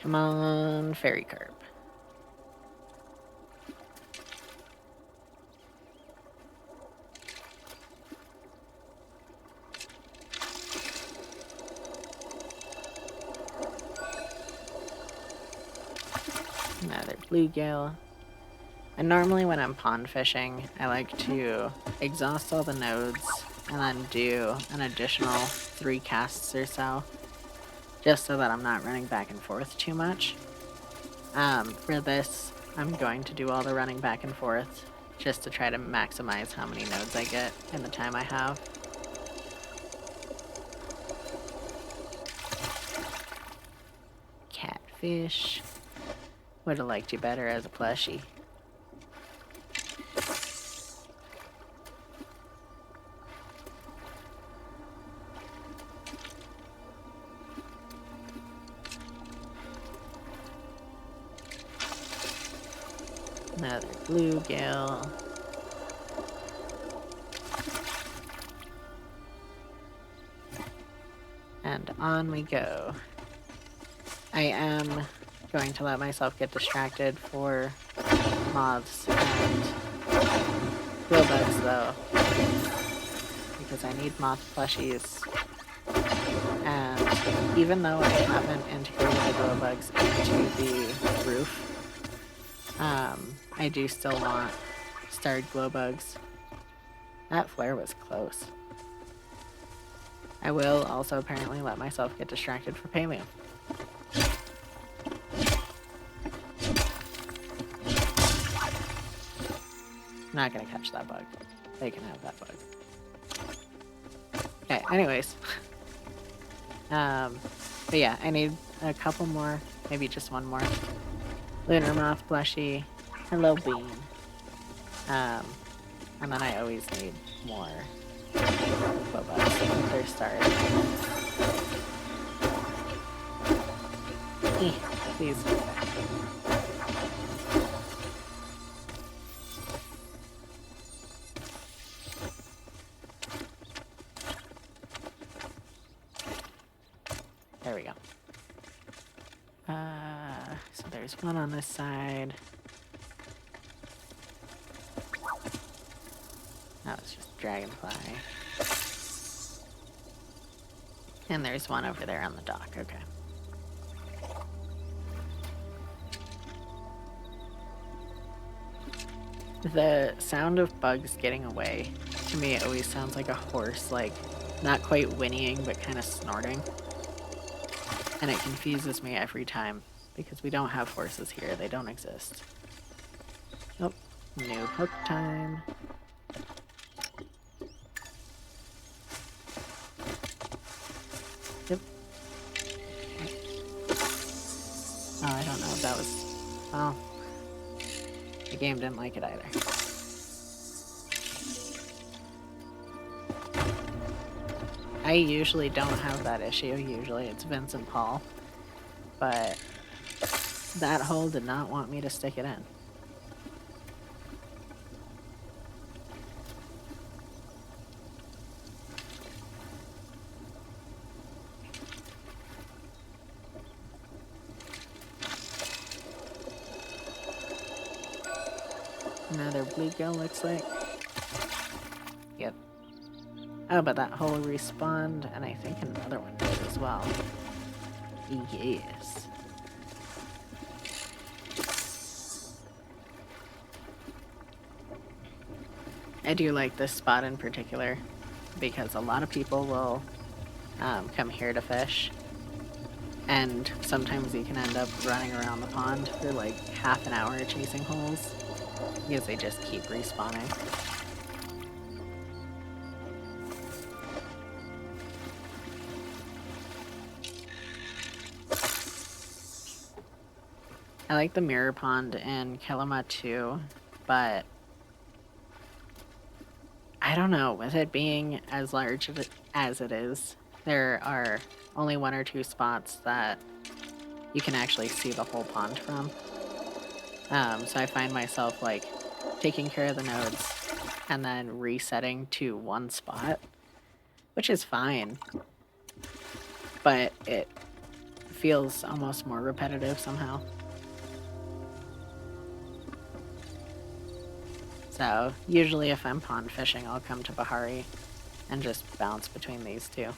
Come on, fairy carp. Another bluegill. And normally when I'm pond fishing, I like to exhaust all the nodes and then do an additional 3 casts or so, just so that I'm not running back and forth too much. For this, I'm going to do all the running back and forth just to try to maximize how many nodes I get in the time I have. Catfish. Would have liked you better as a plushie. Another bluegill. And on we go. I am going to let myself get distracted for moths and glow bugs though, because I need moth plushies. And even though I haven't integrated the glow bugs into the roof, I do still want starred glow bugs. That flare was close. I will also apparently let myself get distracted for Palia. Not gonna catch that bug. They can have that bug. Okay, anyways. But yeah, I need a couple more, maybe just one more. Lunar Moth plushie. Hello Bean. And then I always need more Bobas if they're starred. Please. There we go. So there's one on this side. That was just dragonfly. And there's one over there on the dock, okay. The sound of bugs getting away, to me, it always sounds like a horse, like, not quite whinnying, but kind of snorting. And it confuses me every time, because we don't have horses here, they don't exist. Oh, new hook time. Yep. Oh, I don't know if that was... Oh. The game didn't like it either. I usually don't have that issue. Usually it's Vince and Paul. But that hole did not want me to stick it in. Another bluegill looks like. Yep. Oh, but that hole respawned, and I think another one did as well. Yes. I do like this spot in particular, because a lot of people will come here to fish, and sometimes you can end up running around the pond for like half an hour chasing holes, because they just keep respawning. I like the mirror pond in Kilima too, but I don't know, with it being as large as it is, there are only one or two spots that you can actually see the whole pond from. So I find myself like taking care of the nodes and then resetting to one spot, which is fine, but it feels almost more repetitive somehow. So usually if I'm pond fishing, I'll come to Bahari and just bounce between these two.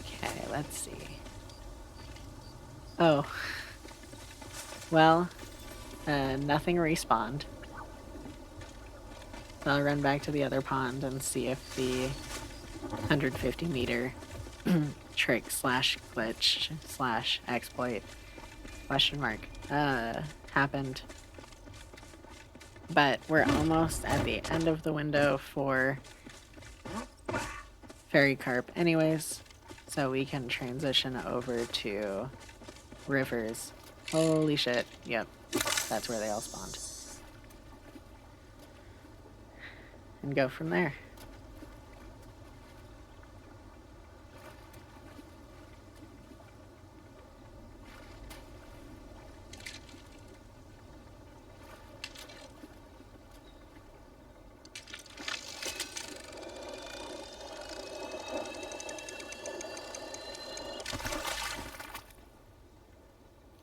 Okay, let's see. Oh. Well, nothing respawned. So I'll run back to the other pond and see if the 150 meter trick slash glitch slash exploit question mark happened. But we're almost at the end of the window for fairy carp anyways, so we can transition over to rivers. Holy shit, yep, that's where they all spawned. And go from there.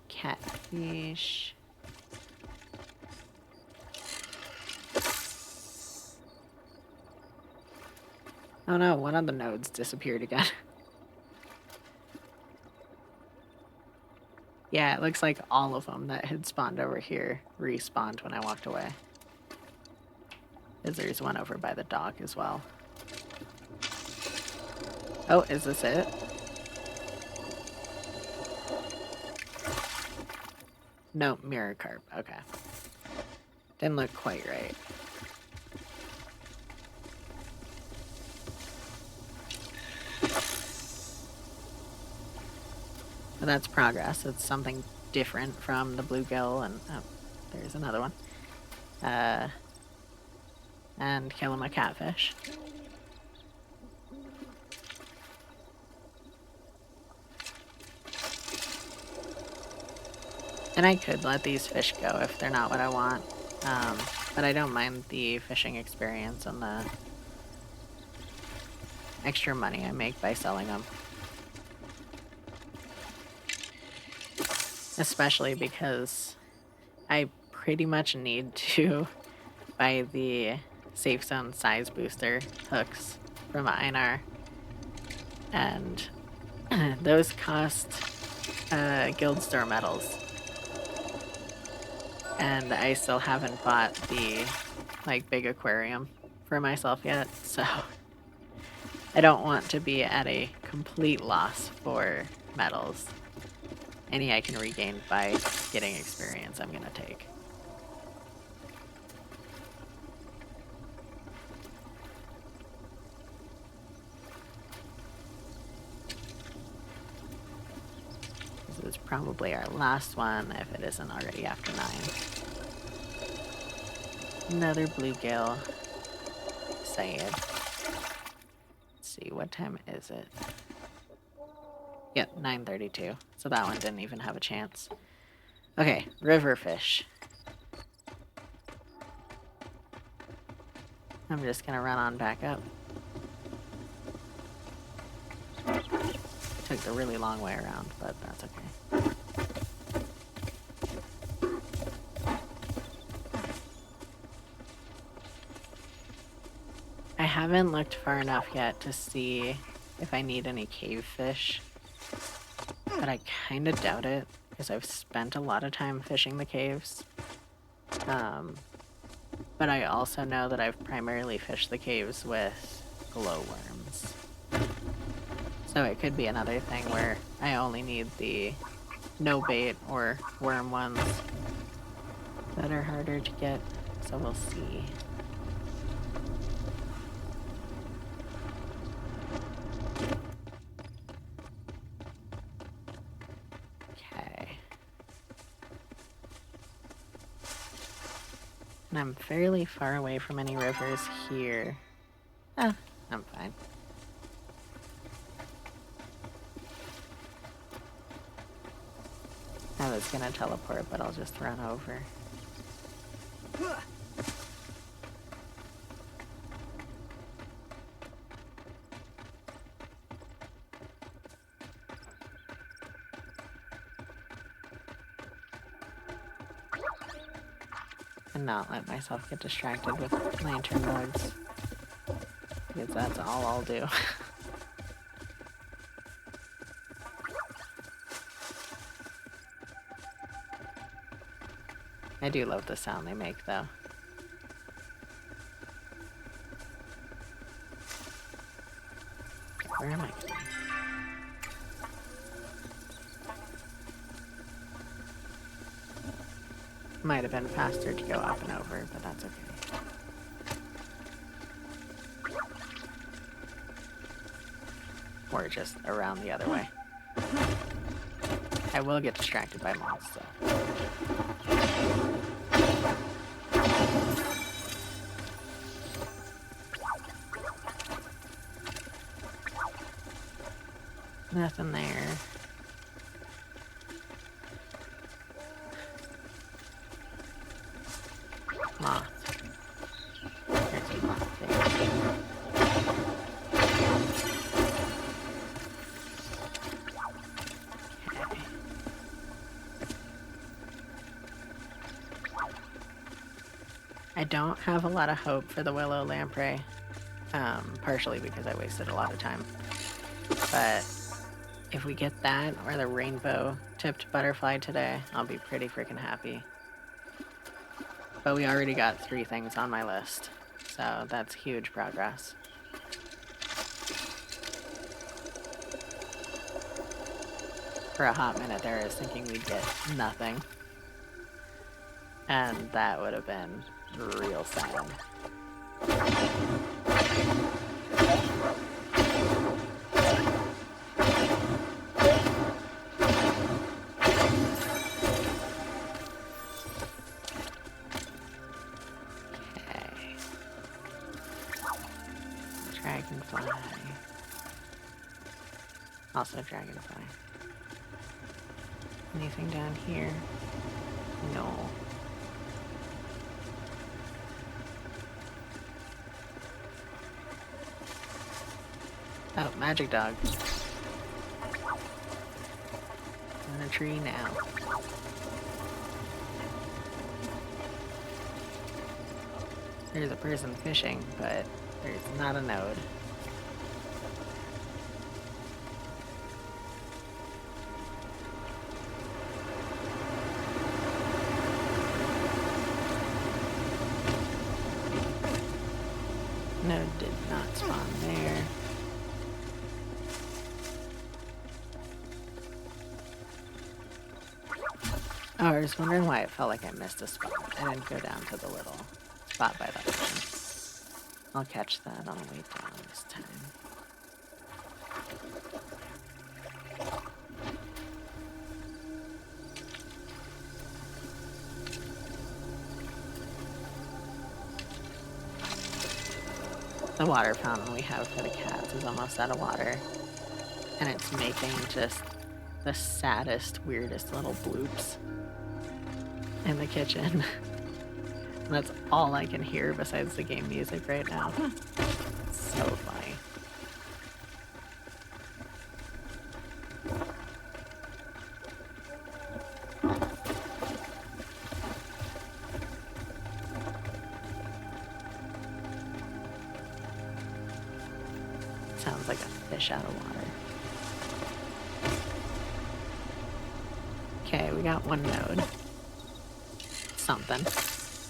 Cat. Yeesh. Oh no, one of the nodes disappeared again. Yeah, it looks like all of them that had spawned over here respawned when I walked away. Because there's one over by the dock as well. Oh, is this it? No, mirror carp. Okay. Didn't look quite right. But that's progress. It's something different from the bluegill, and oh, there's another one. And killing my catfish. And I could let these fish go if they're not what I want. But I don't mind the fishing experience and the extra money I make by selling them. Especially because I pretty much need to buy the safe zone size booster hooks from Einar. And those cost guild store medals. And I still haven't bought the big aquarium for myself yet, so I don't want to be at a complete loss for medals. Any I can regain by getting experience, I'm gonna take. This is probably our last one, if it isn't already after 9. Another bluegill. Sad. Let's see, what time is it? Yep, 9:32. So that one didn't even have a chance. Okay, river fish. I'm just gonna run on back up. Took the really long way around, but that's okay. I haven't looked far enough yet to see if I need any cave fish, but I kind of doubt it because I've spent a lot of time fishing the caves. But I also know that I've primarily fished the caves with glowworms. So it could be another thing where I only need the no bait or worm ones that are harder to get. So we'll see. And I'm fairly far away from any rivers here. Ah, I'm fine. I was gonna teleport, but I'll just run over. And not let myself get distracted with lantern bugs. Because that's all I'll do. I do love the sound they make, though. Where am I going? Might have been faster to go up and over, but that's okay. Or just around the other way. I will get distracted by mobs, though. Nothing there. Moth. There's a moth there. Okay. don't have a lot of hope for the willow lamprey, partially because I wasted a lot of time. But if we get that or the rainbow tipped butterfly today, I'll be pretty freaking happy. But we already got 3 things on my list, so that's huge progress. For a hot minute there, I was thinking we'd get nothing. And that would have been real sad. Okay. Dragonfly. Also dragonfly. Anything down here? No. Oh, magic dog. On a tree now. There's a person fishing, but there's not a node. Node did not spawn there. Oh, I was wondering why it felt like I missed a spot. I didn't go down to the little spot by the ocean. I'll catch that on the way down this time. The water fountain we have for the cats is almost out of water. And it's making just the saddest, weirdest little bloops in the kitchen. That's all I can hear besides the game music right now. It's so funny. Sounds like a fish out of water. Okay, we got 1 node. Something.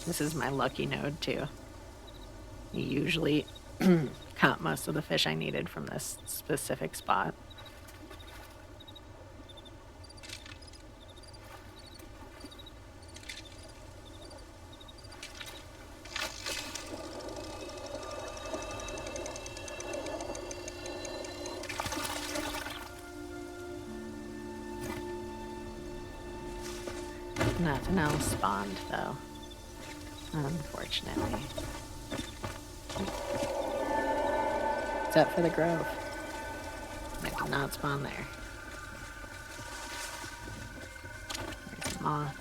This is my lucky node too. You usually caught most of the fish I needed from this specific spot. Nothing else spawned though. Unfortunately. Except for the grove. I did not spawn there. There's a moth.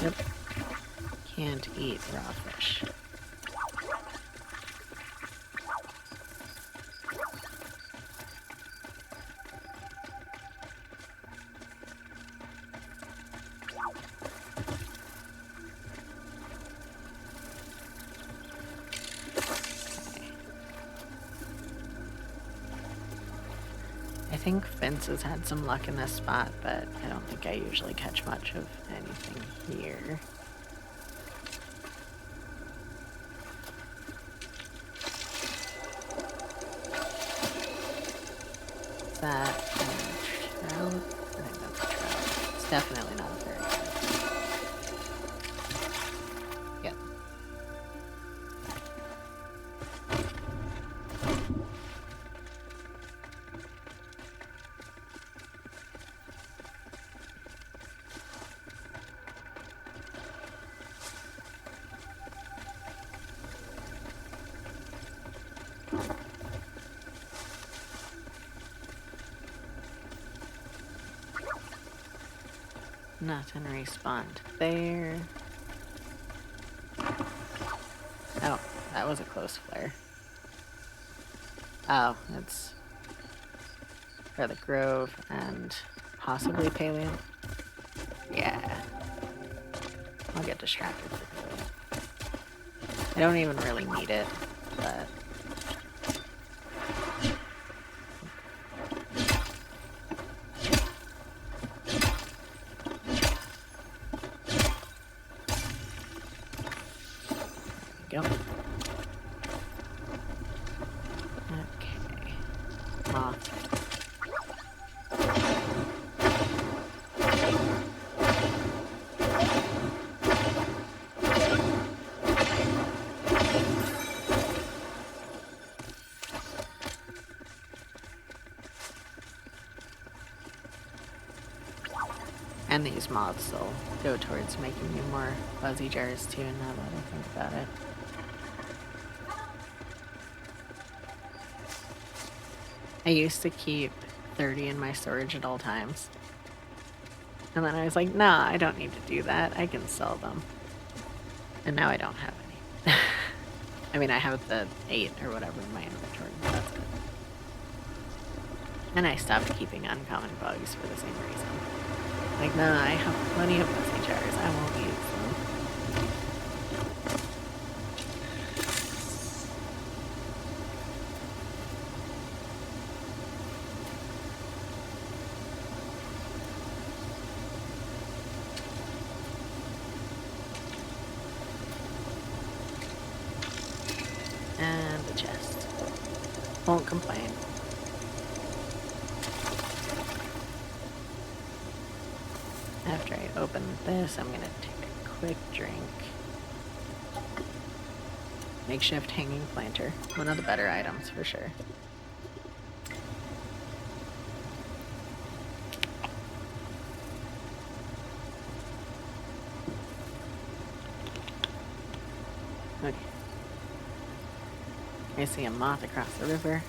Yep. Can't eat raw fish. I think Vince has had some luck in this spot, but I don't think I usually catch much of anything here. Is that a trout? I think that's a trout. It's definitely not a fairy trout. Yep. Nothing respawned there. was a close flare. Oh, it's for the Grove and possibly Palia. Yeah. I'll get distracted for Palia. I don't even really need it, but... There we go. Okay. Moth. And these moths will go towards making me more fuzzy jars too, now that I think about it. I used to keep 30 in my storage at all times. And then I was like, nah, I don't need to do that. I can sell them. And now I don't have any. I mean, I have the 8 or whatever in my inventory, but that's it. And I stopped keeping uncommon bugs for the same reason. Like, nah, I have plenty of fuzzy jars. I won't use them. And the chest. Won't complain. After I open this, I'm gonna take a quick drink. Makeshift hanging planter. One of the better items for sure. Okay. I see a moth across the river.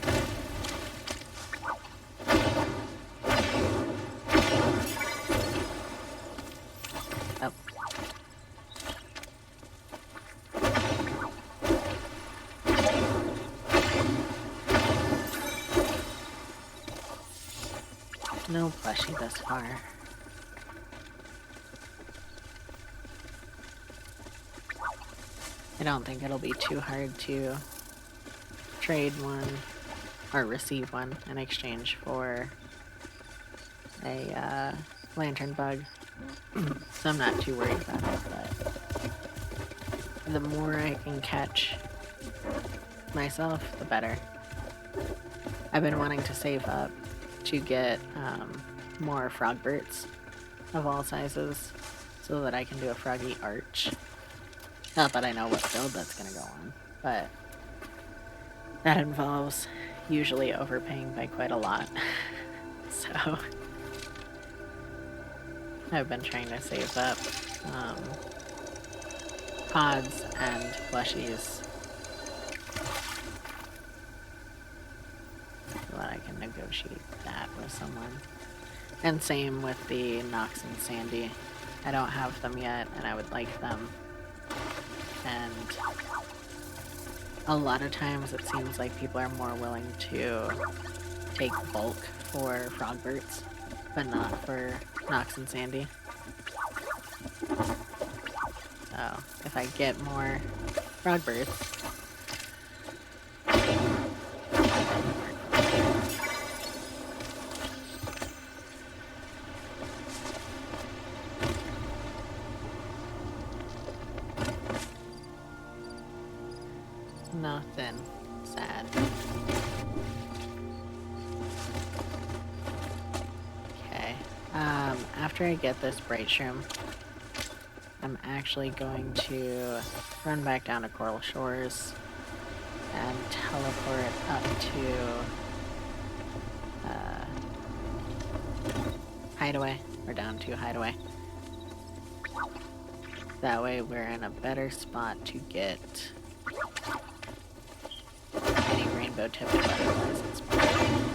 Oh. No plushie thus far. I don't think it'll be too hard to trade one or receive one in exchange for a lantern bug. So I'm not too worried about it, but the more I can catch myself, the better. I've been wanting to save up to get more frogberts of all sizes so that I can do a froggy arch. Not that I know what build that's gonna go on, but that involves usually overpaying by quite a lot. So I've been trying to save up pods and plushies so that I can negotiate that with someone. And same with the Nox and Sandy. I don't have them yet, and I would like them. And a lot of times it seems like people are more willing to take bulk for frogberts, but not for Nox and Sandy. So if I get more frogberts, nothing sad. Okay. After I get this bright shroom, I'm actually going to run back down to Coral Shores and teleport up to Hideaway, or down to Hideaway. That way we're in a better spot to get any rainbow tipped butterflies in spring.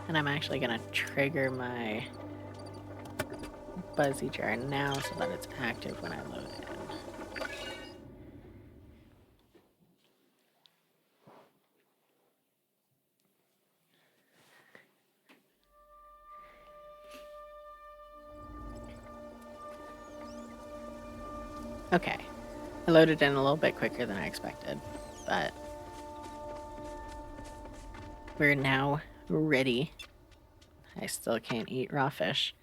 And I'm actually gonna trigger my buzzy jar now so that it's active when I load it in. Okay, I loaded in a little bit quicker than I expected, but we're now ready. I still can't eat raw fish.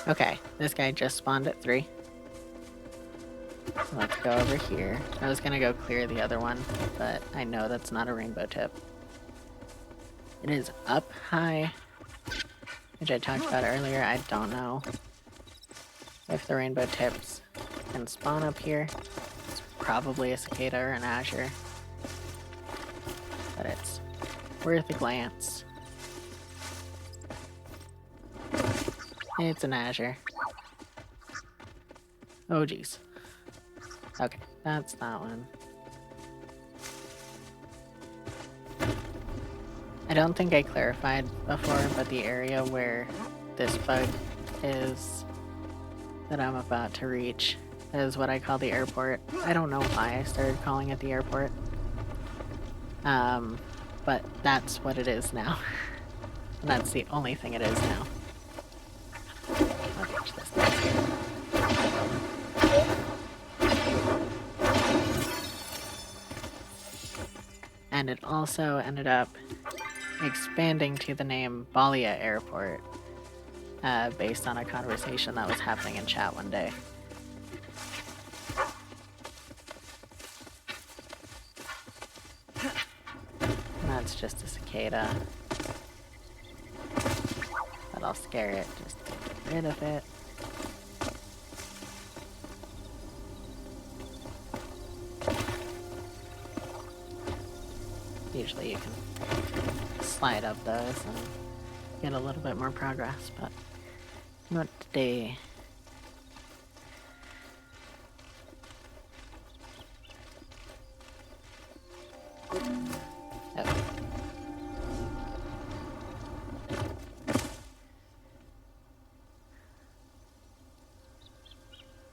Okay, this guy just spawned at 3. So let's go over here. I was gonna go clear the other one, but I know that's not a rainbow tip. It is up high, which I talked about earlier. I don't know if the rainbow tips can spawn up here. It's probably a cicada or an azure, but it's worth a glance. It's an azure. Oh geez. Okay, that's that one. I don't think I clarified before, but the area where this bug is that I'm about to reach is what I call the airport. I don't know why I started calling it the airport. But that's what it is now. And that's the only thing it is now. I'll catch this thing. And it also ended up expanding to the name Palia Airport, based on a conversation that was happening in chat one day. And that's just a cicada. But I'll scare it just to get rid of it. Usually you can slide up those and get a little bit more progress, but not today. Oh.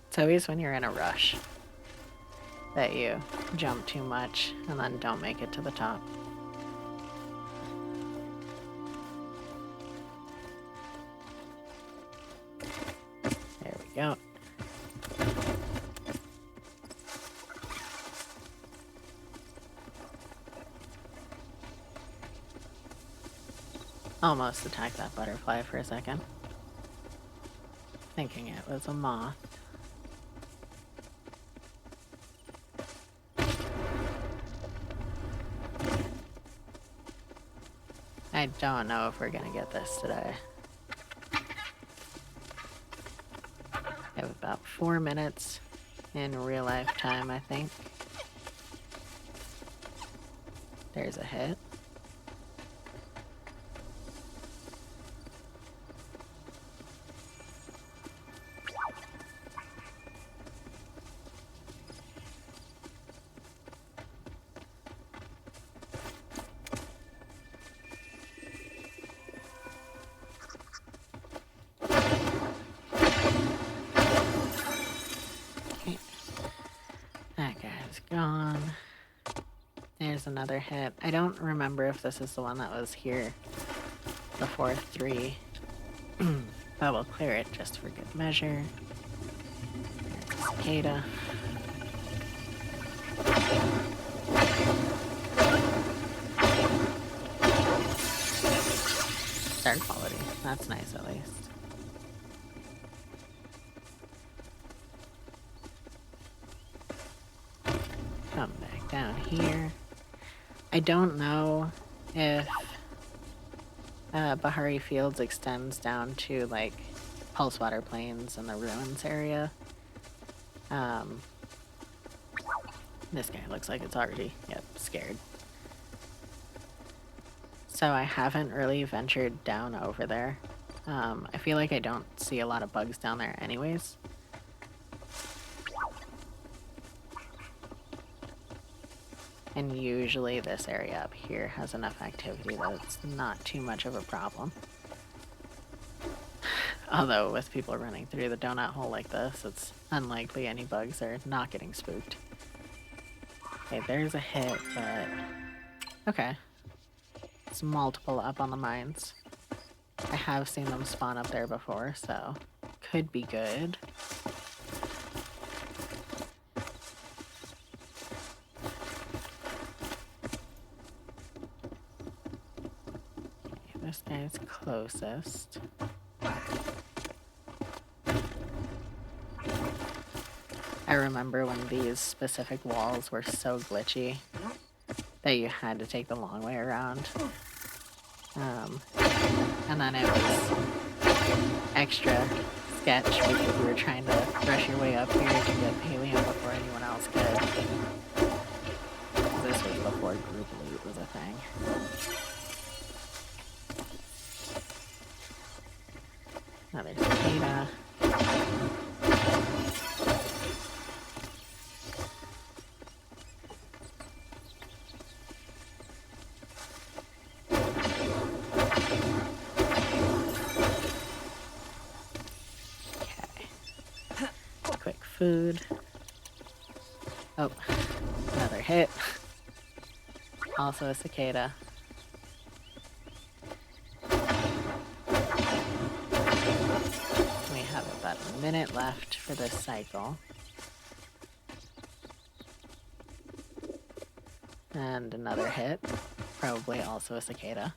It's always when you're in a rush that you jump too much and then don't make it to the top. There we go. Almost attacked that butterfly for a second, thinking it was a moth. I don't know if we're gonna get this today. I have about 4 minutes in real life time, I think. There's a hit. Gone. There's another hit. I don't remember if this is the one that was here before 3. But we'll clear it just for good measure. There's a cicada. Start quality. That's nice at least. Come back down here. I don't know if Bahari Fields extends down to like Pulsewater Plains and the ruins area. This guy looks like it's already, scared. So I haven't really ventured down over there. I feel like I don't see a lot of bugs down there anyways. And usually this area up here has enough activity that it's not too much of a problem. Although with people running through the donut hole like this, it's unlikely any bugs are not getting spooked. Okay, there's a hit, but... Okay. It's multiple up on the mines. I have seen them spawn up there before, so could be good. Okay, this guy's closest. I remember when these specific walls were so glitchy that you had to take the long way around. And then it was extra sketch because you were trying to rush your way up here to get Palium before anyone else could. This was before group loot was a thing. Another cicada. Food. Oh, another hit. Also a cicada. We have about a minute left for this cycle. And another hit. Probably also a cicada.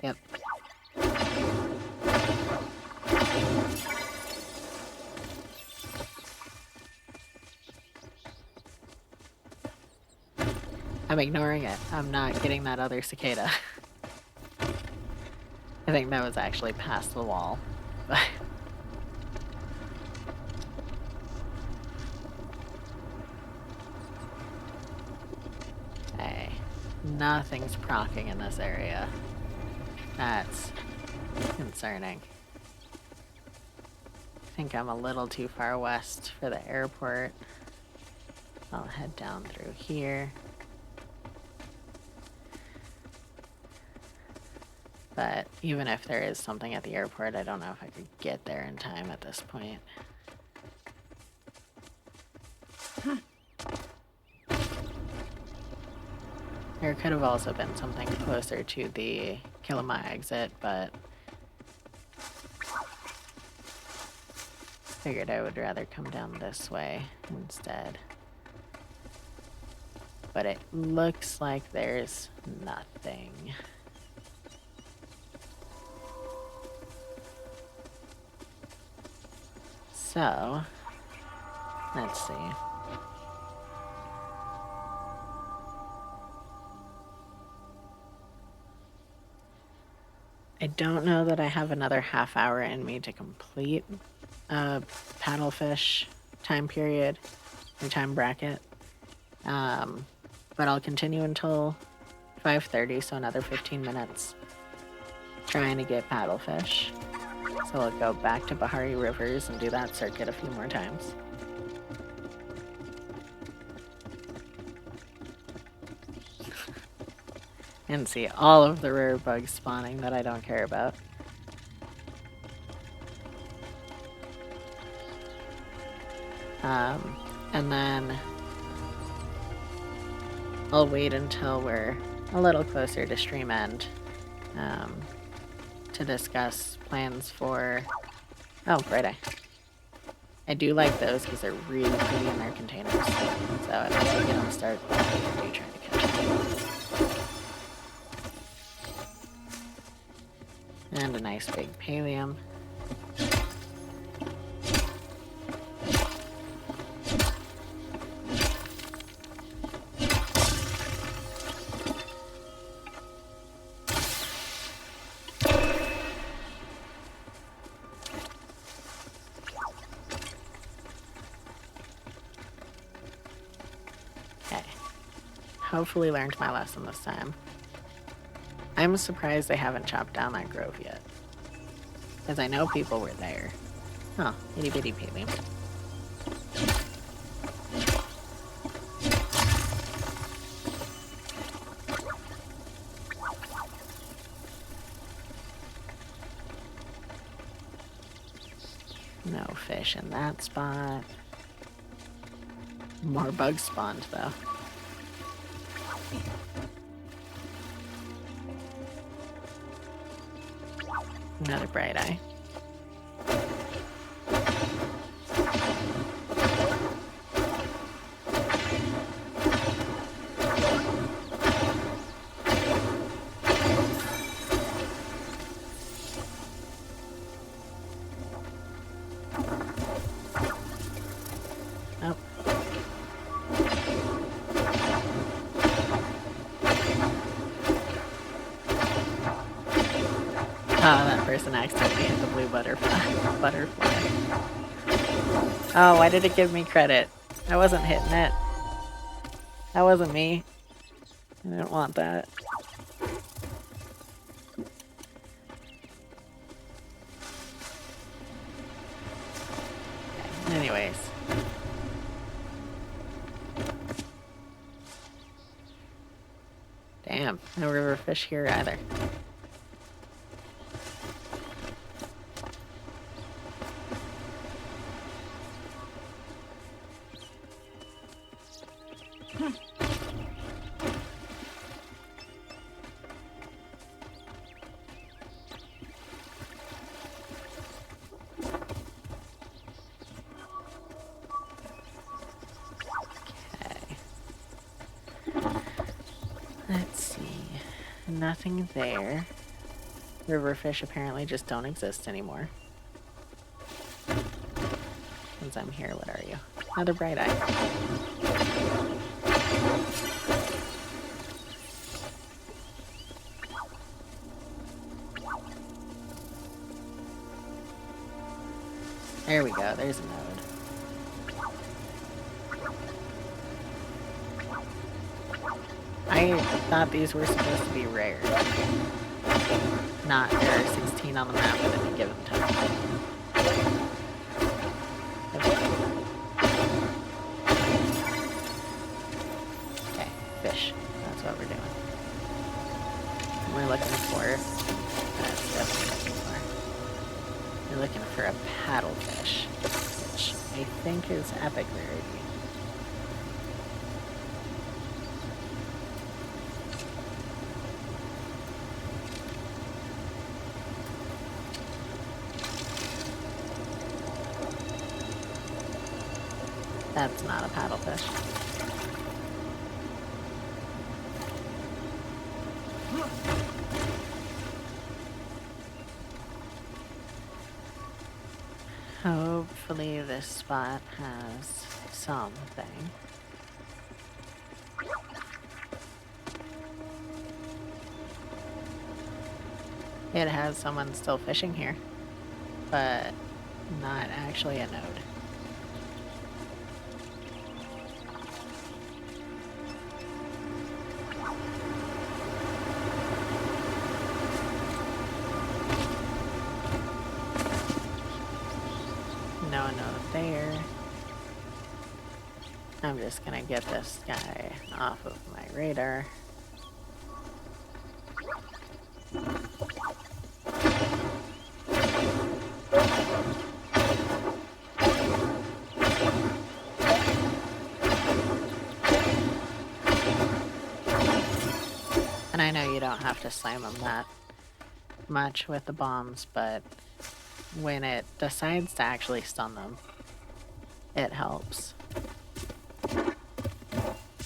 Yep. I'm ignoring it. I'm not getting that other cicada. I think that was actually past the wall. Hey, nothing's proccing in this area. That's concerning. I think I'm a little too far west for the airport. I'll head down through here. But even if there is something at the airport, I don't know if I could get there in time at this point. There could have also been something closer to the Kilima exit, but figured I would rather come down this way instead. But it looks like there's nothing. So, let's see. I don't know that I have another half hour in me to complete a paddlefish time period or time bracket. But I'll continue until 5:30, so another 15 minutes trying to get paddlefish. So I'll go back to Bahari Rivers and do that circuit a few more times. And see all of the rare bugs spawning that I don't care about. And then I'll wait until we're a little closer to stream end to discuss plans for... Oh, right eye. I do like those because they're really pretty in their containers. So as I get them started, I do try to catch them. And a nice big Palium. Hopefully learned my lesson this time. I'm surprised they haven't chopped down that grove yet. Because I know people were there. Oh, itty bitty Palium. No fish in that spot. More bugs spawned, though. Another bright eye. Oh. Oh, that person accidentally hit the blue butterfly. Oh, why did it give me credit? I wasn't hitting it. That wasn't me. I didn't want that. Okay, anyways. Damn, no river fish here either. Let's see. Nothing there. River fish apparently just don't exist anymore. Since I'm here, what are you? Another bright eye. There we go, there's a node. I thought these were supposed to be rare. Not there are 16 on the map at any given time. Okay, fish. That's what we're doing. We're looking for... That's definitely looking for. We're looking for a paddlefish, which I think is epic rarity. That's not a paddlefish. Hopefully this spot has something. It has someone still fishing here, but not actually a node. No node there. I'm just gonna get this guy off of my radar. And I know you don't have to slam them that much with the bombs, but when it decides to actually stun them, it helps.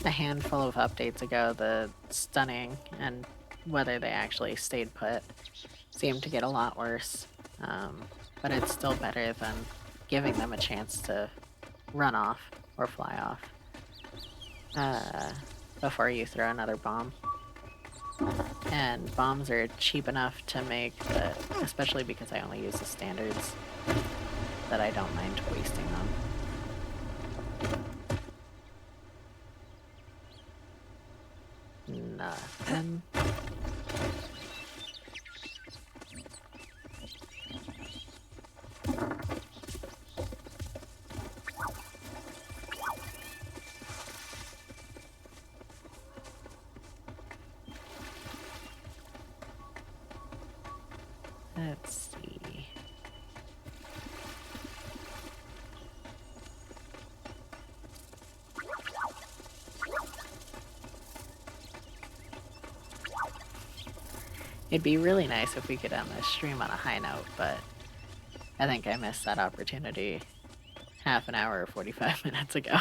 A handful of updates ago, the stunning and whether they actually stayed put seemed to get a lot worse, but it's still better than giving them a chance to run off or fly off before you throw another bomb. And bombs are cheap enough to make that, especially because I only use the standards, that I don't mind wasting them. Nothing. Let's see. It'd be really nice if we could end this stream on a high note, but I think I missed that opportunity half an hour or 45 minutes ago.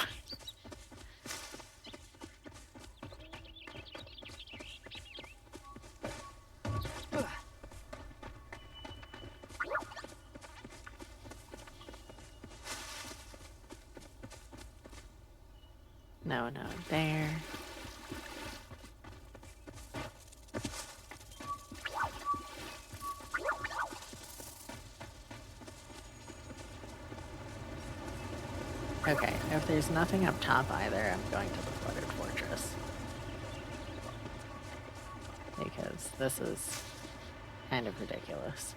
No, no, there. Okay, if there's nothing up top either, I'm going to the flooded fortress. Because this is kind of ridiculous.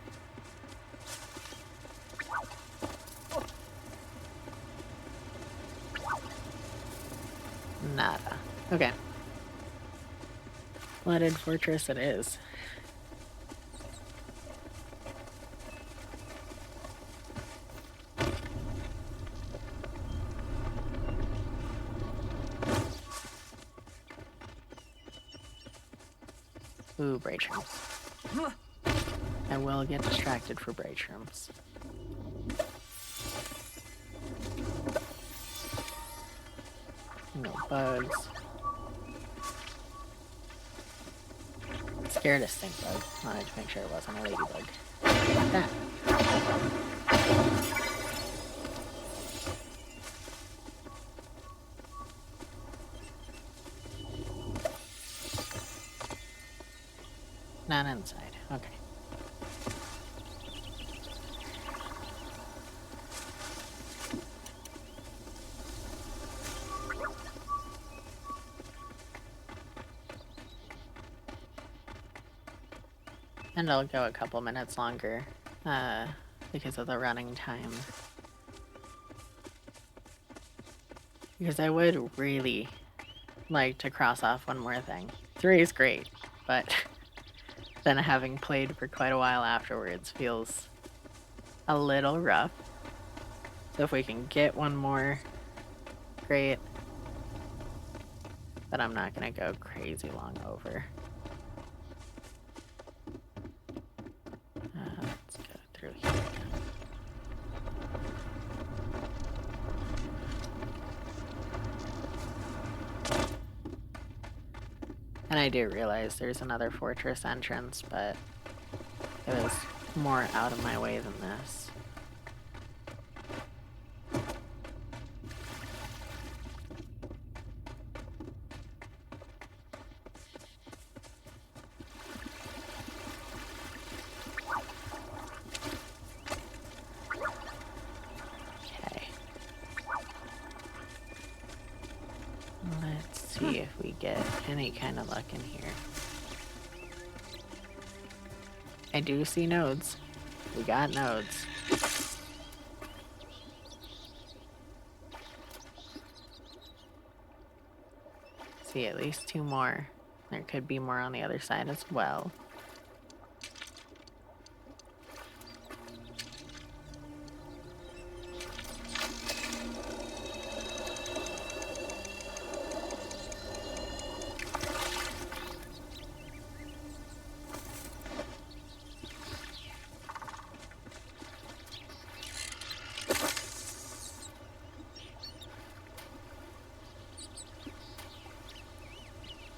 Nada. Okay. Flooded fortress it is. Ooh, braid shrooms. I will get distracted for braid shrooms. No bugs. Scared a stink bug. Wanted to make sure it wasn't a ladybug. Like that. Not inside. Okay. And I'll go a couple minutes longer, because of the running time. Because I would really like to cross off one more thing. 3 is great, but then having played for quite a while afterwards feels a little rough. So if we can get one more, great. But I'm not gonna go crazy long over. Let's go through here again. And I do realize there's another fortress entrance, but it was more out of my way than this. Okay. Let's see if we get any kind of luck in here. I do see nodes. We got nodes. See at least 2 more. There could be more on the other side as well.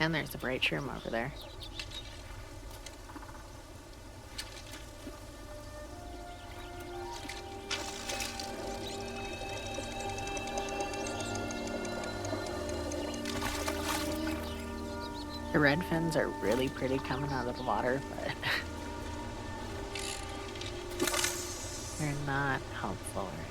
And there's a bright shroom over there. The red fins are really pretty coming out of the water, but they're not helpful right now.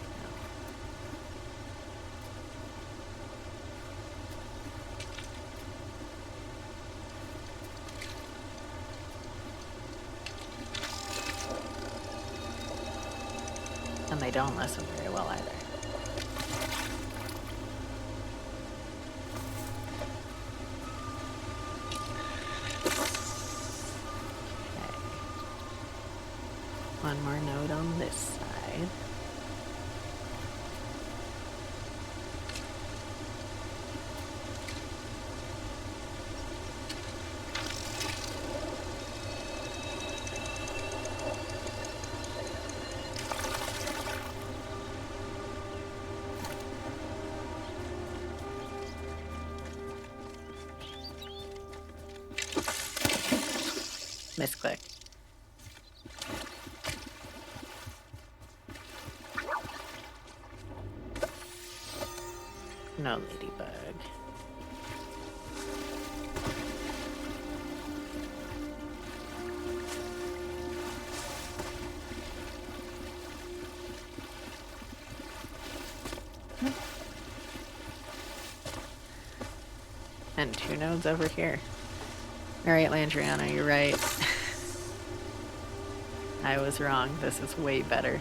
And they don't listen very well either. Okay. One more node on this side. Misclick. No ladybug. And 2 nodes over here. Alright, Landriana, you're right. I was wrong. This is way better.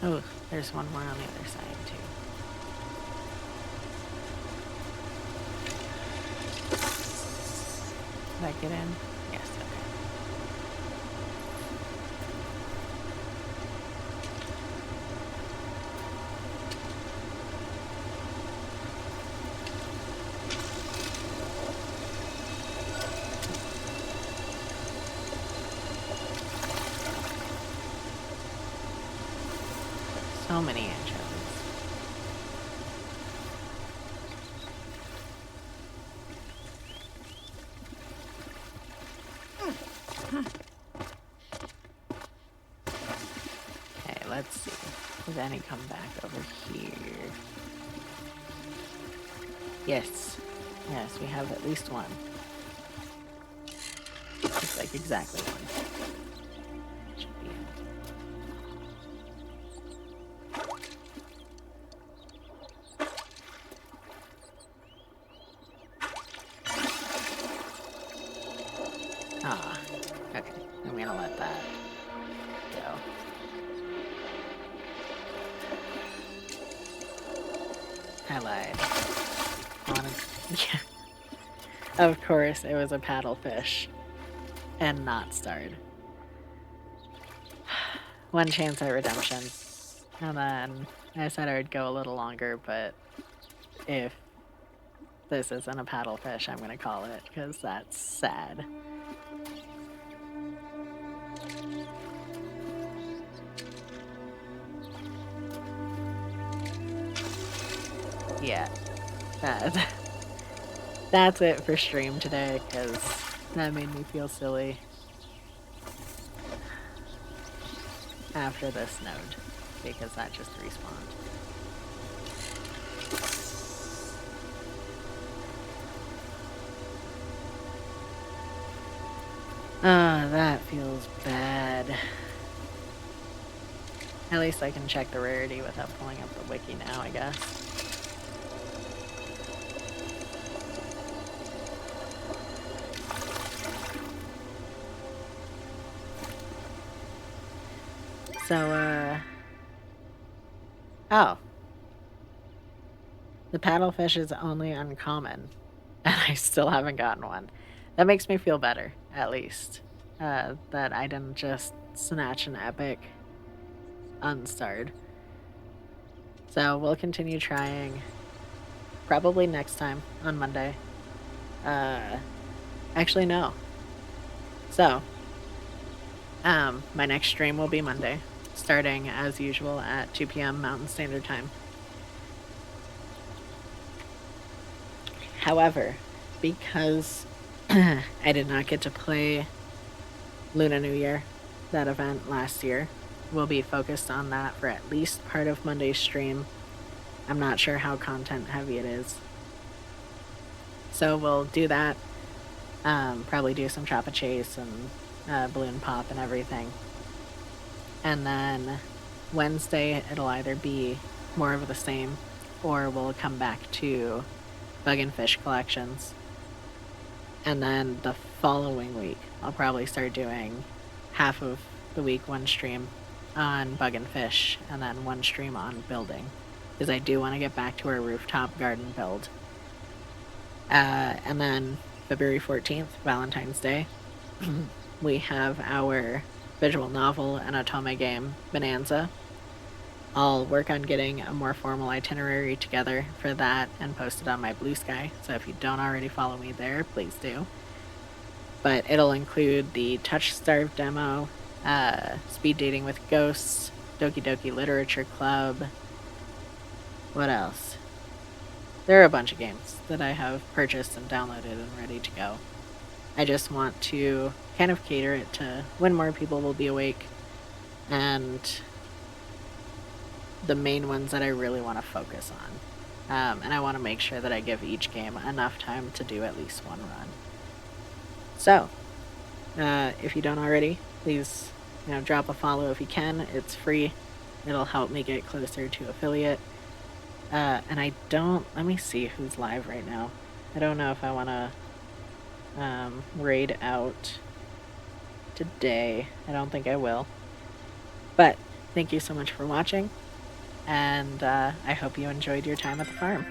Oh, there's one more on the other side, too. Did I get in? Yes, okay. So many anchovies. Okay, let's see. Does any come back over here? Yes. Yes, we have at least one. Looks like exactly one. Should be it. Ah, okay. I'm gonna let that go. I lied. Yeah. Of course, it was a paddlefish and not starred. One chance at redemption. And then I said I would go a little longer, but if this isn't a paddlefish, I'm gonna call it, because that's sad. Yeah, that's it for stream today, because that made me feel silly after this node, because that just respawned. Ah, that feels bad. At least I can check the rarity without pulling up the wiki now, I guess. So, oh. The paddlefish is only uncommon, and I still haven't gotten one. That makes me feel better, at least. That I didn't just snatch an epic unstarred. So we'll continue trying. Probably next time, on Monday. Actually, no. So, my next stream will be Monday, starting as usual at 2 p.m. Mountain Standard Time. However, because I did not get to play Luna New Year, that event last year, we'll be focused on that for at least part of Monday's stream. I'm not sure how content heavy it is. So we'll do that. Probably do some Choppa Chase and Balloon Pop and everything. And then Wednesday, it'll either be more of the same, or we'll come back to Bug and Fish collections. And then the following week, I'll probably start doing half of the week one stream on bug and fish, and then one stream on building, because I do want to get back to our rooftop garden build. And then February 14th, Valentine's Day, we have our visual novel and otome game, Bonanza. I'll work on getting a more formal itinerary together for that and post it on my Blue Sky, so if you don't already follow me there, please do. But it'll include the Touch Starved demo, Speed Dating with Ghosts, Doki Doki Literature Club. What else? There are a bunch of games that I have purchased and downloaded and ready to go. I just want to kind of cater it to when more people will be awake, and the main ones that I really want to focus on. And I want to make sure that I give each game enough time to do at least one run. So, if you don't already, please drop a follow if you can. It's free. It'll help me get closer to affiliate. And let me see who's live right now. I don't know if I want to raid out today. I don't think I will. But thank you so much for watching, and I hope you enjoyed your time at the farm.